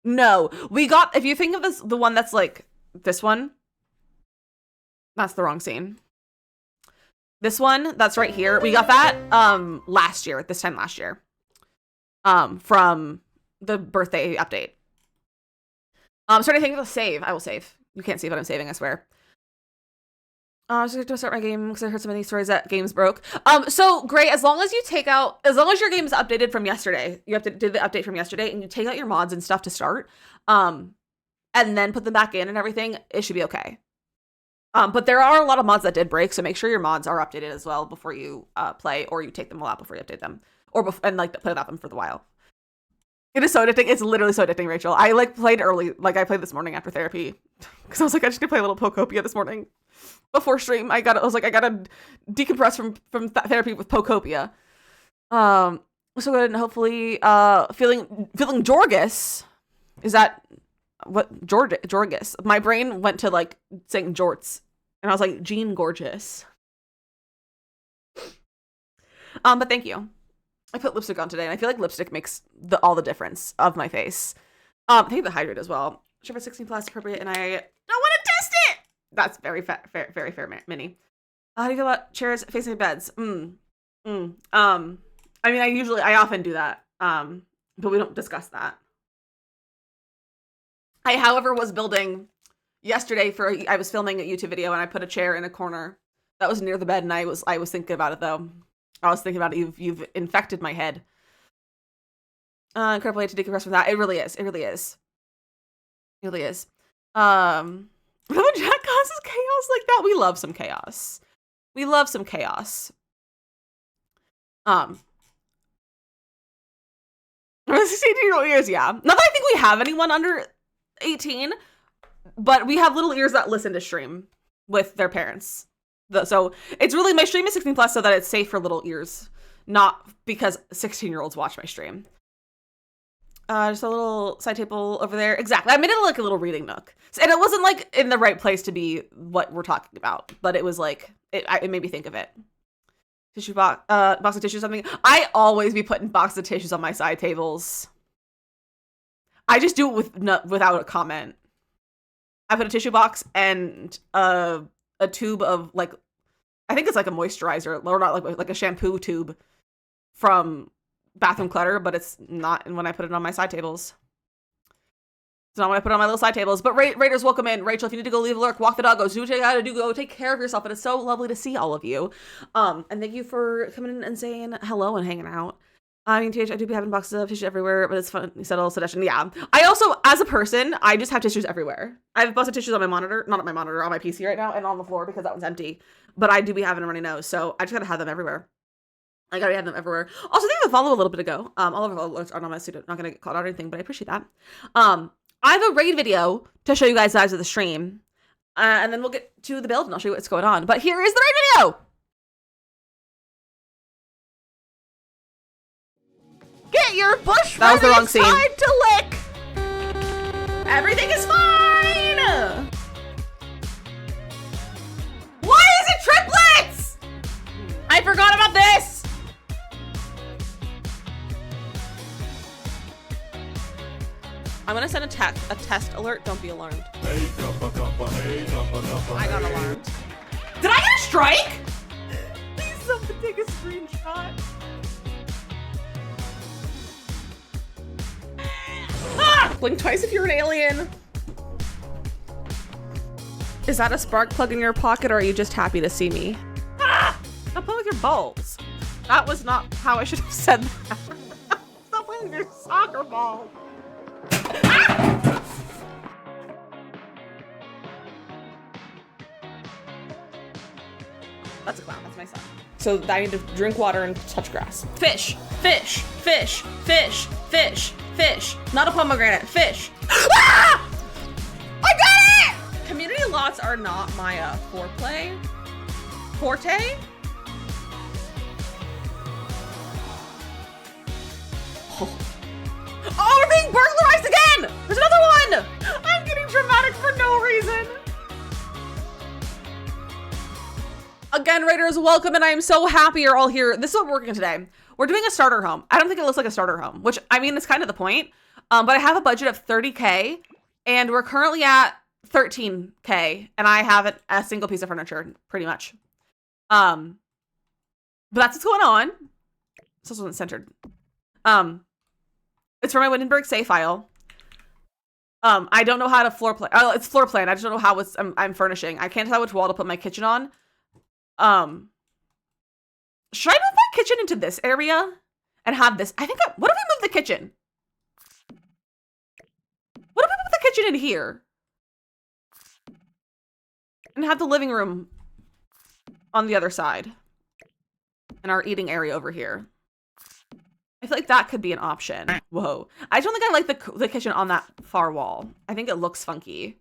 No. We got, if you think of this, the one that's like this one. That's the wrong scene. This one that's right here. We got that last year, this time last year. From the birthday update. Starting to think of a save. I will save. You can't see what I'm saving, I swear. I was going to start my game because I heard so many stories that games broke. So great, as long as your game is updated from yesterday, you have to do the update from yesterday and you take out your mods and stuff to start, and then put them back in and everything, it should be okay. But there are a lot of mods that did break, so make sure your mods are updated as well before you play, or you take them all out before you update them, or and like play without them for the while. It is so addicting. It's literally so addicting, Rachel. I like played early, like I played this morning after therapy, because I was like, I just need to play a little Pokopia this morning before stream. I gotta decompress from therapy with Pokopia. So good, and hopefully, feeling Jorgus. Is that what Jorgus? My brain went to like saying jorts, and I was like, Jean Gorgeous. But thank you. I put lipstick on today, and I feel like lipstick makes all the difference of my face. I think the hydrate as well. Sure, for 16 plus appropriate, and I don't want to test it. That's very fair, Minnie. How do you feel about chairs facing beds? I mean, I often do that. But we don't discuss that. I, however, was building yesterday I was filming a YouTube video, and I put a chair in a corner that was near the bed, and I was thinking about it though. I was thinking about it. You've infected my head. Incredible way to decompress from that. It really is. It really is. It really is. When Jack causes chaos like that, we love some chaos. We love some chaos. 16-year-old ears, yeah. Not that I think we have anyone under 18, but we have little ears that listen to stream with their parents. So it's really, my stream is 16 plus so that it's safe for little ears, not because 16-year-olds watch my stream. Just a little side table over there. Exactly. I made it like a little reading nook. And it wasn't like in the right place to be what we're talking about, but it was like, it made me think of it. Tissue box, box of tissues, something. I always be putting boxes of tissues on my side tables. I just do it without a comment. I put a tissue box and a tube of like, I think it's like a moisturizer, or not like a shampoo tube from Bathroom Clutter, but it's not when I put it on my side tables. It's not when I put it on my little side tables. But Raiders, welcome in. Rachel, if you need to go leave a lurk, walk the dog, go do what you gotta do, go take care of yourself. And it's so lovely to see all of you. And thank you for coming in and saying hello and hanging out. I mean, TH, I do be having boxes of tissue everywhere, but it's fun. You said all suggestion. Yeah. I also, as a person, I just have tissues everywhere. I have a bunch of tissues on my monitor, not on my monitor, on my PC right now, and on the floor because that one's empty. But I do be having a runny nose, so I just gotta have them everywhere. I gotta have them everywhere. Also, thank you for the follow a little bit ago. All of our alerts are not my student, not gonna get called out or anything, but I appreciate that. I have a raid video to show you guys of the stream, and then we'll get to the build and I'll show you what's going on. But here is the raid video. Get your bush that was the wrong scene. Time to lick. Everything is fine. Why is it triplets? I forgot about this. I'm gonna send a test alert. Don't be alarmed. I got alarmed. Did I get a strike? Please someone take a screenshot. Ah! Blink twice if you're an alien. Is that a spark plug in your pocket, or are you just happy to see me? Ah! Stop playing with your balls. That was not how I should have said that. Stop playing with your soccer ball. Ah! That's a clown. That's my son. So I need to drink water and touch grass. Fish, fish, fish, fish, fish, fish. Not a pomegranate. Fish. Ah! I got it! Community lots are not my forte. Oh, we're being burglarized again! There's another one! I'm getting dramatic for no reason. Again, Raiders, welcome, and I am so happy you're all here. This is what we're working on today. We're doing a starter home. I don't think it looks like a starter home, which, I mean, it's kind of the point. But I have a budget of 30K, and we're currently at 13K, and I haven't a single piece of furniture, pretty much. But that's what's going on. This also isn't centered. It's for my Windenburg save file. I don't know how to floor plan. Oh, it's floor plan. I just don't know how I'm furnishing. I can't tell which wall to put my kitchen on. Should I move my kitchen into this area and have this? I think what if we move the kitchen? What if we put the kitchen in here and have the living room on the other side and our eating area over here? I feel like that could be an option. Whoa. I don't think I like the kitchen on that far wall. I think it looks funky.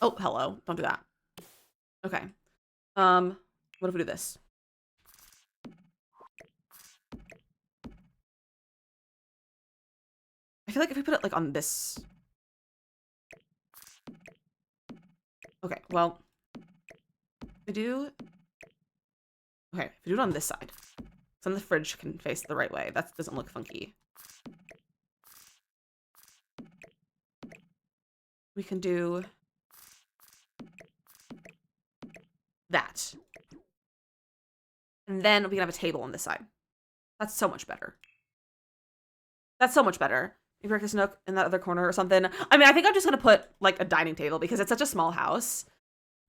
Oh, hello. Don't do that. Okay. What if we do this? I feel like if we put it like on this. Okay, well. We do. Okay, if we do it on this side. So then the fridge can face the right way. That doesn't look funky. We can do that. And then we can have a table on this side. That's so much better. That's so much better. Maybe breakfast nook in that other corner or something. I mean, I think I'm just going to put like a dining table because it's such a small house.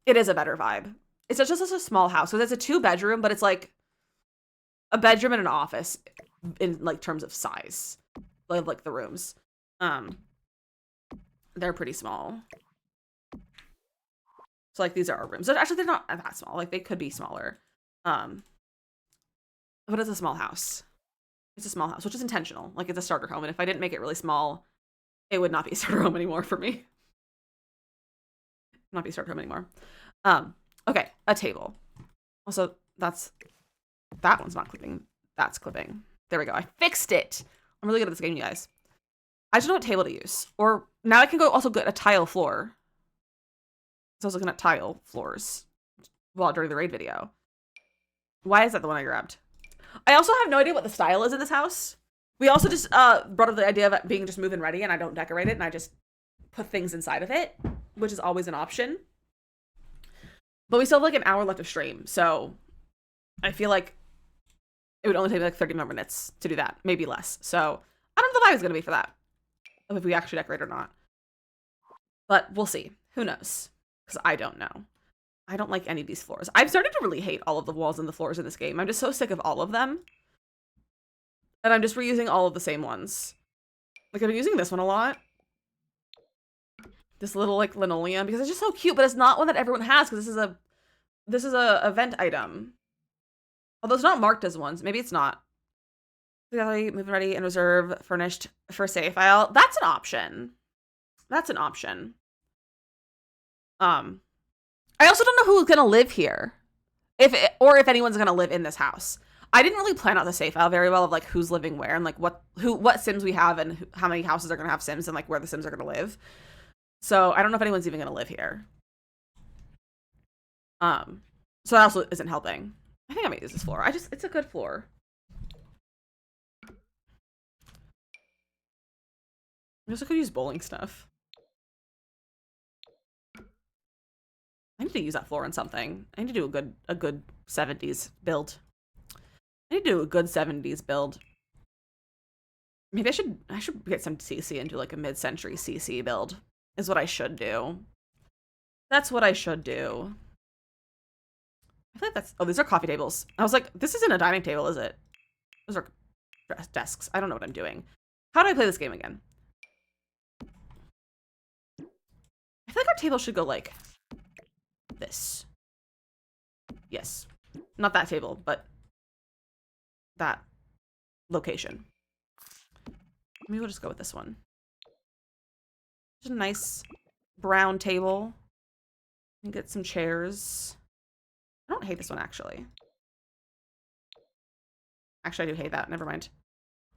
It is a better vibe. It's just such a small house. So it's a 2-bedroom, but it's like a bedroom and an office in like terms of size. Like the rooms. They're pretty small. So like these are our rooms. Actually, they're not that small. Like they could be smaller. But it's a small house. It's a small house, which is intentional. Like it's a starter home. And if I didn't make it really small, it would not be a starter home anymore for me. Not be a starter home anymore. Okay, a table. Also, that one's not clipping. That's clipping. There we go. I fixed it. I'm really good at this game, you guys. I just know what table to use. Or now I can go also get a tile floor. So I was looking at tile floors during the raid video. Why is that the one I grabbed? I also have no idea what the style is in this house. We also just brought up the idea of it being just move-in ready, and I don't decorate it, and I just put things inside of it, which is always an option. But we still have like an hour left of stream, so I feel like it would only take me like 30 more minutes to do that, maybe less. So I don't know what the vibe is going to be for that, if we actually decorate or not. But we'll see. Who knows? Because I don't know. I don't like any of these floors. I'm starting to really hate all of the walls and the floors in this game. I'm just so sick of all of them. And I'm just reusing all of the same ones. Like, I've been using this one a lot. This little, like, linoleum. Because it's just so cute, but it's not one that everyone has. Because this is a event item. Although it's not marked as ones. Maybe it's not. Gallery, move ready, and reserve, furnished for save file. That's an option. That's an option. I also don't know who's gonna live here. Or if anyone's gonna live in this house. I didn't really plan out the save file very well of like who's living where and like what Sims we have and how many houses are gonna have Sims and like where the Sims are gonna live. So I don't know if anyone's even gonna live here. So that also isn't helping. I think I might use this floor. It's a good floor. I also could use bowling stuff. I need to use that floor on something. I need to do a good 70s build. I need to do a good 70s build. Maybe I should get some CC and do like a mid-century CC build. Is what I should do. That's what I should do. I feel like that's... Oh, these are coffee tables. I was like, this isn't a dining table, is it? Those are desks. I don't know what I'm doing. How do I play this game again? I feel like our table should go like this. Yes. Not that table, but that location. Maybe we'll just go with this one. Just a nice brown table. And get some chairs. I don't hate this one, actually. Actually, I do hate that. Never mind.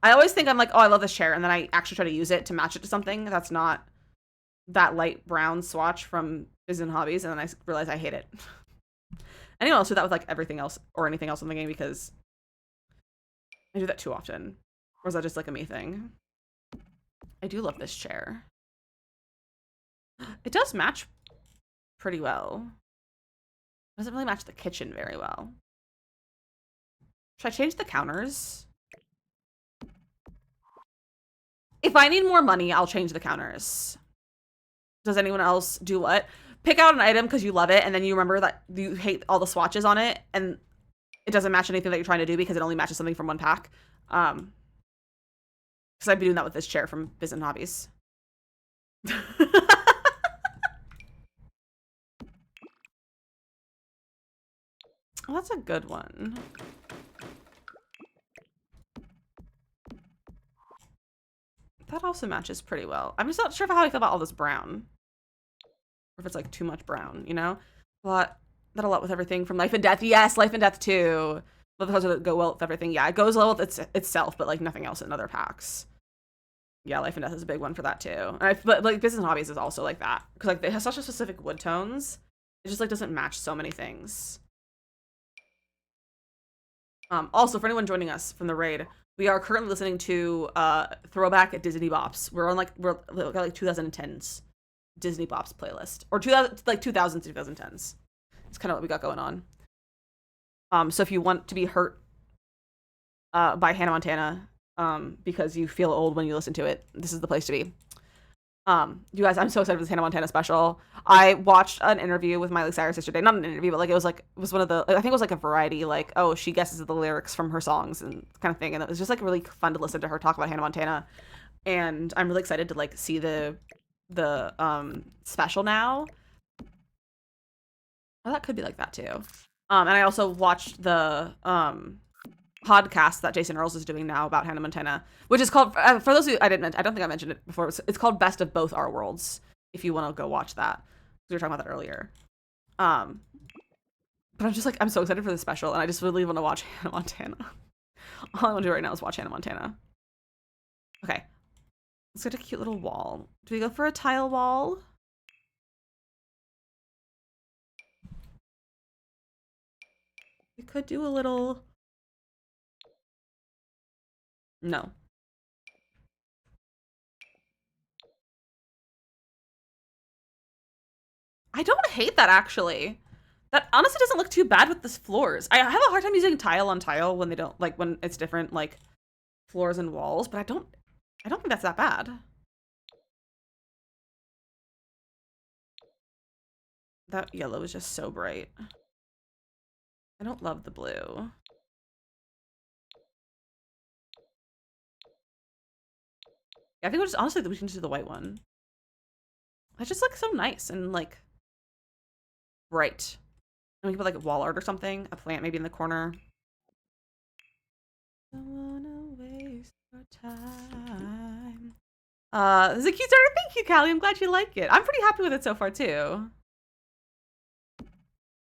I always think I'm like, oh, I love this chair. And then I actually try to use it to match it to something that's not that light brown swatch from Business and Hobbies. And then I realize I hate it. Anyone else do that with like everything else or anything else in the game? Because I do that too often. Or is that just like a me thing? I do love this chair. It does match pretty well. It doesn't really match the kitchen very well. Should I change the counters? If I need more money, I'll change the counters. Does anyone else do what? Pick out an item because you love it, and then you remember that you hate all the swatches on it, and it doesn't match anything that you're trying to do because it only matches something from one pack. Because I've been doing that with this chair from Business and Hobbies. Oh, that's a good one. That also matches pretty well. I'm just not sure how I feel about all this brown. Or if it's like too much brown, you know? That a lot with everything from Life and Death. Yes, Life and Death too. Love the colors that go well with everything. Yeah, it goes well with itself, but like nothing else in other packs. Yeah, Life and Death is a big one for that too. But like Business and Hobbies is also like that. Because like it has such a specific wood tones. It just like doesn't match so many things. Also, for anyone joining us from the raid, we are currently listening to Throwback at Disney Bops. We're like 2010s Disney Bops playlist, or 2000s, 2010s. It's kind of what we got going on. So if you want to be hurt by Hannah Montana because you feel old when you listen to it, this is the place to be. You guys, I'm so excited for this Hannah Montana special. I watched an interview with Miley Cyrus yesterday. Not an interview, but like it was one of the, I think it was like a variety, like, oh, she guesses the lyrics from her songs and kind of thing. And it was just like really fun to listen to her talk about Hannah Montana. And I'm really excited to like see the special now. Oh, that could be like that too. And I also watched the podcast that Jason Earls is doing now about Hannah Montana, which is called, for those who I don't think I mentioned it before, it's called Best of Both Our Worlds, if you want to go watch that. We were talking about that earlier. But I'm just like, I'm so excited for this special, and I just really want to watch Hannah Montana. All I want to do right now is watch Hannah Montana. Okay. Let's get a cute little wall. Do we go for a tile wall? We could do a little... No. I don't hate that, actually. That honestly doesn't look too bad with the floors. I have a hard time using tile on tile when they don't, like, when it's different, like, floors and walls, but I don't think that's that bad. That yellow is just so bright. I don't love the blue. Yeah, I think we'll just, honestly, we can just do the white one. That just looks so nice and, like, bright. And we can put, like, wall art or something. A plant maybe in the corner. Don't wanna waste our time. This is a cute starter. Thank you, Callie. I'm glad you like it. I'm pretty happy with it so far, too.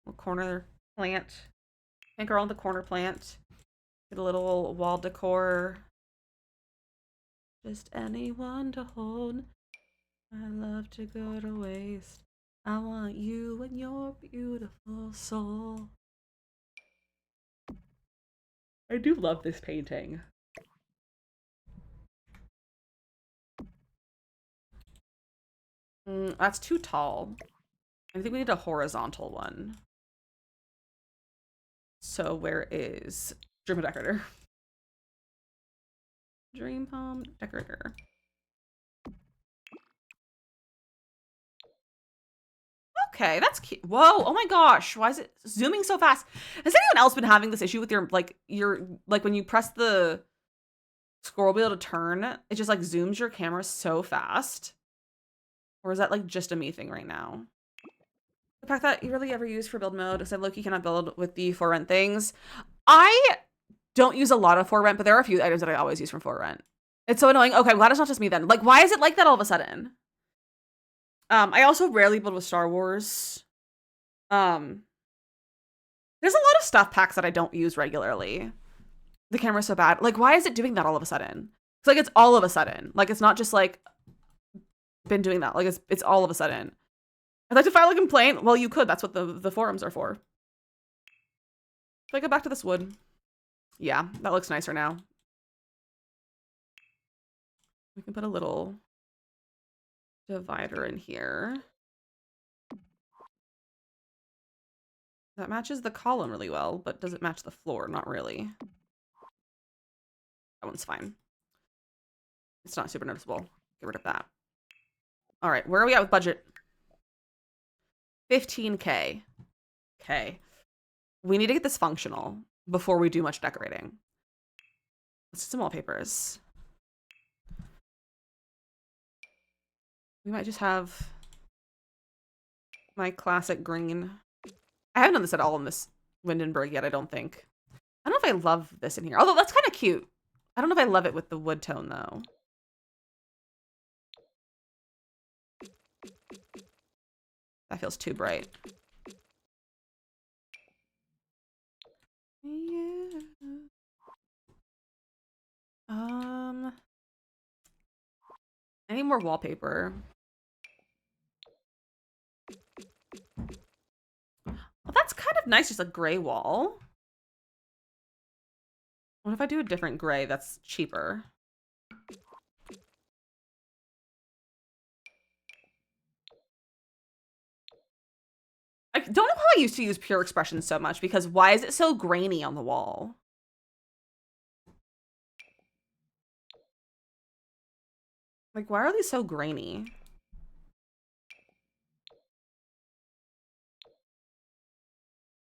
Little corner plant. Anchor on the corner plant. Get a little wall decor. Just anyone to hold. I love to go to waste. I want you and your beautiful soul. I do love this painting. That's too tall. I think we need a horizontal one. So where is Dream Home Decorator? Dream Home Decorator. Okay, that's cute. Whoa, oh my gosh, why is it zooming so fast? Has anyone else been having this issue with your when you press the scroll wheel to turn, it just like zooms your camera so fast? Or is that like just a me thing right now? The pack that you really ever use for build mode, except Loki cannot build with the for rent things. I don't use a lot of for rent, but there are a few items that I always use from for rent. It's so annoying. Okay, I'm glad it's not just me then. Like, why is it like that all of a sudden? I also rarely build with Star Wars. There's a lot of stuff packs that I don't use regularly. The camera's so bad. Like, why is it doing that all of a sudden? It's like it's all of a sudden. Like, it's not just like been doing that. Like, it's all of a sudden. I'd like to file a complaint. Well, you could. That's what the forums are for. Should I go back to this wood? Yeah, that looks nicer now. We can put a little divider in here. That matches the column really well, but does it match the floor? Not really. That one's fine. It's not super noticeable. Get rid of that. All right, where are we at with budget? 15K. Okay. We need to get this functional before we do much decorating. Let's do some wallpapers. We might just have my classic green. I haven't done this at all in this Windenburg yet, I don't think. I don't know if I love this in here. Although that's kind of cute. I don't know if I love it with the wood tone though. That feels too bright. Yeah. I need more wallpaper. Well, that's kind of nice, just a gray wall. What if I do a different gray that's cheaper? I don't know how I used to use Pure Expression so much because why is it so grainy on the wall? Like, why are these so grainy?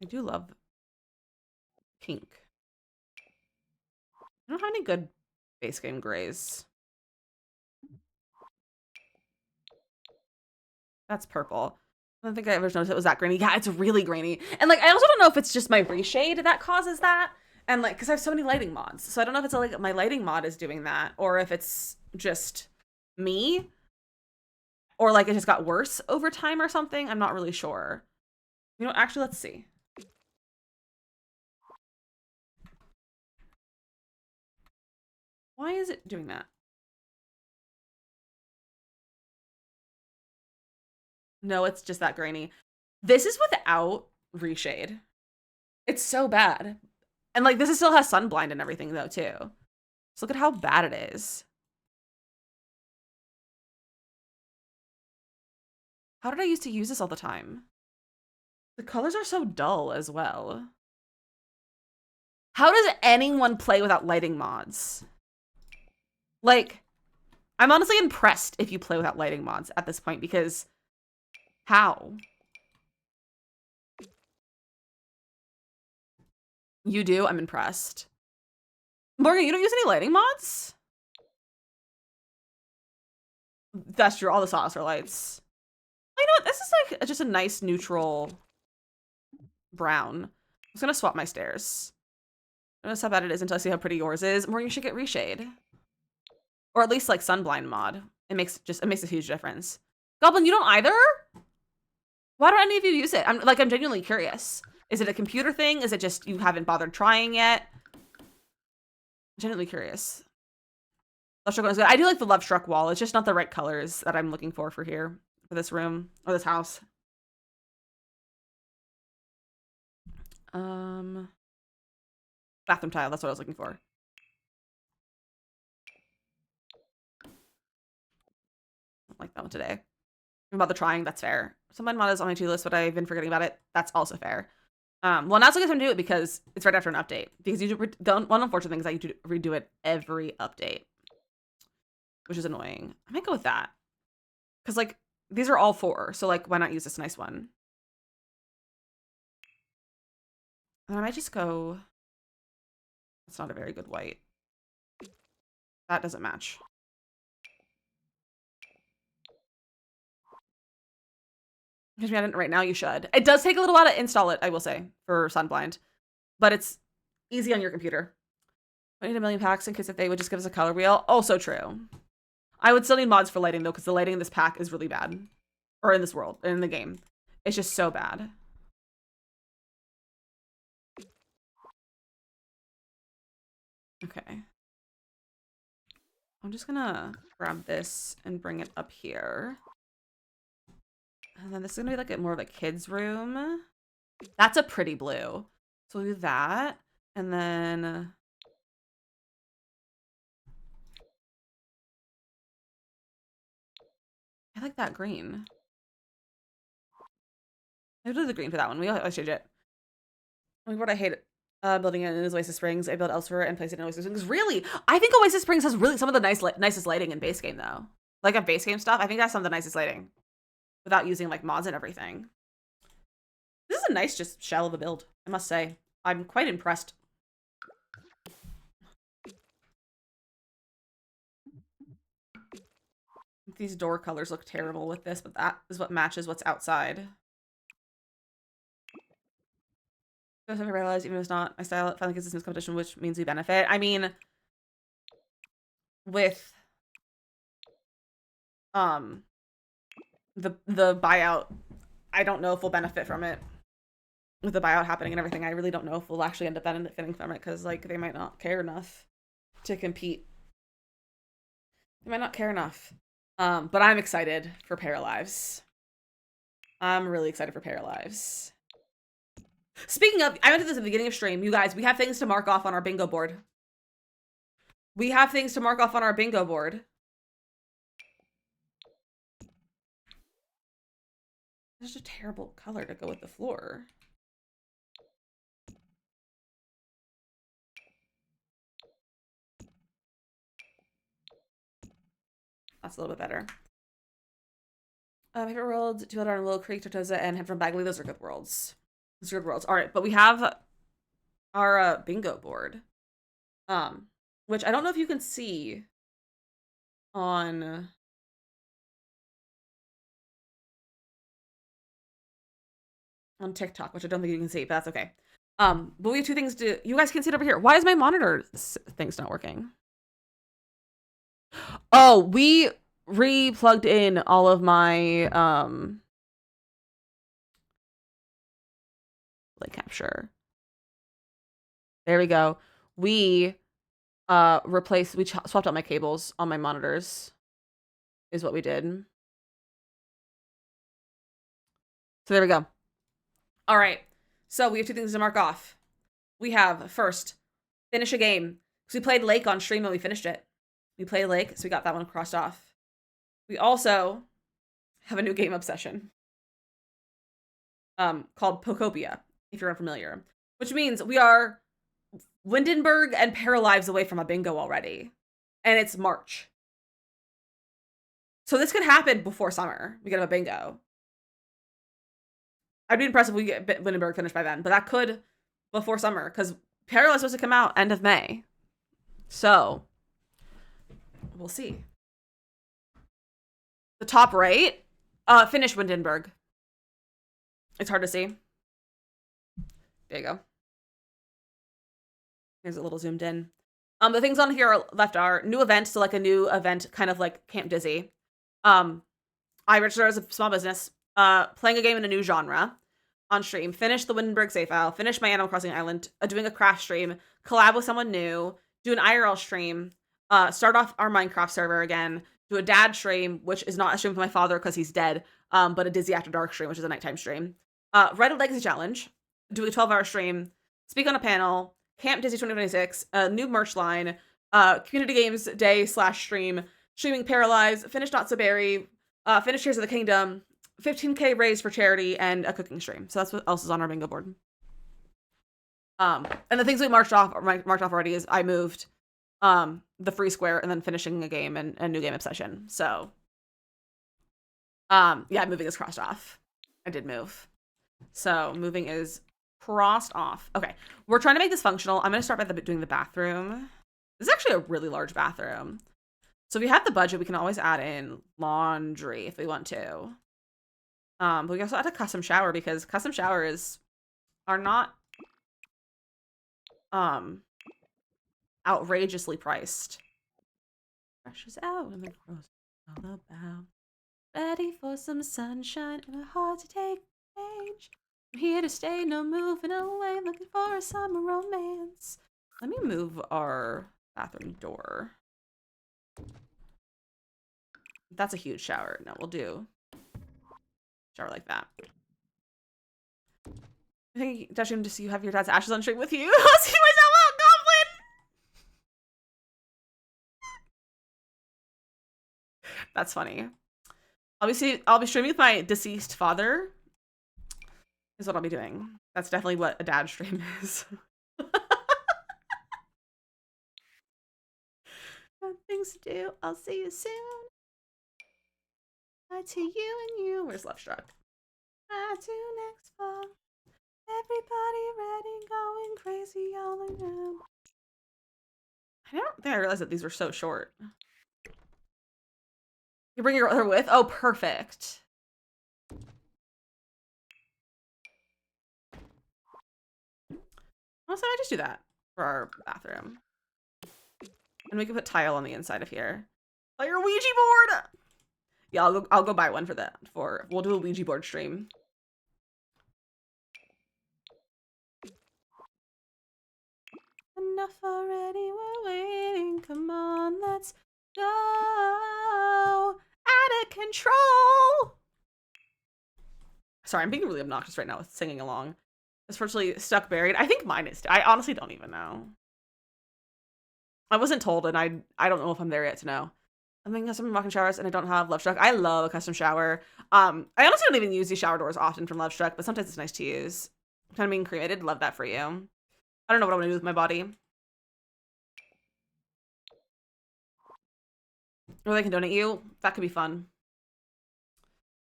I do love pink. I don't have any good base game grays. That's purple. I don't think I ever noticed it was that grainy. Yeah, it's really grainy. And like, I also don't know if it's just my reshade that causes that. And like, because I have so many lighting mods. So I don't know if it's like my lighting mod is doing that or if it's just me or like it just got worse over time or something. I'm not really sure. You know, actually, let's see. Why is it doing that? No, it's just that grainy. This is without reshade. It's so bad. And like this still has sunblind and everything though too. So look at how bad it is. How did I used to use this all the time? The colors are so dull as well. How does anyone play without lighting mods? Like, I'm honestly impressed if you play without lighting mods at this point because how? You do? I'm impressed. Morgan, you don't use any lighting mods? That's true. All the saucer lights. You know what? This is like just a nice neutral brown. I'm just gonna swap my stairs. I don't know how bad it is until I see how pretty yours is. Morgan, you should get reshade. Or at least like sunblind mod. It makes a huge difference. Goblin, you don't either? Why don't any of you use it? I'm genuinely curious. Is it a computer thing? Is it just you haven't bothered trying yet? I'm genuinely curious. Love Struck is good. I do like the Love Struck wall. It's just not the right colors that I'm looking for here, for this room or this house. Bathroom tile. That's what I was looking for. I don't like that one today. I'm about the trying. That's fair. Sunblind mod is on my to-do list, but I've been forgetting about it. That's also fair. Well, now's a good time to do it because it's right after an update. Because one unfortunate thing is that you redo it every update, which is annoying. I might go with that because like these are all 4, so like why not use this nice one? And I might just go. That's not a very good white. That doesn't match. If you hadn't right now, you should. It does take a little while to install it, I will say, for Sunblind, but it's easy on your computer. I need a million packs in case if they would just give us a color wheel. Also true. I would still need mods for lighting though, because the lighting in this pack is really bad. Or in this world, in the game. It's just so bad. Okay. I'm just gonna grab this and bring it up here. And then this is gonna be like more of a kid's room. That's a pretty blue. So we'll do that. And then I like that green. I do the green for that one. We always change it. What I hate building it in is Oasis Springs. I build elsewhere and place it in Oasis Springs. Really? I think Oasis Springs has really some of the nicest lighting in base game though. Like on base game stuff, I think that's some of the nicest lighting. Without using like mods and everything. This is a nice just shell of a build, I must say. I'm quite impressed. These door colors look terrible with this, but that is what matches what's outside. I realize even if it's not my style, it finally gets this Sims competition, which means we benefit. I mean, with the buyout, I don't know if we'll benefit from it. With the buyout happening and everything, I really don't know if we'll actually end up benefiting from it because like they might not care enough to compete. They might not care enough. But I'm excited for Paralives. I'm really excited for Paralives. Speaking of, I went to this at the beginning of stream. You guys, we have things to mark off on our bingo board. We have things to mark off on our bingo board. That's a terrible color to go with the floor. That's a little bit better. Favorite worlds, Two Elder and Little Creek, Tortosa, and Head from Bagley. Those are good worlds. Those are good worlds. All right, but we have our bingo board. Which I don't know if you can see on TikTok, which I don't think you can see, but that's okay. But we have 2 things to. You guys can see it over here. Why is my monitor thing's not working? Oh, we re-plugged in all of my light capture. There we go. We We swapped out my cables on my monitors, is what we did. So there we go. All right. So we have 2 things to mark off. We have, first, finish a game. Because we played Lake on stream and we finished it. We played Lake, so we got that one crossed off. We also have a new game obsession. Called Pokopia, if you're unfamiliar. Which means we are Windenburg and Paralives away from a bingo already. And it's March. So this could happen before summer. We get a bingo. I'd be impressed if we get Windenburg finished by then, but that could before summer, because Parallel is supposed to come out end of May. So, we'll see. The top right, finish Windenburg. It's hard to see. There you go. Here's a little zoomed in. The things on here left are new event, so like a new event, kind of like Camp Dizzy. I registered as a small business, playing a game in a new genre on stream, finish the Windenburg save file, finish my Animal Crossing Island, doing a craft stream, collab with someone new, do an IRL stream, start off our Minecraft server again, do a dad stream, which is not a stream with my father because he's dead, but a Dizzy After Dark stream, which is a nighttime stream, write a legacy challenge, do a 12-hour stream, speak on a panel, Camp Dizzy 2026, a new merch line, community games day / stream, streaming Paralyze, finish Not So Berry, finish Tears of the Kingdom, 15K raised for charity, and a cooking stream. So that's what else is on our bingo board. And the things we marked off already is I moved the free square and then finishing a game and a new game obsession. So yeah, moving is crossed off. I did move. So moving is crossed off. Okay, we're trying to make this functional. I'm going to start by doing the bathroom. This is actually a really large bathroom. So if we have the budget, we can always add in laundry if we want to. But we also add a custom shower because custom showers are not outrageously priced. Brushes out and the gross all about. Ready for some sunshine and a heart to take change. I'm here to stay, no moving away, looking for a summer romance. Let me move our bathroom door. That's a huge shower. No, we'll do shower like that. I think Dashing to see you have your dad's ashes on stream with you. I'll see myself out, Goblin. That's funny. I'll be streaming with my deceased father. Is what I'll be doing. That's definitely what a dad stream is. Got things to do. I'll see you soon. Bye to you and you. Where's Love Struck? Bye to next fall. Everybody ready, going crazy all around. I don't think I realized that these were so short. You bring your other with? Oh, perfect. Also, I just do that for our bathroom. And we can put tile on the inside of here. Oh, your Ouija board! Yeah, I'll go buy one for that. We'll do a Ouija board stream. Enough already, we're waiting. Come on, let's go. Out of control. Sorry, I'm being really obnoxious right now with singing along. It's virtually stuck buried. I think mine is. I honestly don't even know. I wasn't told, and I don't know if I'm there yet to know. I'm thinking of some walk-in showers, and I don't have Love Struck. I love a custom shower. I honestly don't even use these shower doors often from Love Struck, but sometimes it's nice to use. Kind of being cremated. Love that for you. I don't know what I want to do with my body. Or they can donate you. That could be fun.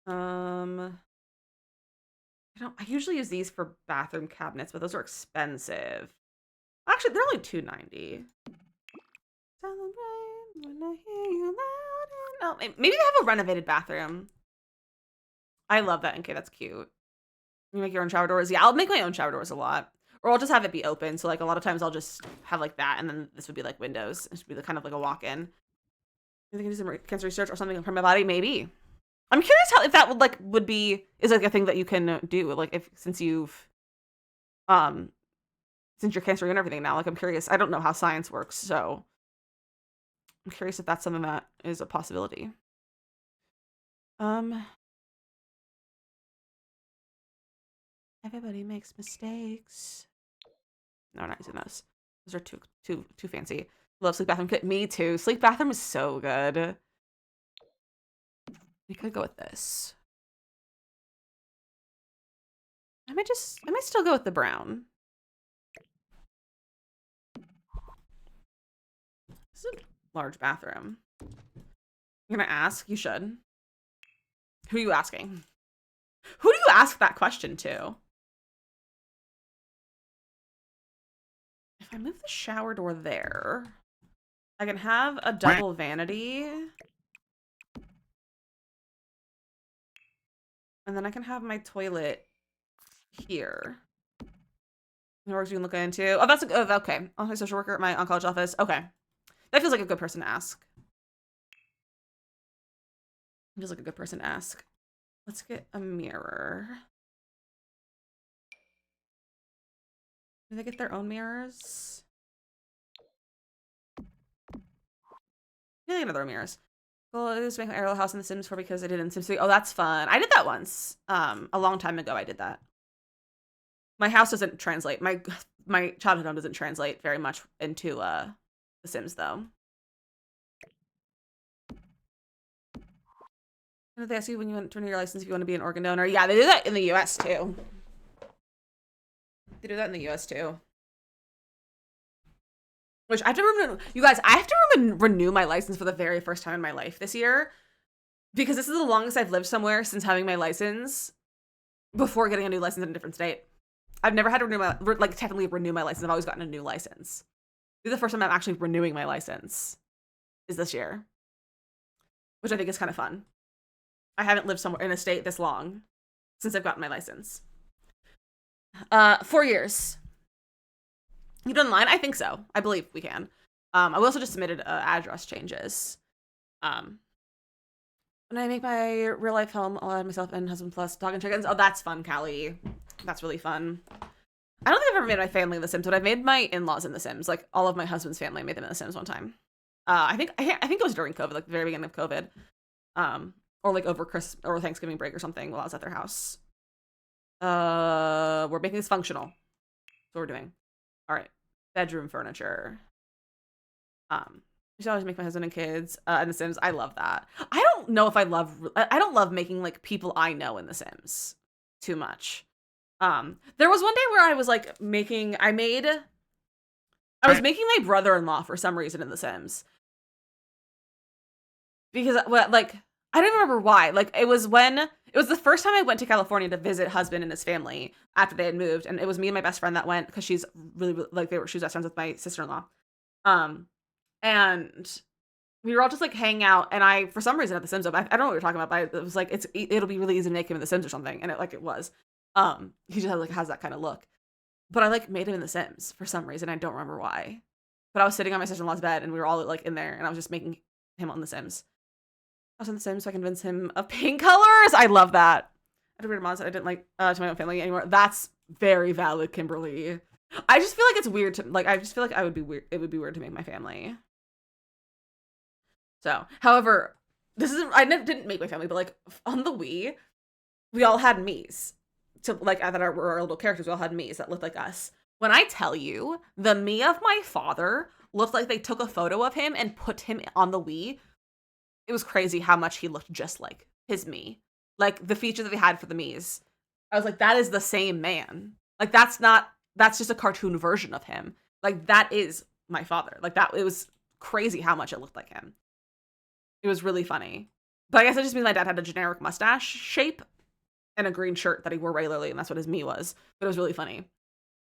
I usually use these for bathroom cabinets, but those are expensive. Actually, they're only $2.90. Celebrate when I hear you loud. Oh, maybe they have a renovated bathroom. I love that. Okay, that's cute. You make your own shower doors. Yeah, I'll make my own shower doors a lot. Or I'll just have it be open. So like a lot of times I'll just have like that, and then this would be like windows. It should be kind of like a walk-in. You think I do some cancer research or something from my body? Maybe. I'm curious if that would be a thing that you can do, like since you've since you're cancer and everything now, like I'm curious. I don't know how science works, so I'm curious if that's something that is a possibility. Everybody makes mistakes. No, we're not using those. Those are too fancy. Love sleep bathroom kit. Me too. Sleep bathroom is so good. We could go with this. I might still go with the brown. This is a large bathroom. You're gonna ask? You should. Who are you asking? Who do you ask that question to? If I move the shower door there, I can have a double vanity. And then I can have my toilet here. Works you can look into. Oh, that's okay. I'm a social worker at my on-college office. Okay. That feels like a good person to ask. Feels like a good person to ask. Let's get a mirror. Do they get their own mirrors? Yeah, they get their own mirrors. Well, it was make my aerial house in The Sims 4 because I did in Sims 3. Oh, that's fun. I did that once. A long time ago I did that. My house doesn't translate. My childhood home doesn't translate very much into The Sims though. Did they ask you when you want to renew your license if you want to be an organ donor? Yeah, they do that in the US too. They do that in the US too. Which I have to remember, you guys, I have to renew my license for the very first time in my life this year. Because this is the longest I've lived somewhere since having my license before getting a new license in a different state. I've never had to technically renew my license. I've always gotten a new license. This is the first time I'm actually renewing my license is this year. Which I think is kind of fun. I haven't lived somewhere in a state this long since I've gotten my license. 4 years. You done online? I think so. I believe we can. I also just submitted address changes. When I make my real life home, I'll add myself and husband plus dog and chickens. Oh, that's fun, Callie. That's really fun. I don't think I've ever made my family in The Sims, but I've made my in-laws in The Sims. Like all of my husband's family, I made them in The Sims one time. I think it was during COVID, like the very beginning of COVID. Or like over Christmas or Thanksgiving break or something while I was at their house. We're making this functional. That's what we're doing. All right. Bedroom furniture. I should always make my husband and kids in The Sims. I love that. I don't know if I don't love making like people I know in The Sims too much. There was one day where I was like I was making my brother-in-law for some reason in The Sims. Because like I don't remember why. Like it was the first time I went to California to visit husband and his family after they had moved, and it was me and my best friend that went because she's really like she was best friends with my sister-in-law. And we were all just like hanging out, and I for some reason at The Sims, I don't know what we were talking about, but it was like it'll be really easy to make him in The Sims or something, and it was. He just has that kind of look. But I like made him in The Sims for some reason. I don't remember why. But I was sitting on my sister-in-law's bed, and we were all like in there, and I was just making him on The Sims. I was in The Sims, so I convinced him of pink colors. I love that. I had to read a mod that I didn't like to my own family anymore. That's very valid, Kimberly. I just feel like it's weird to like. I just feel like I would be weird. It would be weird to make my family. So, however, I didn't make my family, but like on the Wii, we all had Miis. To like that were our little characters. We all had Miis that looked like us. When I tell you, the me of my father looked like they took a photo of him and put him on the Wii. It was crazy how much he looked just like his me. Like the features that they had for the Miis. I was like, that is the same man. Like that's just a cartoon version of him. Like that is my father. Like it was crazy how much it looked like him. It was really funny. But I guess it just means my dad had a generic mustache shape and a green shirt that he wore regularly, and that's what his me was. But it was really funny.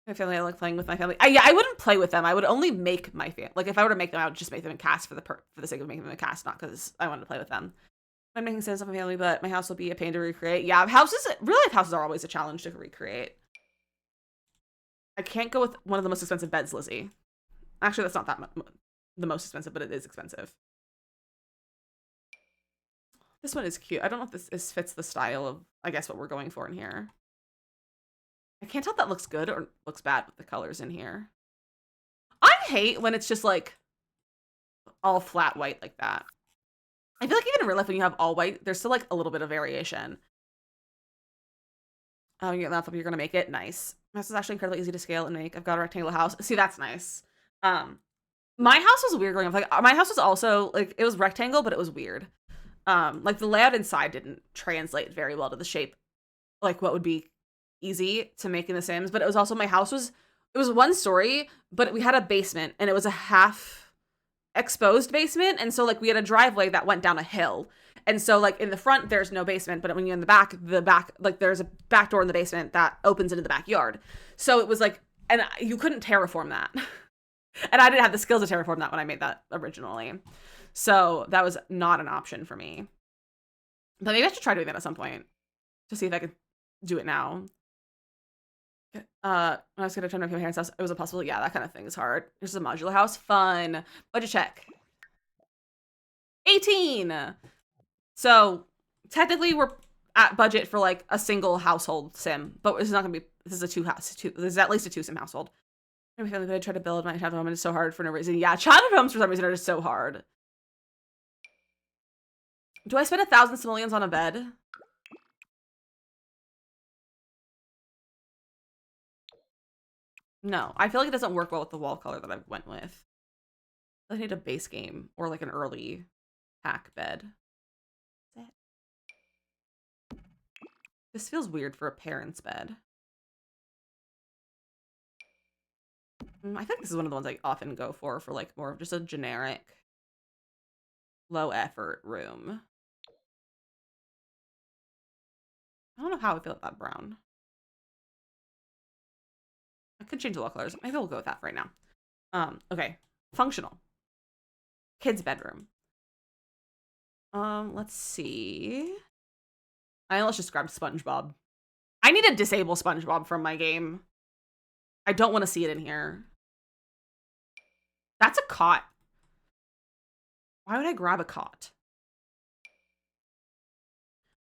My family, I like playing with my family. I wouldn't play with them. I would only make my family. Like if I were to make them, I would just make them in cast for the sake of making them in cast, not because I wanted to play with them. I'm making sense of my family, but my house will be a pain to recreate. Yeah, real life houses are always a challenge to recreate. I can't go with one of the most expensive beds, Lizzie. Actually, that's not that the most expensive, but it is expensive. This one is cute. I don't know if this fits the style of, I guess, what we're going for in here. I can't tell if that looks good or looks bad with the colors in here. I hate when it's just like all flat white like that. I feel like even in real life when you have all white, there's still like a little bit of variation. Oh, you get that, you're gonna make it nice. This is actually incredibly easy to scale and make. I've got a rectangular house. See, that's nice. My house was weird growing up. Like my house was also like it was rectangle, but it was weird. Like the layout inside didn't translate very well to the shape, like what would be easy to make in The Sims. But it was also my house was it was one story, but we had a basement and it was a half exposed basement, and so like we had a driveway that went down a hill. And so like in the front there's no basement, but when you're in the back like there's a back door in the basement that opens into the backyard. So it was like, and you couldn't terraform that. And I didn't have the skills to terraform that when I made that originally. So that was not an option for me. But maybe I should try doing that at some point to see if I could do it now. I was gonna turn my parents' house. It was impossible. Yeah, that kind of thing is hard. This is a modular house. Fun. Budget check. 18. So technically we're at budget for like a single household sim, but this is not gonna be. This is a this is at least a 2 sim household. My family, but I try to build my childhood home and it's so hard for no reason. Yeah, childhood homes for some reason are just so hard. Do I spend 1,000 simoleons on a bed? No, I feel like it doesn't work well with the wall color that I went with. I need a base game or like an early pack bed. This feels weird for a parent's bed. I think this is one of the ones I often go for like more of just a generic low effort room. I don't know how I feel about that brown. I could change the wall colors. Maybe we'll go with that for right now. Okay. Functional. Kids' bedroom. Let's see. Let's just grab SpongeBob. I need to disable SpongeBob from my game. I don't want to see it in here. That's a cot. Why would I grab a cot?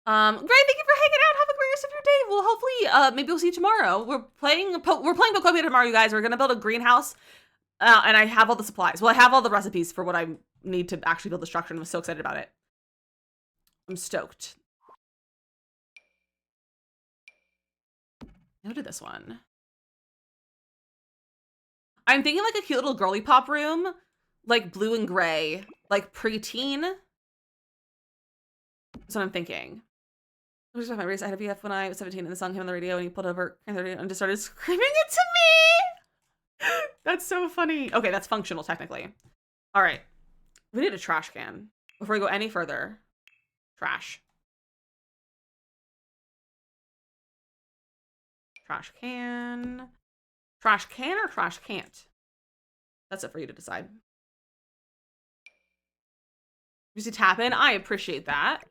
Great, thank you for hanging out. Have a great rest of your day. Well, hopefully, maybe we'll see you tomorrow. We're playing Pokemon tomorrow, you guys. We're gonna build a greenhouse, and I have all the supplies. Well, I have all the recipes for what I need to actually build the structure, and I'm so excited about it. I'm stoked. I'll do this one. I'm thinking like a cute little girly pop room, like blue and gray, like preteen. That's what I'm thinking. I was my race. I had a BF when I was 17 and the song came on the radio and he pulled over and just started screaming it to me. That's so funny. Okay, that's functional technically. All right. We need a trash can before we go any further. Trash. Trash can. Trash can or trash can't? That's it for you to decide. You see tap in. I appreciate that.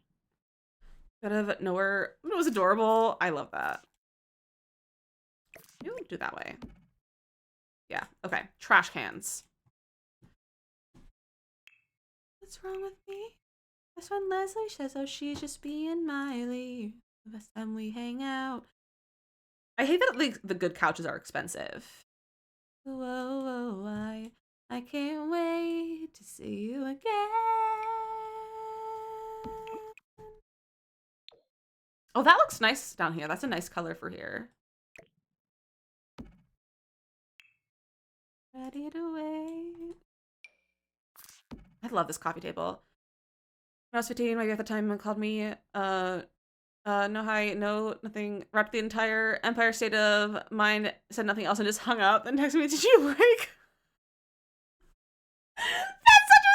Out of nowhere. It was adorable. I love that. You do that way. Yeah. Okay. Trash cans. What's wrong with me? That's when Leslie says, oh, she's just being Miley. The best time we hang out. I hate that the good couches are expensive. Whoa, I can't wait to see you again. Oh, that looks nice down here. That's a nice color for here. Ready to wait. I love this coffee table. When I was 15, my dad at the time called me, no hi, no, nothing, wrapped the entire Empire State of Mind, said nothing else, and just hung up and texted me, did you like? That's such a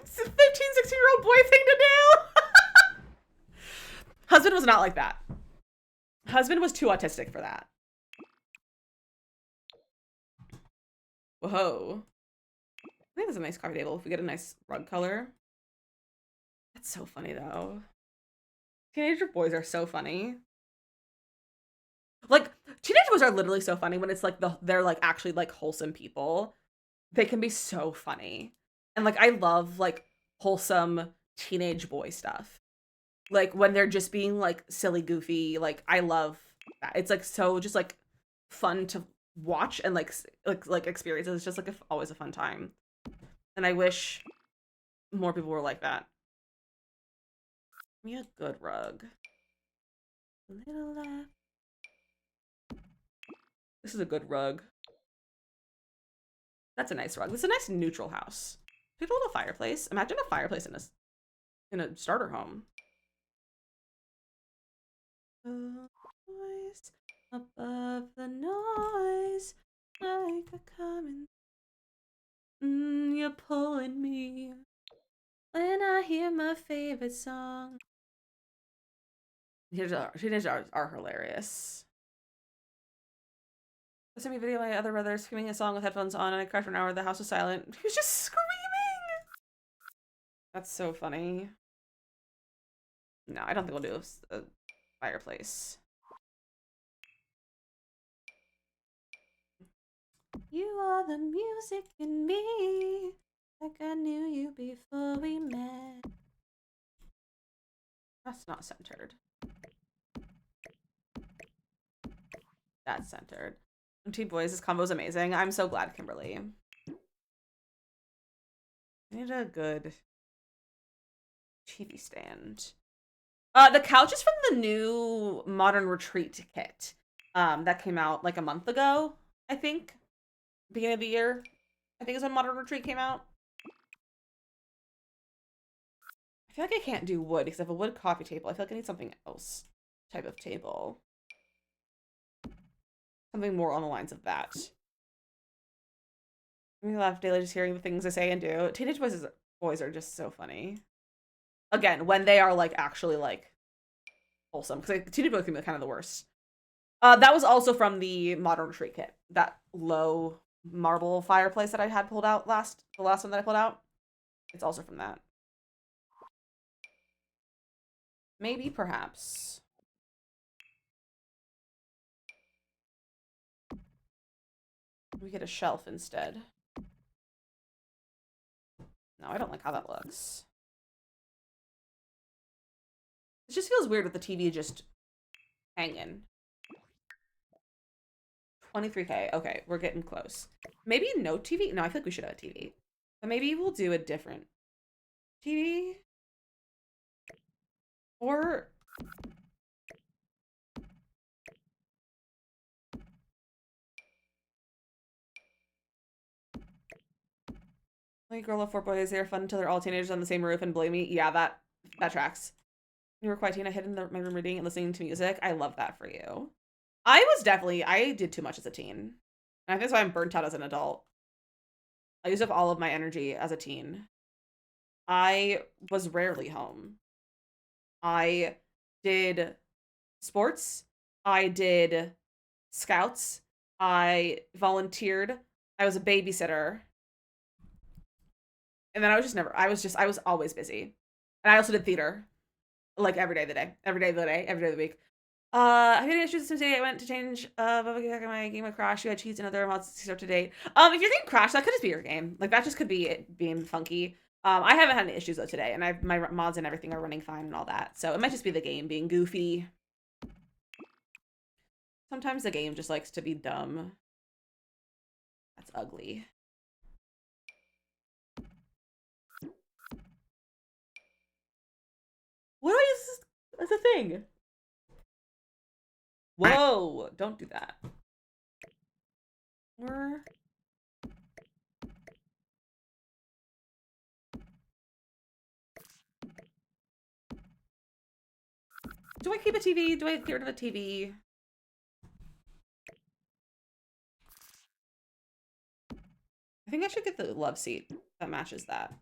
16-year-old boy thing to do. Husband was not like that. Husband was too autistic for that. Whoa. I think that's a nice coffee table if we get a nice rug color. That's so funny though. Teenager boys are so funny. Like, teenage boys are literally so funny when it's like they're like actually like wholesome people. They can be so funny. And like I love like wholesome teenage boy stuff. Like when they're just being like silly goofy, like I love that. It's like so just like fun to watch and like experience. It's just like always a fun time. And I wish more people were like that. Give me a good rug. Little laugh. This is a good rug. That's a nice rug. This is a nice neutral house. Look at a little fireplace. Imagine a fireplace in a starter home. Noise above the noise, like a coming. You're pulling me when I hear my favorite song. Teenagers are hilarious. I sent me a video of my other brother screaming a song with headphones on, and I cried for an hour. The house was silent. He was just screaming. That's so funny. No, I don't think we'll do a fireplace. You are the music in me, like I knew you before we met. That's not centered. That's centered. Team Boys, this combo is amazing. I'm so glad, Kimberly. I need a good TV stand. The couch is from the new Modern Retreat kit. That came out like a month ago, I think. Beginning of the year. I think is when Modern Retreat came out. I feel like I can't do wood because I have a wood coffee table. I feel like I need something else type of table. Something more on the lines of that. We laugh daily just hearing the things I say and do. Teenage boys are just so funny. Again, when they are like actually like wholesome, because like, teenage boys can be kind of the worst. That was also from the Modern Retreat kit. That low marble fireplace that I had pulled out the last one that I pulled out. It's also from that. Maybe, perhaps. We get a shelf instead. No, I don't like how that looks. It just feels weird with the TV just hanging. 23K. Okay, we're getting close. Maybe no TV? No, I feel like we should have a TV. But maybe we'll do a different TV. Or... like girl of four boys, they're fun until they're all teenagers on the same roof and blame me. Yeah, that tracks. You were quite teen. I hid in my room reading and listening to music. I love that for you. I did too much as a teen. And I think that's why I'm burnt out as an adult. I used up all of my energy as a teen. I was rarely home. I did sports. I did scouts. I volunteered. I was a babysitter. And then I was always busy. And I also did theater. Like every day of the day. Every day of the day. Every day of the week. I had issues today. I went to change my game would crash. You had cheats and other mods to start to date. If your game crashed, that could just be your game. Like that just could be it being funky. I haven't had any issues though today, and my mods and everything are running fine and all that. So it might just be the game being goofy. Sometimes the game just likes to be dumb. That's ugly. What is this? That's a thing. Whoa, don't do that. Do I keep a TV? Do I get rid of a TV? I think I should get the love seat that matches that.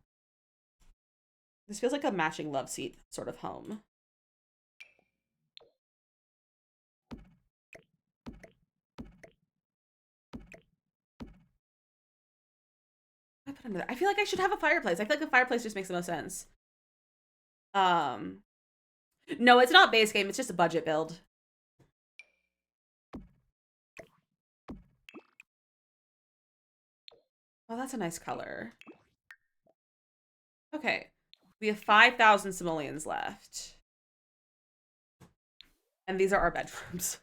This feels like a matching love seat sort of home. I put under there. I feel like I should have a fireplace. I feel like the fireplace just makes the most sense. No, it's not base game. It's just a budget build. Oh, that's a nice color. Okay. We have 5,000 simoleons left. And these are our bedrooms.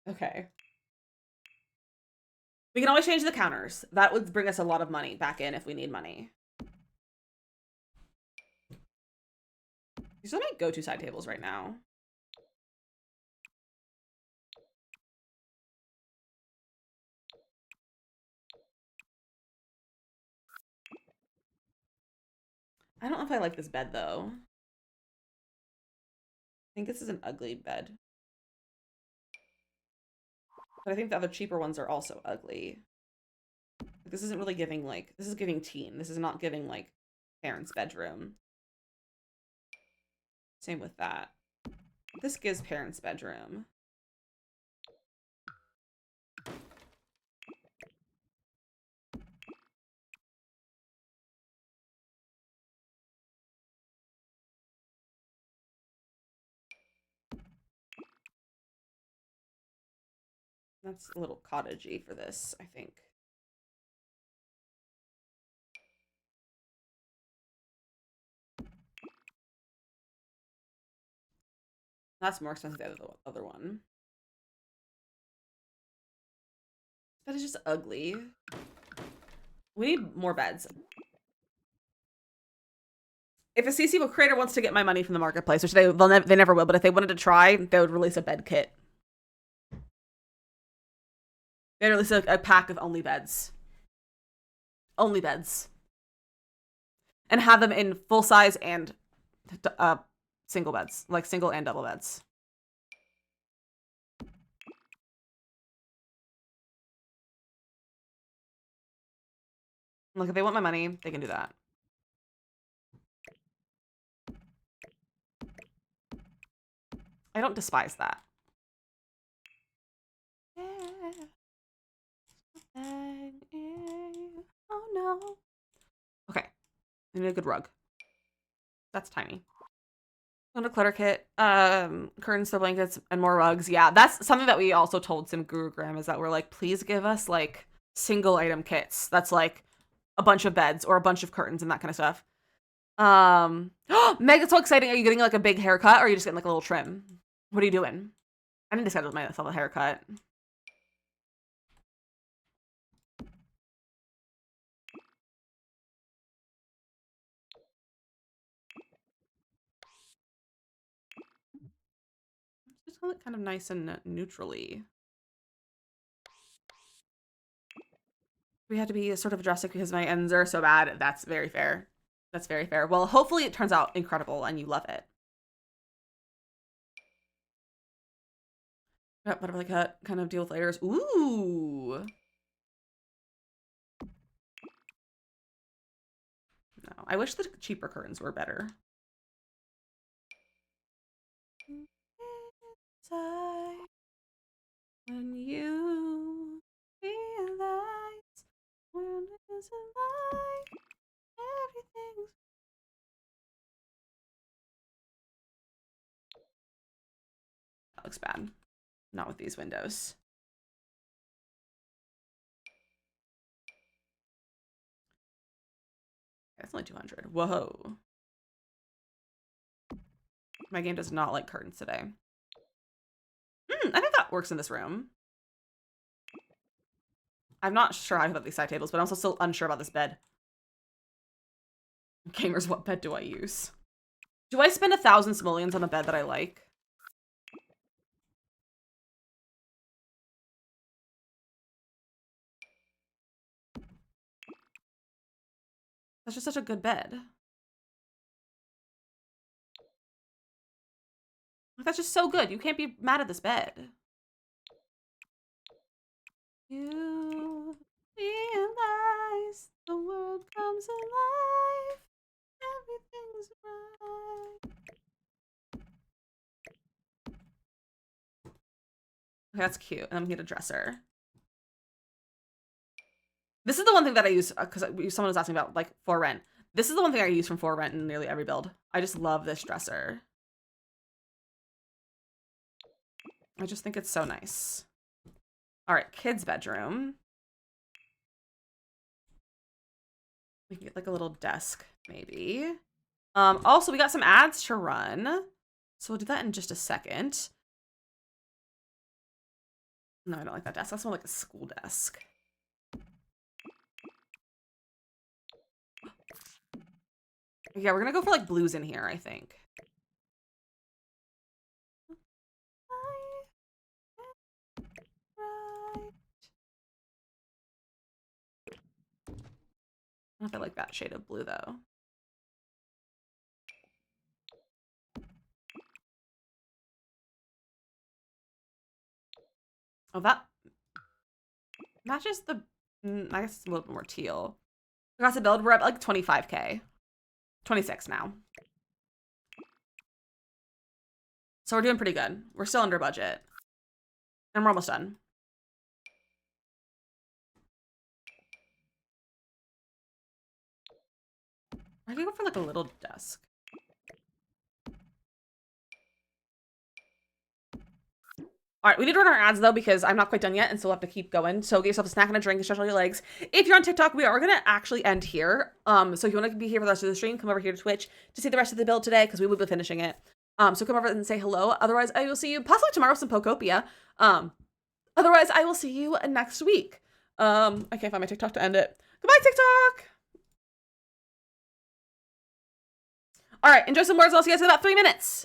Okay. We can always change the counters. That would bring us a lot of money back in if we need money. These are my go-to side tables right now. I don't know if I like this bed, though. I think this is an ugly bed. But I think the other cheaper ones are also ugly. This isn't really giving, like, this is giving teen. This is not giving, like, parents' bedroom. Same with that. This gives parents' bedroom. That's a little cottagey for this, I think. That's more expensive than the other one. But it's just ugly. We need more beds. If a CC creator wants to get my money from the marketplace, which they never will, but if they wanted to try, they would release a bed kit. They'd release a pack of only beds. Only beds. And have them in full size and single beds, like single and double beds. Look, if they want my money, they can do that. I don't despise that. Oh no. Okay. I need a good rug. That's tiny. A clutter kit, curtains, the blankets, and more rugs. Yeah, that's something that we also told Sim Guru Graham, is that we're like, please give us like single item kits. That's like a bunch of beds or a bunch of curtains and that kind of stuff. Meg, it's so exciting. Are you getting like a big haircut or are you just getting like a little trim? What are you doing? I need to schedule myself a haircut. Just look kind of nice and neutrally. We had to be sort of drastic because my ends are so bad. That's very fair. That's very fair. Well, hopefully it turns out incredible and you love it. Yep, butterfly cut, kind of deal with layers. Ooh. No, I wish the cheaper curtains were better. When you realize when it's alive, everything's. That looks bad. Not with these windows. That's only 200. Whoa. My game does not like curtains today. I think that works in this room. I'm not sure how about these side tables, but I'm also still unsure about this bed. Gamers, what bed do I use? Do I spend 1,000 simoleons on a bed that I like? That's just such a good bed. That's just so good. You can't be mad at this bed. You realize the world comes alive. Everything's right. Okay, that's cute. And I'm gonna get a dresser. This is the one thing that I use because someone was asking about like For Rent. This is the one thing I use from For Rent in nearly every build. I just love this dresser. I just think it's so nice. All right, kids' bedroom. We can get like a little desk, maybe. Also, we got some ads to run. So we'll do that in just a second. No, I don't like that desk. That's more like a school desk. Yeah, we're gonna go for like blues in here, I think. I don't know if I like that shade of blue though. Oh, that matches the, I guess it's a little bit more teal. Across the build, we're at like 25K. 26 now. So we're doing pretty good. We're still under budget. And we're almost done. I could go for like a little desk. All right, we need to run our ads though because I'm not quite done yet, and so we'll have to keep going. So get yourself a snack and a drink and stretch all your legs. If you're on TikTok, we are gonna actually end here. So if you want to be here for the rest of the stream, come over here to Twitch to see the rest of the build today because we will be finishing it. So come over and say hello. Otherwise, I will see you possibly tomorrow with some Pokopia. Otherwise, I will see you next week. I can't find my TikTok to end it. Goodbye, TikTok. All right, enjoy some words. I'll see you guys in about 3 minutes.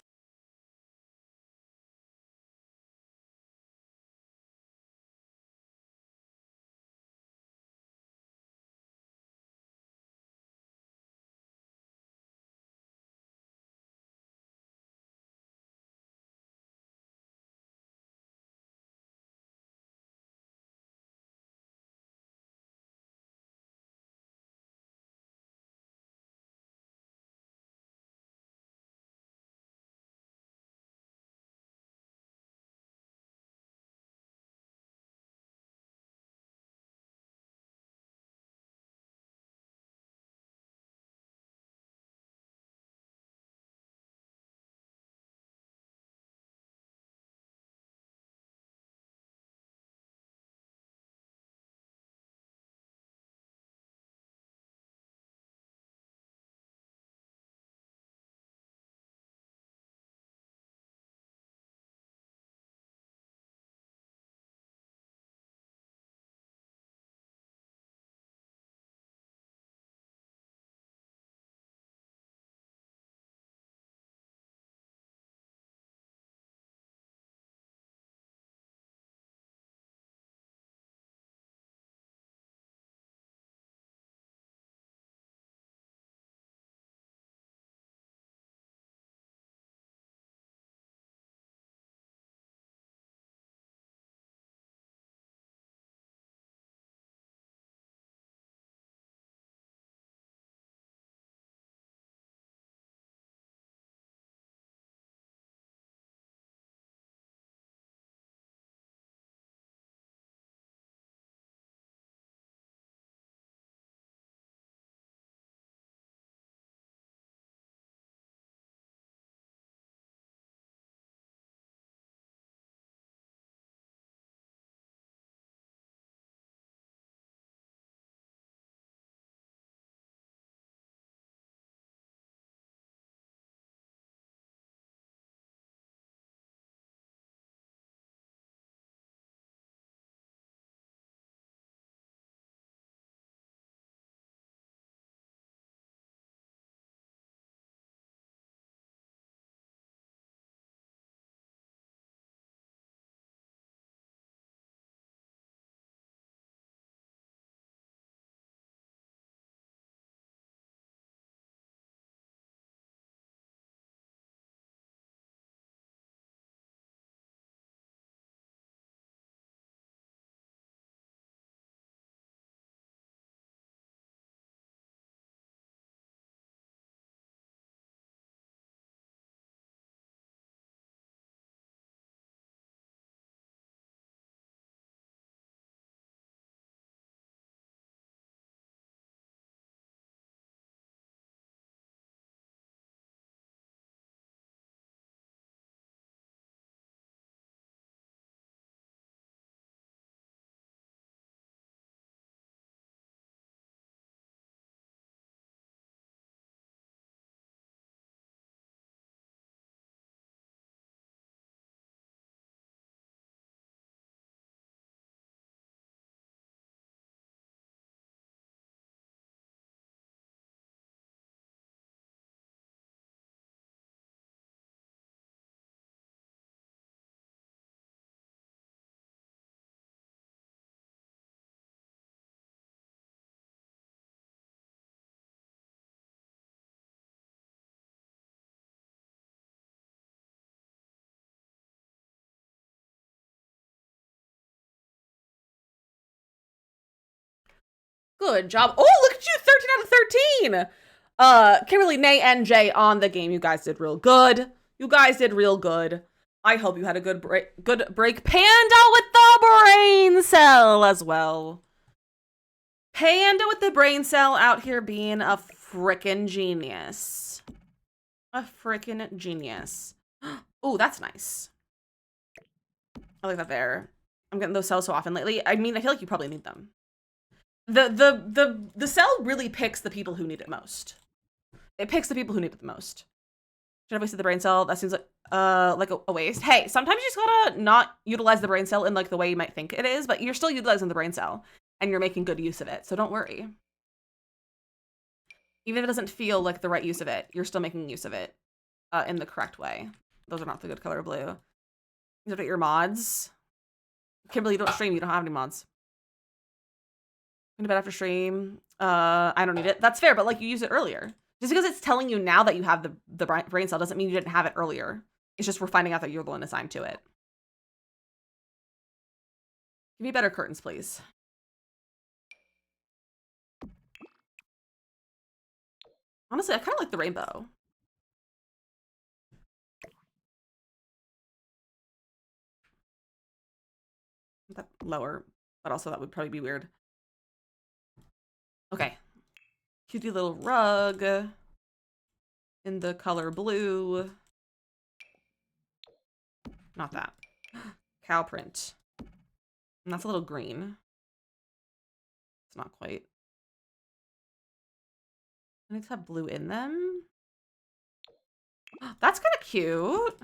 Good job. Oh, look at you, 13 out of 13. Kimberly, Nay, and Jay on the game. You guys did real good. You guys did real good. I hope you had a good break. Good break. Panda with the brain cell as well. Panda with the brain cell out here being a frickin' genius. A frickin' genius. Oh, that's nice. I like that there. I'm getting those cells so often lately. I mean, I feel like you probably need them. The cell really picks the people who need it most. It picks the people who need it the most. Should I wasted the brain cell? That seems like a waste. Hey, sometimes you just gotta not utilize the brain cell in like the way you might think it is, but you're still utilizing the brain cell and you're making good use of it. So don't worry. Even if it doesn't feel like the right use of it, you're still making use of it in the correct way. Those are not the good color blue. You update your mods. Kimberly, you don't stream. You don't have any mods. Going to bed after stream. I don't need it. That's fair, but like you used it earlier. Just because it's telling you now that you have the brain cell doesn't mean you didn't have it earlier. It's just we're finding out that you're the one assigned to it. Give me better curtains, please. Honestly, I kind of like the rainbow. That lower, but also that would probably be weird. Okay. Cutie little rug in the color blue. Not that. Cow print. And that's a little green. It's not quite. I need to have blue in them. That's kind of cute.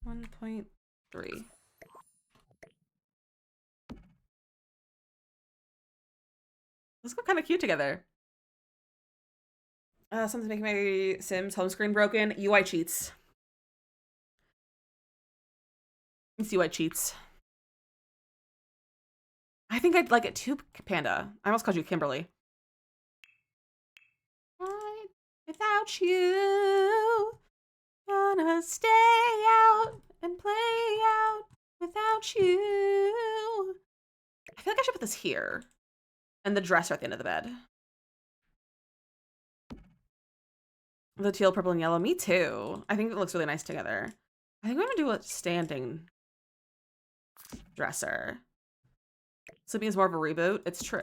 .3. Let's go kind of cute together. Something's making my Sims home screen broken. UI cheats. It's UI cheats. I think I'd like it too, Panda. I almost called you Kimberly. Without you, gonna stay out and play out without you. I feel like I should put this here. And the dresser at the end of the bed. The teal, purple, and yellow. Me too. I think it looks really nice together. I think I'm gonna do a standing dresser. Sleeping is more of a reboot. It's true.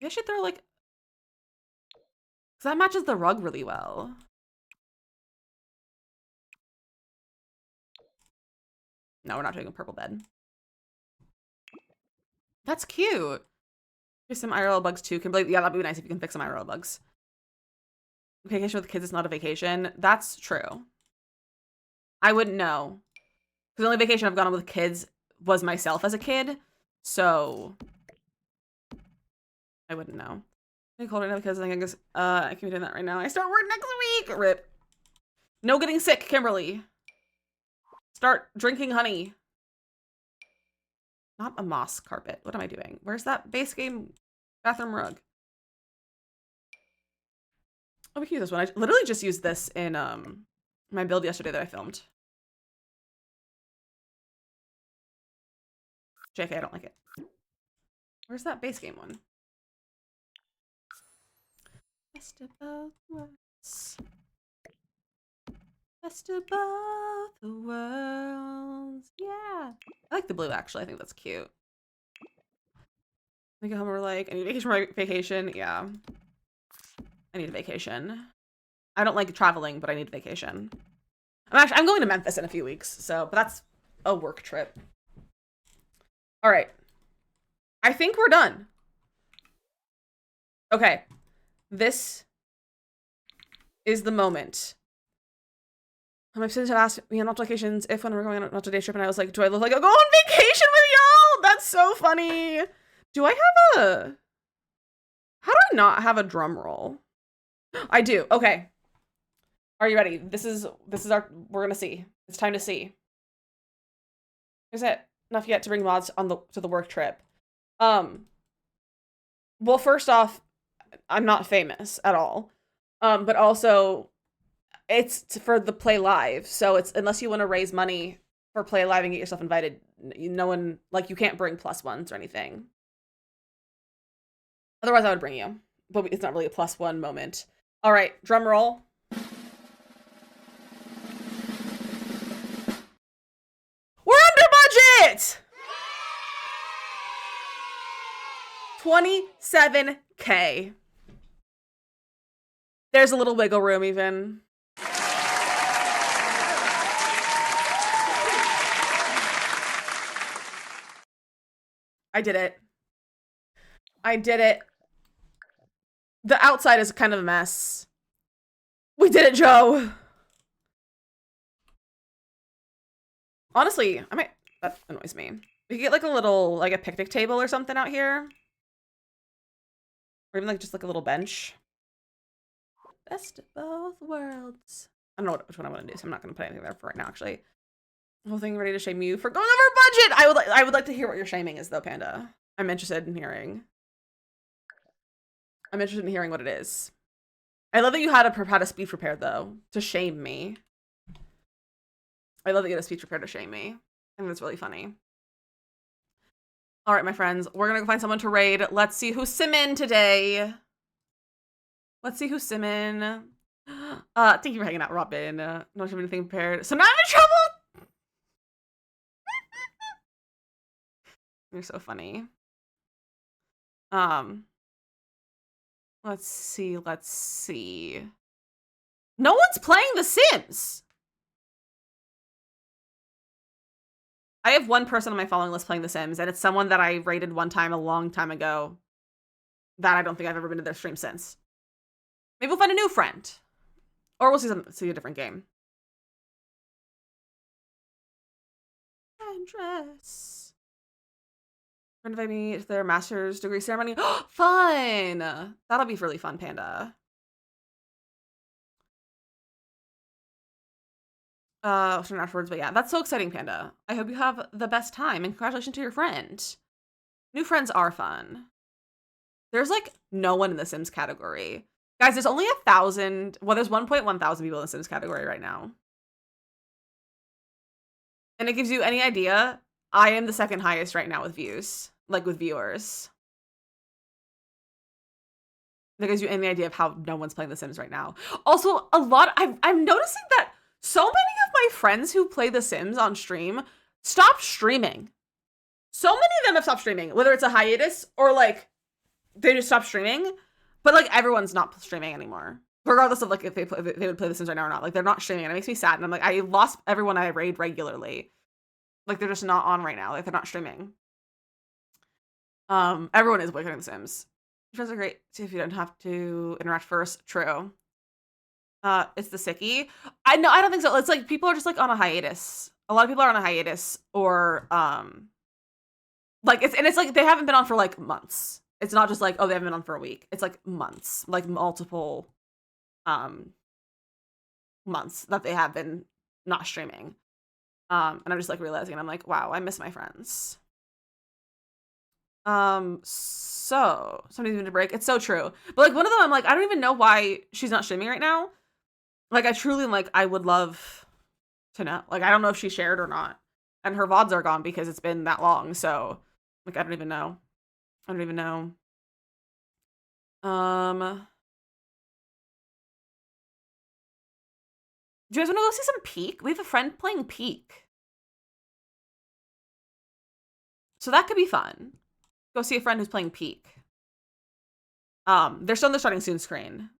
I should throw like... Because that matches the rug really well. No, we're not doing a purple bed. That's cute. Here's some IRL bugs too. Yeah, that'd be nice if you can fix some IRL bugs. Vacation with the kids is not a vacation. That's true. I wouldn't know. Because the only vacation I've gone on with kids was myself as a kid. So I wouldn't know. I'm cold right now because I guess I can be doing that right now. I start work next week. Rip. No getting sick, Kimberly. Start drinking honey. Not a moss carpet. What am I doing? Where's that base game bathroom rug? Oh, we can use this one. I literally just used this in my build yesterday that I filmed. JK, I don't like it. Where's that base game one? Best of both worlds. Best of both worlds. Yeah. I like the blue, actually. I think that's cute. I get home and we're like, I need a vacation for my vacation. Yeah. I need a vacation. I don't like traveling, but I need a vacation. I'm going to Memphis in a few weeks, so, but that's a work trip. All right. I think we're done. Okay. This is the moment. My students have asked me on applications if when we're going on an day trip, and I was like, do I look like I'll go on vacation with y'all? That's so funny. Do I have a... How do I not have a drum roll? I do. Okay. Are you ready? This is our... We're gonna see. It's time to see. Is it enough yet to bring mods on to the work trip? Well, first off, I'm not famous at all. But also it's for the Play Live. So it's unless you want to raise money for Play Live and get yourself invited, no one like you can't bring plus ones or anything. Otherwise I would bring you. But it's not really a plus one moment. All right, drum roll. We're under budget! 27K. There's a little wiggle room even. I did it. I did it. The outside is kind of a mess. We did it, Joe. Honestly, that annoys me. We could get like a little, like a picnic table or something out here. Or even like just like a little bench. Best of both worlds. I don't know which one I want to do, so I'm not going to put anything there for right now, actually. The whole thing ready to shame you for going over budget! I would like to hear what your shaming is, though, Panda. I'm interested in hearing. I'm interested in hearing what it is. I love that you had a speech prepared, though, to shame me. I love that you had a speech prepared to shame me. I think that's really funny. All right, my friends, we're going to go find someone to raid. Let's see who's simming today. Let's see who's simming. Thank you for hanging out, Robin. Don't have anything prepared. So now I'm in trouble! You're so funny. Let's see. No one's playing The Sims! I have one person on my following list playing The Sims, and it's someone that I rated one time a long time ago that I don't think I've ever been to their stream since. Maybe we'll find a new friend. Or we'll see a different game. Dress. Invite me to their master's degree ceremony. Fun! That'll be really fun, Panda. Afterwards, but yeah, that's so exciting, Panda. I hope you have the best time, and congratulations to your friend. New friends are fun. There's like no one in the Sims category. Guys, there's only 1,000. Well, there's 1.1 thousand people in the Sims category right now. And it gives you any idea, I am the second highest right now with views. Like with viewers. That gives you any idea of how no one's playing The Sims right now. Also, I'm noticing that so many of my friends who play The Sims on stream stopped streaming. So many of them have stopped streaming, whether it's a hiatus or like they just stopped streaming. But like everyone's not streaming anymore, regardless of like if they would play The Sims right now or not. Like they're not streaming, and it makes me sad. And I'm like, I lost everyone I raid regularly. Like they're just not on right now. Like they're not streaming. Everyone is boycotting The Sims. Friends are great if you don't have to interact first. True. It's the sickie. I don't think so. It's like people are just like on a hiatus. A lot of people are on a hiatus, or like it's like they haven't been on for like months. It's not just like, oh, they haven't been on for a week. It's like months, like multiple months that they have been not streaming. And I'm just like realizing, and I'm like, wow, I miss my friends. So somebody's doing a break. It's so true. But like one of them, I'm like, I don't even know why she's not streaming right now. Like I truly am like, I would love to know. Like I don't know if she shared or not. And her VODs are gone because it's been that long. So like I don't even know. Do you guys want to go see some Peak? We have a friend playing Peak. So that could be fun. Go see a friend who's playing Peak. They're still on the starting soon screen.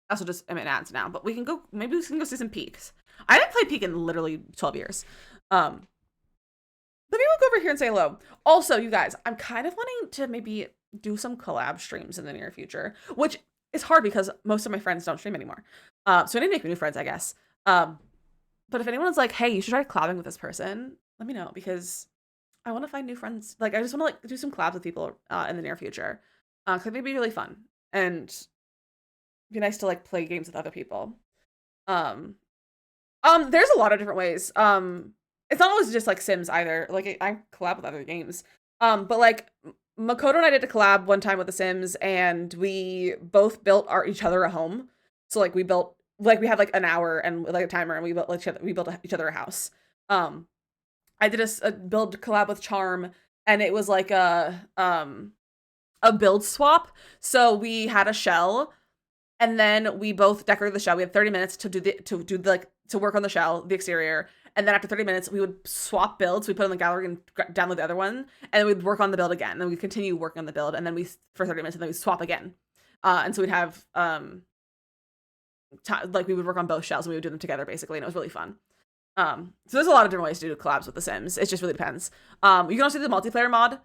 Also just I'm in ads now, but maybe we can go see some Peaks. I haven't played Peak in literally 12 years. Let me look over here and say hello. Also, you guys, I'm kind of wanting to maybe do some collab streams in the near future, which is hard because most of my friends don't stream anymore. So I need to make new friends, I guess. But if anyone's like, hey, you should try collabing with this person, let me know, because I want to find new friends. Like, I just want to like do some collabs with people in the near future. Cause it'd be really fun and be nice to like play games with other people. There's a lot of different ways. It's not always just like Sims either. Like I collab with other games. But like Makoto and I did a collab one time with The Sims, and we both built each other a home. So like we built like we had like an hour and like a timer, and we built each other a house. I did a build collab with Charm, and it was like a build swap. So we had a shell, and then we both decorated the shell. We had 30 minutes to to work on the shell, the exterior. And then after 30 minutes, we would swap builds. We put it in the gallery and download the other one. And then we'd work on the build again. And then we'd continue working on the build. And then for 30 minutes, and then we'd swap again. And so we'd have, we would work on both shells, and we would do them together, basically. And it was really fun. So there's a lot of different ways to do collabs with The Sims. It just really depends. You can also do the multiplayer mod.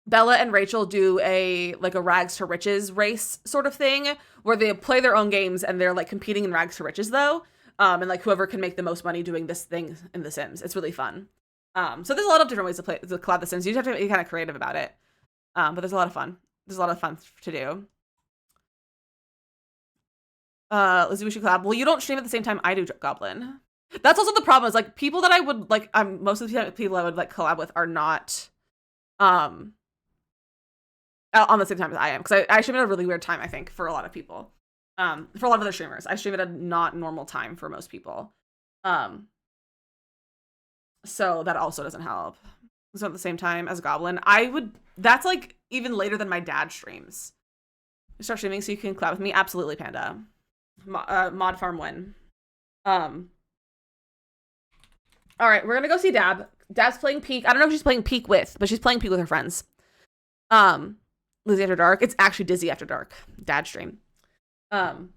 Bella and Rachel do a rags to riches race sort of thing, where they play their own games, and they're like competing in rags to riches, though. And like whoever can make the most money doing this thing in The Sims. It's really fun. So there's a lot of different ways to collab The Sims. You just have to be kind of creative about it. But there's a lot of fun. There's a lot of fun to do. Lizzy, we should collab. Well, you don't stream at the same time I do, Goblin. That's also the problem, is like people that I would like, most of the people I would like collab with are not on the same time as I am, because I stream at a really weird time, I think, for a lot of people. For a lot of other streamers, I stream at a not normal time for most people. So that also doesn't help. It's not at the same time as Goblin. That's like even later than my dad streams. You start streaming so you can collab with me? Absolutely, Panda. Mod farm win. All right, we're gonna go see Dab. Dab's playing Peak. I don't know who she's playing Peak with, but she's playing Peak with her friends. Lizzy After Dark. It's actually Dizzy After Dark. Dad stream. We're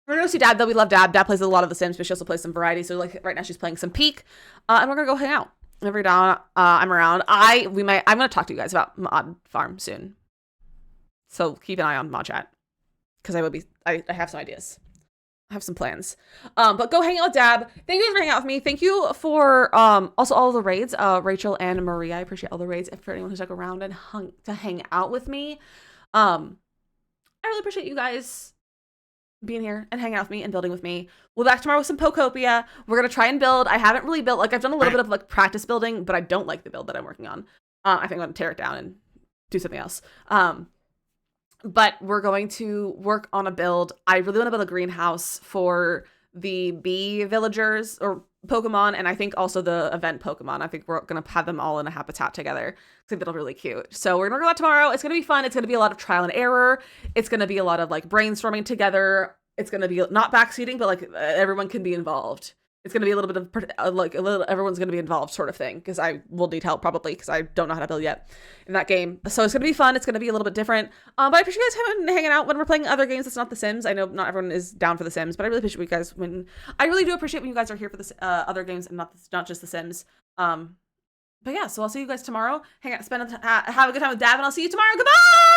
gonna go see Dad, though. We love Dad. Dad plays a lot of The Sims, but she also plays some variety. So like right now she's playing some Peak. And we're gonna go hang out. Every now I'm around. I'm gonna talk to you guys about Mod Farm soon. So keep an eye on Mod Chat. Because I have some ideas. I have some plans. But go hang out with Dab. Thank you guys for hanging out with me. Thank you for also all the raids. Rachel and Maria. I appreciate all the raids. And for anyone who stuck around and to hang out with me. I really appreciate you guys being here and hanging out with me and building with me. We'll be back tomorrow with some Pokopia. We're going to try and build. I haven't really built, like I've done a little bit of like practice building, but I don't like the build that I'm working on. I think I'm going to tear it down and do something else. But we're going to work on a build. I really want to build a greenhouse for the bee villagers or Pokemon, and I think also the event Pokemon. I think we're going to have them all in a habitat together. I think that'll be really cute. So we're going to work on that tomorrow. It's going to be fun. It's going to be a lot of trial and error. It's going to be a lot of like brainstorming together. It's going to be not backseating, but like everyone can be involved. It's going to be a little bit of everyone's going to be involved sort of thing, because I will need help probably because I don't know how to build yet in that game. So it's going to be fun. It's going to be a little bit different. But I appreciate you guys hanging out when we're playing other games that's not The Sims. I know not everyone is down for The Sims, but I really appreciate you guys I really do appreciate when you guys are here for the other games and not just The Sims. But yeah, so I'll see you guys tomorrow. Hang out, have a good time with Dav, and I'll see you tomorrow. Goodbye!